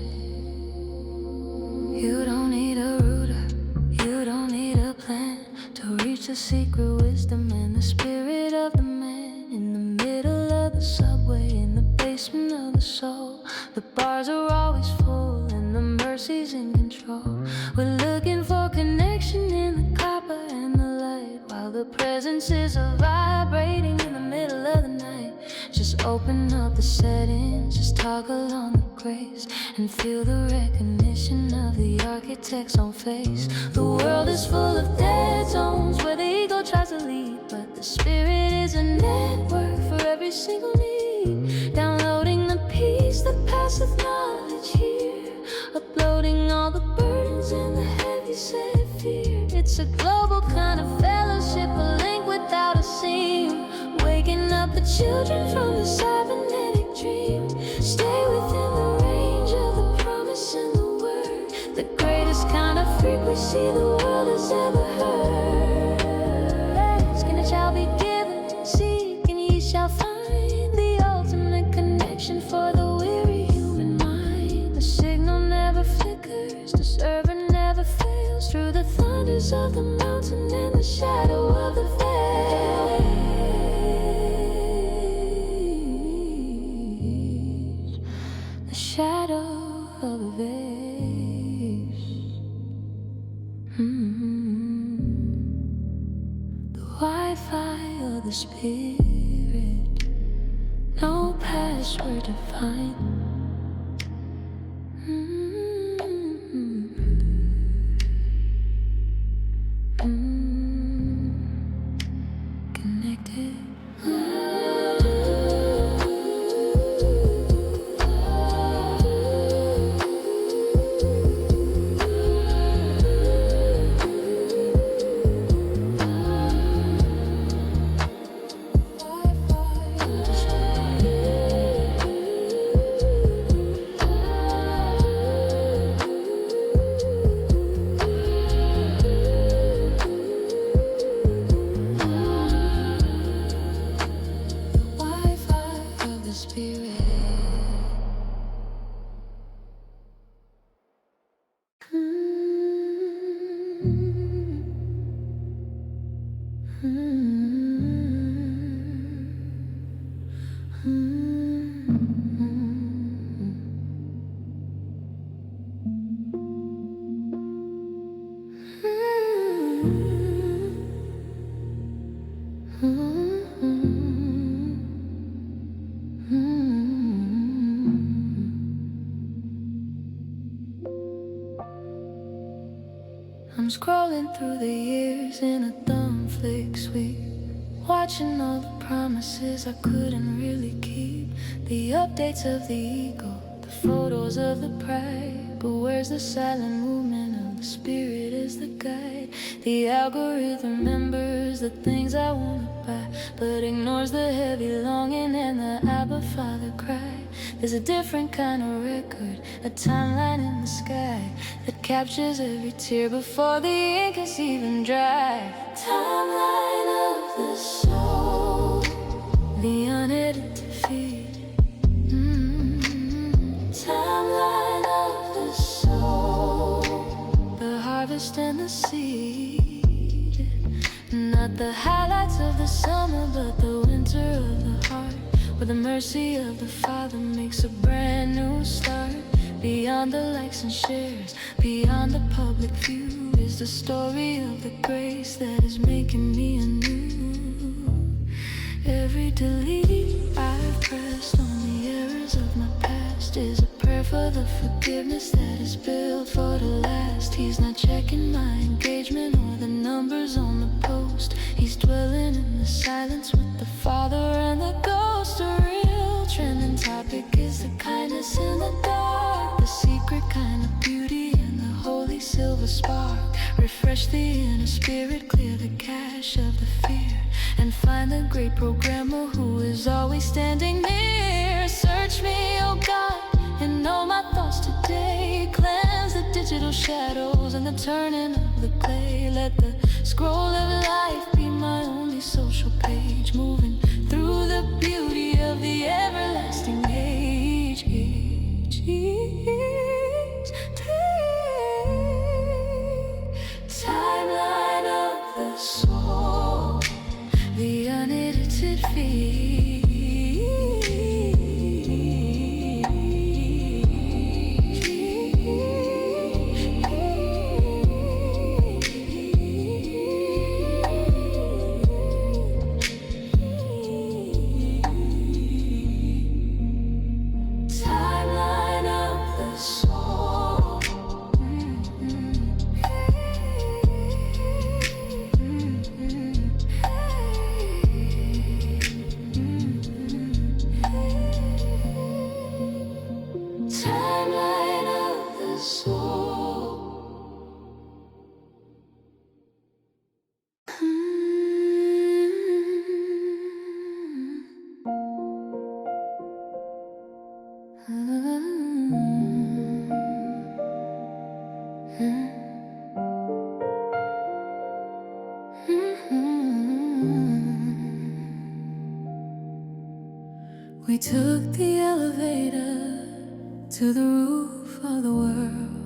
[SPEAKER 1] You don't need a router, you don't need a plan to reach the secret wisdom and the spirit of the man. In the middle of the subway, in the basement of the soul, the bars are always full and the mercy's in control. We're looking for connection in the copper and the light, while the presence is vibrating in the middle of the night. Just open up the settings, just toggle on the grace, and feel the recognition of the architect's own face. The world is full of dead zones where the ego tries to lead, but the Spirit is a network for every single need. Downloading the peace that passeth knowledge here, uploading all the burdens and the heavy set fear. It's a global kind of fellowship, a link without a seam, waking up the children from the cybernetic dream. Stay within the range of the promise and the word, the greatest kind of frequency the world has ever heard. Ask and it shall be given, seek and ye shall find the ultimate connection for the weary human mind. The signal never flickers, the server never fails, through the thunders of the mountain and the shadow of the veil. The shadow of a vase. Wi-Fi of the Spirit, no password to find. Connected. I'm scrolling through the years in a thumb flick sweep, watching all the promises I couldn't really keep, the updates of the ego, the photos of the pride. But where's the silent movement of the Spirit as the guide? The algorithm remembers the things I wanna buy, but ignores the heavy longing and the Abba Father cry. There's a different kind of record, a timeline in the sky that captures every tear before the ink is even dry. Timeline of the soul, the unedited feed. Timeline of the soul, the harvest and the seed. Not the highlights of the summer, but the winter of the heart, where the mercy of the Father makes a brand new start. Beyond the likes and shares, beyond the public view, is the story of the grace that is making me anew. Every delete I've pressed on the errors of my past is a prayer for the forgiveness that is built for the last. He's not checking my engagement or the numbers on the post. He's dwelling in the silence with the Father and the Ghost. A real trending topic is the kindness in the dark, the secret kind of beauty and the holy silver spark. Refresh the inner spirit, clear the cache of the fear, and find the great programmer who is always standing near. Search me, oh God, and know my thoughts today. Cleanse the digital shadows and the turning of the clay. Let the scroll of life be my only social page, moving through the beauty of the everlasting age. Timeline of the soul, the unedited feed. We took the elevator to the roof of the world,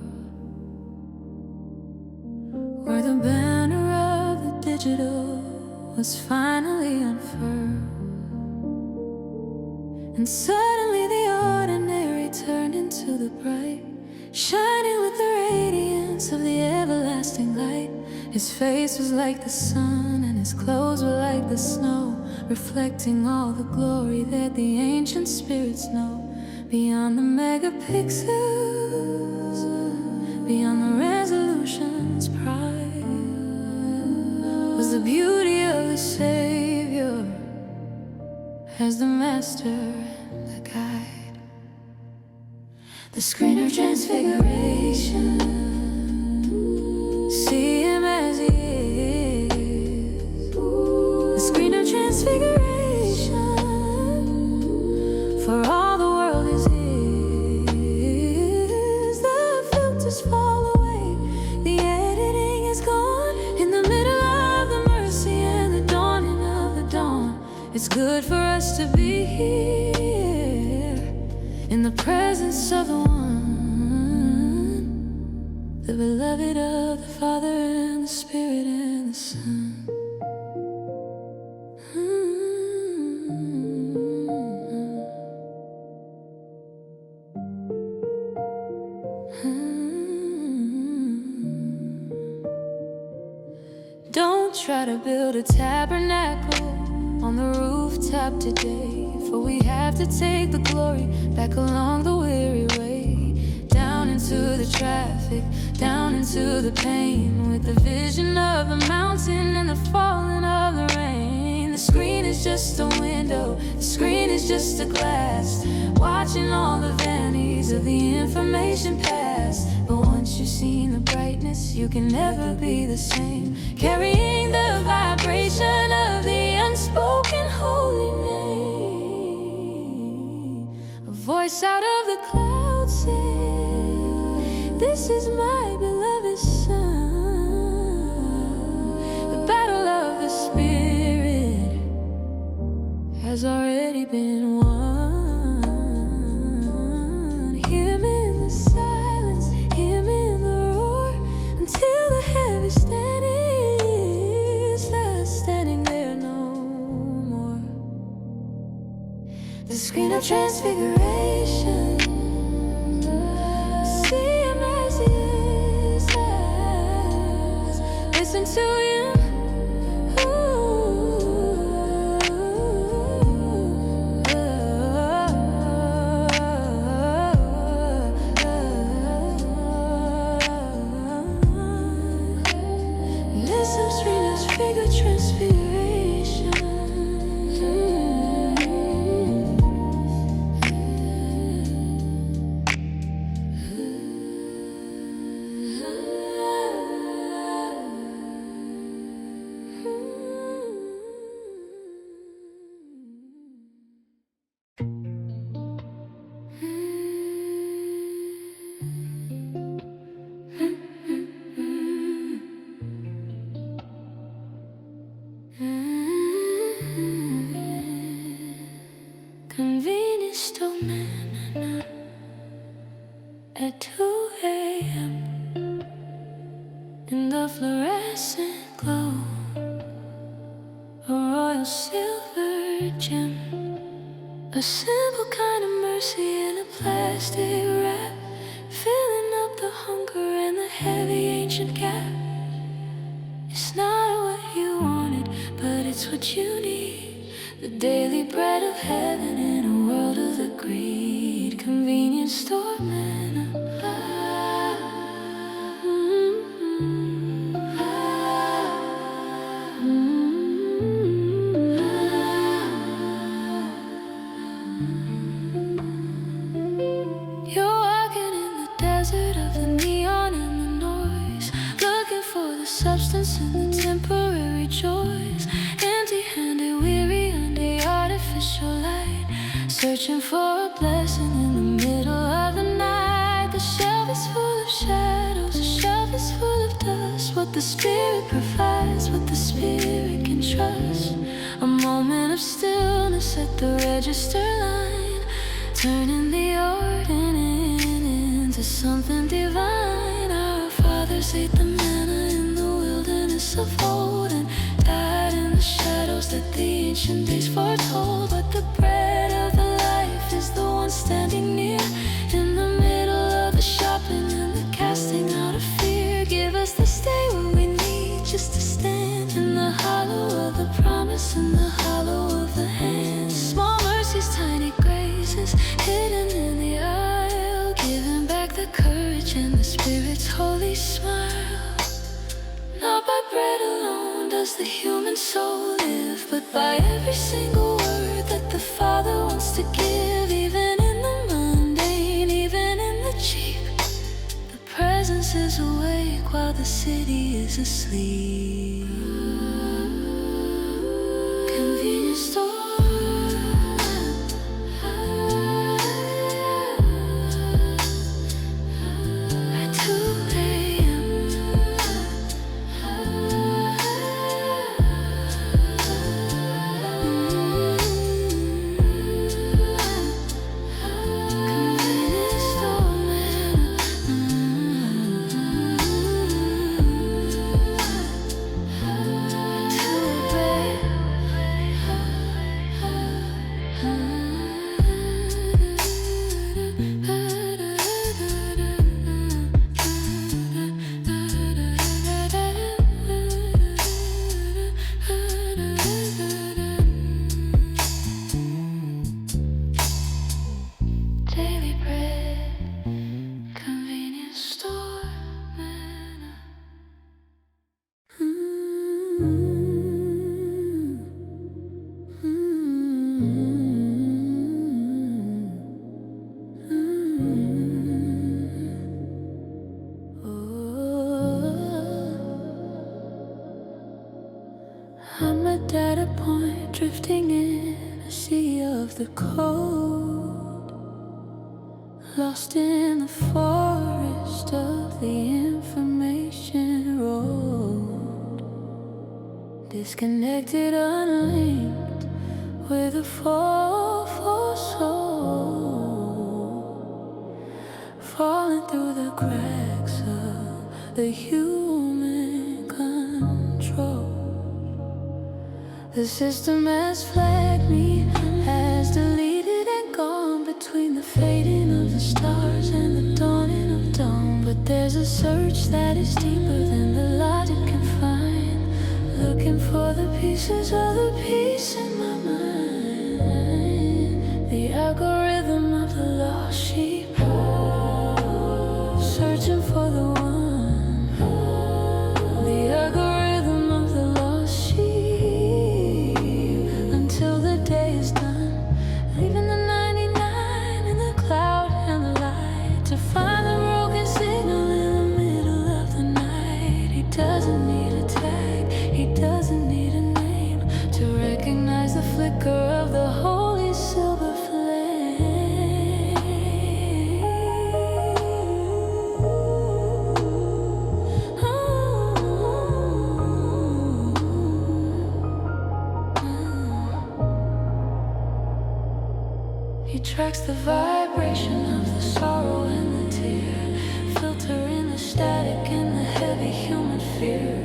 [SPEAKER 1] where the banner of the digital was finally unfurled. And suddenly the ordinary turned into the bright, shining with the radiance of the everlasting light. His face was like the sun and his clothes were like the snow, reflecting all the glory that the ancient spirits know. Beyond the megapixels, beyond the resolution's pride, was the beauty of the Savior as the master and the guide. The screen of transfiguration, see him as he is. The screen of transfiguration, for all the world is his. The filters fall away, the editing is gone. In the middle of the mercy and the dawning of the dawn, it's good for us to be here in the presence of the one, the beloved of the Father and the Spirit and the Son. Don't try to build a tabernacle on the rooftop today, for we have to take the glory back along the weary way, down into the traffic, down into the pain, with the vision of the mountain and the falling of the rain. The screen is just a window, the screen is just a glass, watching all the vanities of the information pass. But once you've seen the brightness, you can never be the same, carrying the vibration of the unspoken holy name. A voice out of the clouds said, "This is my beloved Son." The battle of the Spirit has already been won. Hear him in the silence, hear him in the roar, until the heavy standing is left standing there no more. The screen of transfiguration, see him as he is. Listen to him. Convenience store Manna at 2 a.m. in the fluorescent glow, a royal silver gem, a simple kind of mercy in a plastic wrap, filling up the hunger and the heavy ancient gap. It's not what you wanted, but it's what you need. The daily bread of heaven in a world of the greed. Convenience store Manna. You're walking in the desert of the neon and the noise, looking for the substance and the temporary joys, empty-handed, weary under artificial light, searching for a blessing in the middle of the night. The shelf is full of shadows, the shelf is full of dust. What the Spirit provides, what the Spirit can trust. A moment of stillness at the register line, turning the ordinary into something divine. Our fathers ate the manna in the wilderness of old and died in the shadows that the ancient days foretold. But the bread of the life is the one standing near, in the middle of the shopping and the casting out of fear. Give us this day what we need just to stand in the the hollow of the promise, in the hollow of the hand. Small mercies, tiny graces, hidden in the aisle, giving back the courage and the Spirit's holy smile. Not by bread alone does the human soul live, but by every single word that the Father wants to give. Even in the mundane, even in the cheap, the presence is awake while the city is asleep. Convenience store. I'm a data point drifting in a sea of the cold, lost in the forest of the information road, disconnected, unlinked with a full soul, falling through the cracks of the human control. The system has flagged me, has deleted and gone between the fading of the stars and the dawning of dawn. But there's a search that is deeper than the logic can find, looking for the pieces of the peace in my mind. The algorithm of the lost sheep, searching for the one. The algorithm of the lost sheep, until the day is done, leaving the 99 in the cloud and the light, to find the broken signal in the middle of the night. He doesn't need a tag, he doesn't need a name to recognize the flicker of the holy silver flame. He tracks the vibration of the sorrow and the tear, filtering the static and the heavy human fear.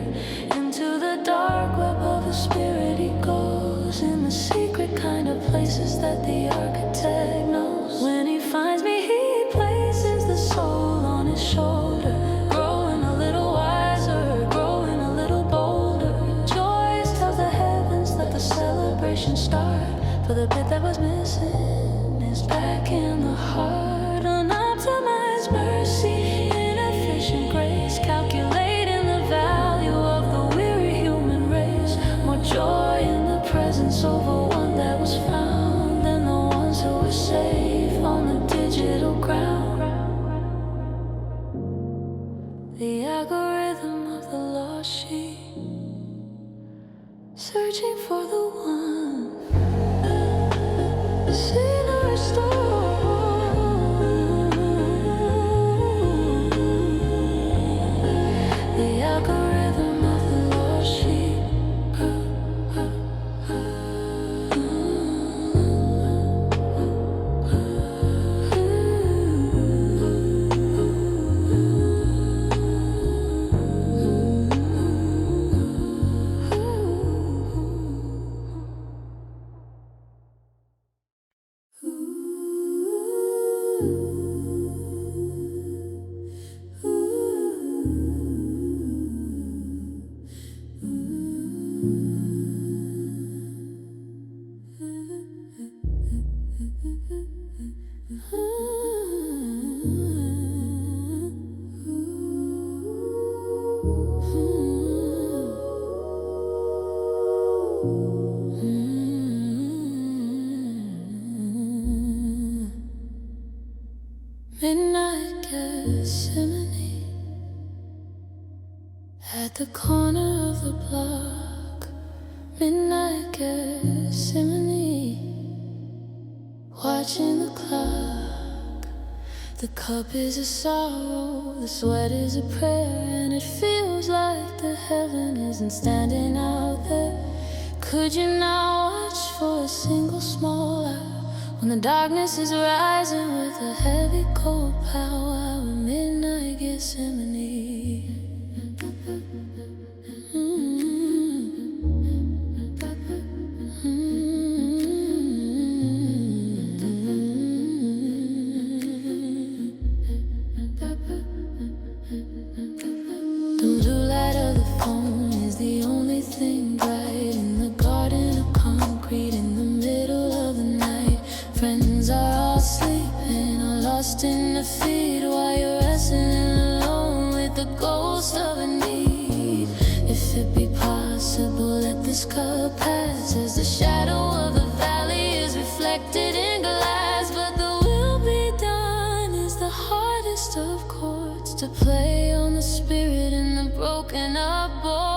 [SPEAKER 1] Into the dark web of the spirit he goes, in the secret kind of places that the architect knows. When he finds me, he places the soul on his shoulder, growing a little wiser, growing a little bolder. Joyce tells the heavens, let the celebration start, for the bit that was missing is back in the heart. Unoptimized mercy, inefficient grace, calculating the value of the weary human race. More joy in the presence over one that was found than the ones who were safe on the digital ground. The algorithm of the lost sheep, searching for the one. Sinner restored. The algorithm of the lost sheep. Midnight Gethsemane, at the corner of the block. Midnight Gethsemane, watching the clock. The cup is a sorrow, the sweat is a prayer, and it feels like the heaven isn't standing out there. Could you not watch for a single small hour, when the darkness is rising with a heavy cold power? Midnight Gethsemane. The blue light of the phone is the only thing bright in the garden of concrete in the middle of the night. Friends are all sleeping or lost in the feed while you're wrestling alone with the ghost of a need. If it be possible, let this cup pass as the shadow of the valley is reflected in glass. But the will be done is the hardest of chords to play on the spirit and the broken up boards.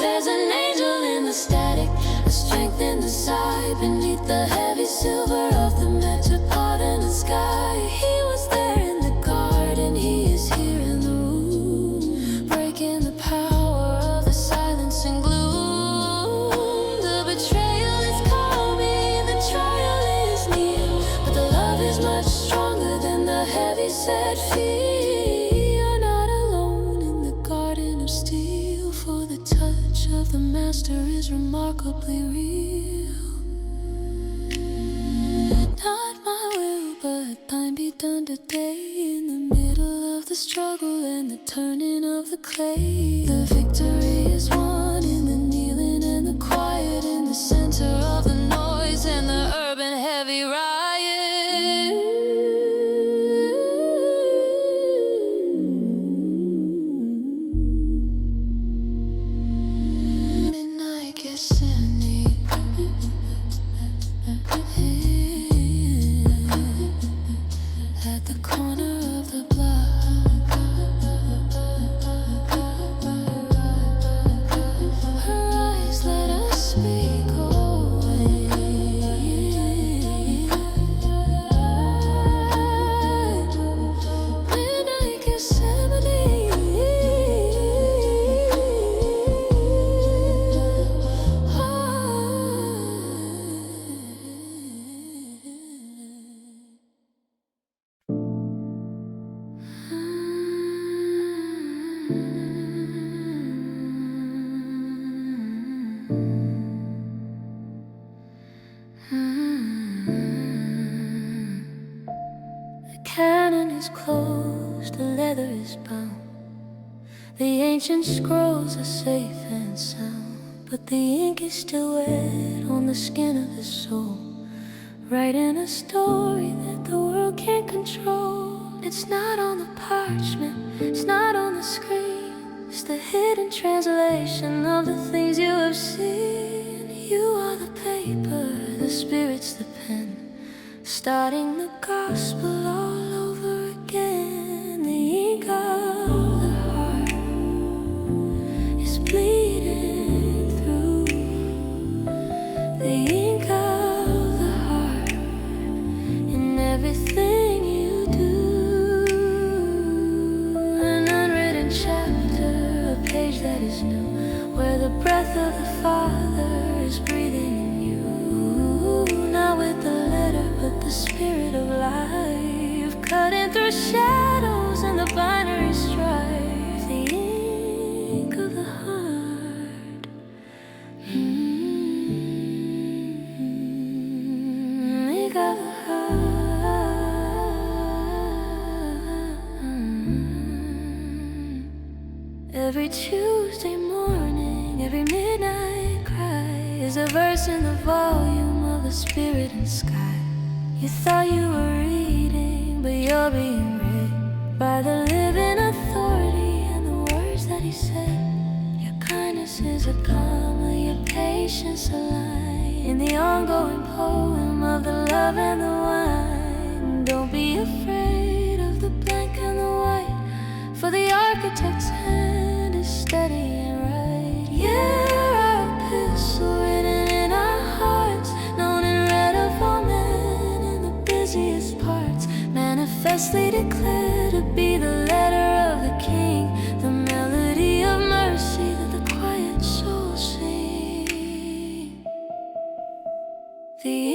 [SPEAKER 1] There's an angel in the static, a strength in the side, beneath the heavy silver of the metropolitan sky. He was there in the garden, he is here in the room, breaking the power of the silence and gloom. The betrayal is coming, the trial is near, but the love is much stronger than the heavy set feet. You're not alone in the garden of steel, for the touch of the master is remarkably real. Not my will, but thine be done today. In the middle of the struggle and the turning of the clay, the victory is won in the kneeling and the quiet, in the center of the noise and the urban heavy riot. Midnight Gethsemane, at the corner of the block. Her eyes let us speak away. Midnight The canon is closed, the leather is bound. The ancient scrolls are safe and sound, but the ink is still wet on the skin of the soul, writing a story that the world can't control. It's not on the parchment, it's not on the screen, it's the hidden translation of the things you have seen. You are the paper, the spirit's the pen, starting the gospel all over again. The ink of the heart is bleeding through. The ink of the heart in everything you do. An unwritten chapter, a page that is new, where the breath of the Father is breathing in you. Not with the letter, but the spirit of life, cutting through shadows and the binary strife. The ink of the heart, ink of the heart. Every Tuesday morning, every midnight cry is a verse in the volume of the spirit and sky. You thought you were reading, but you're being read by the living authority and the words that he said. Your kindness is a comma, your patience a line. In the ongoing poem of the love and the wine, don't be afraid of the blank and the white, for the architect's hand is steady and right. Yeah, our epistle written in our hearts, known and read of all men in the busiest parts, manifestly declare to be the letter of the King, the melody of mercy that the quiet souls sing. The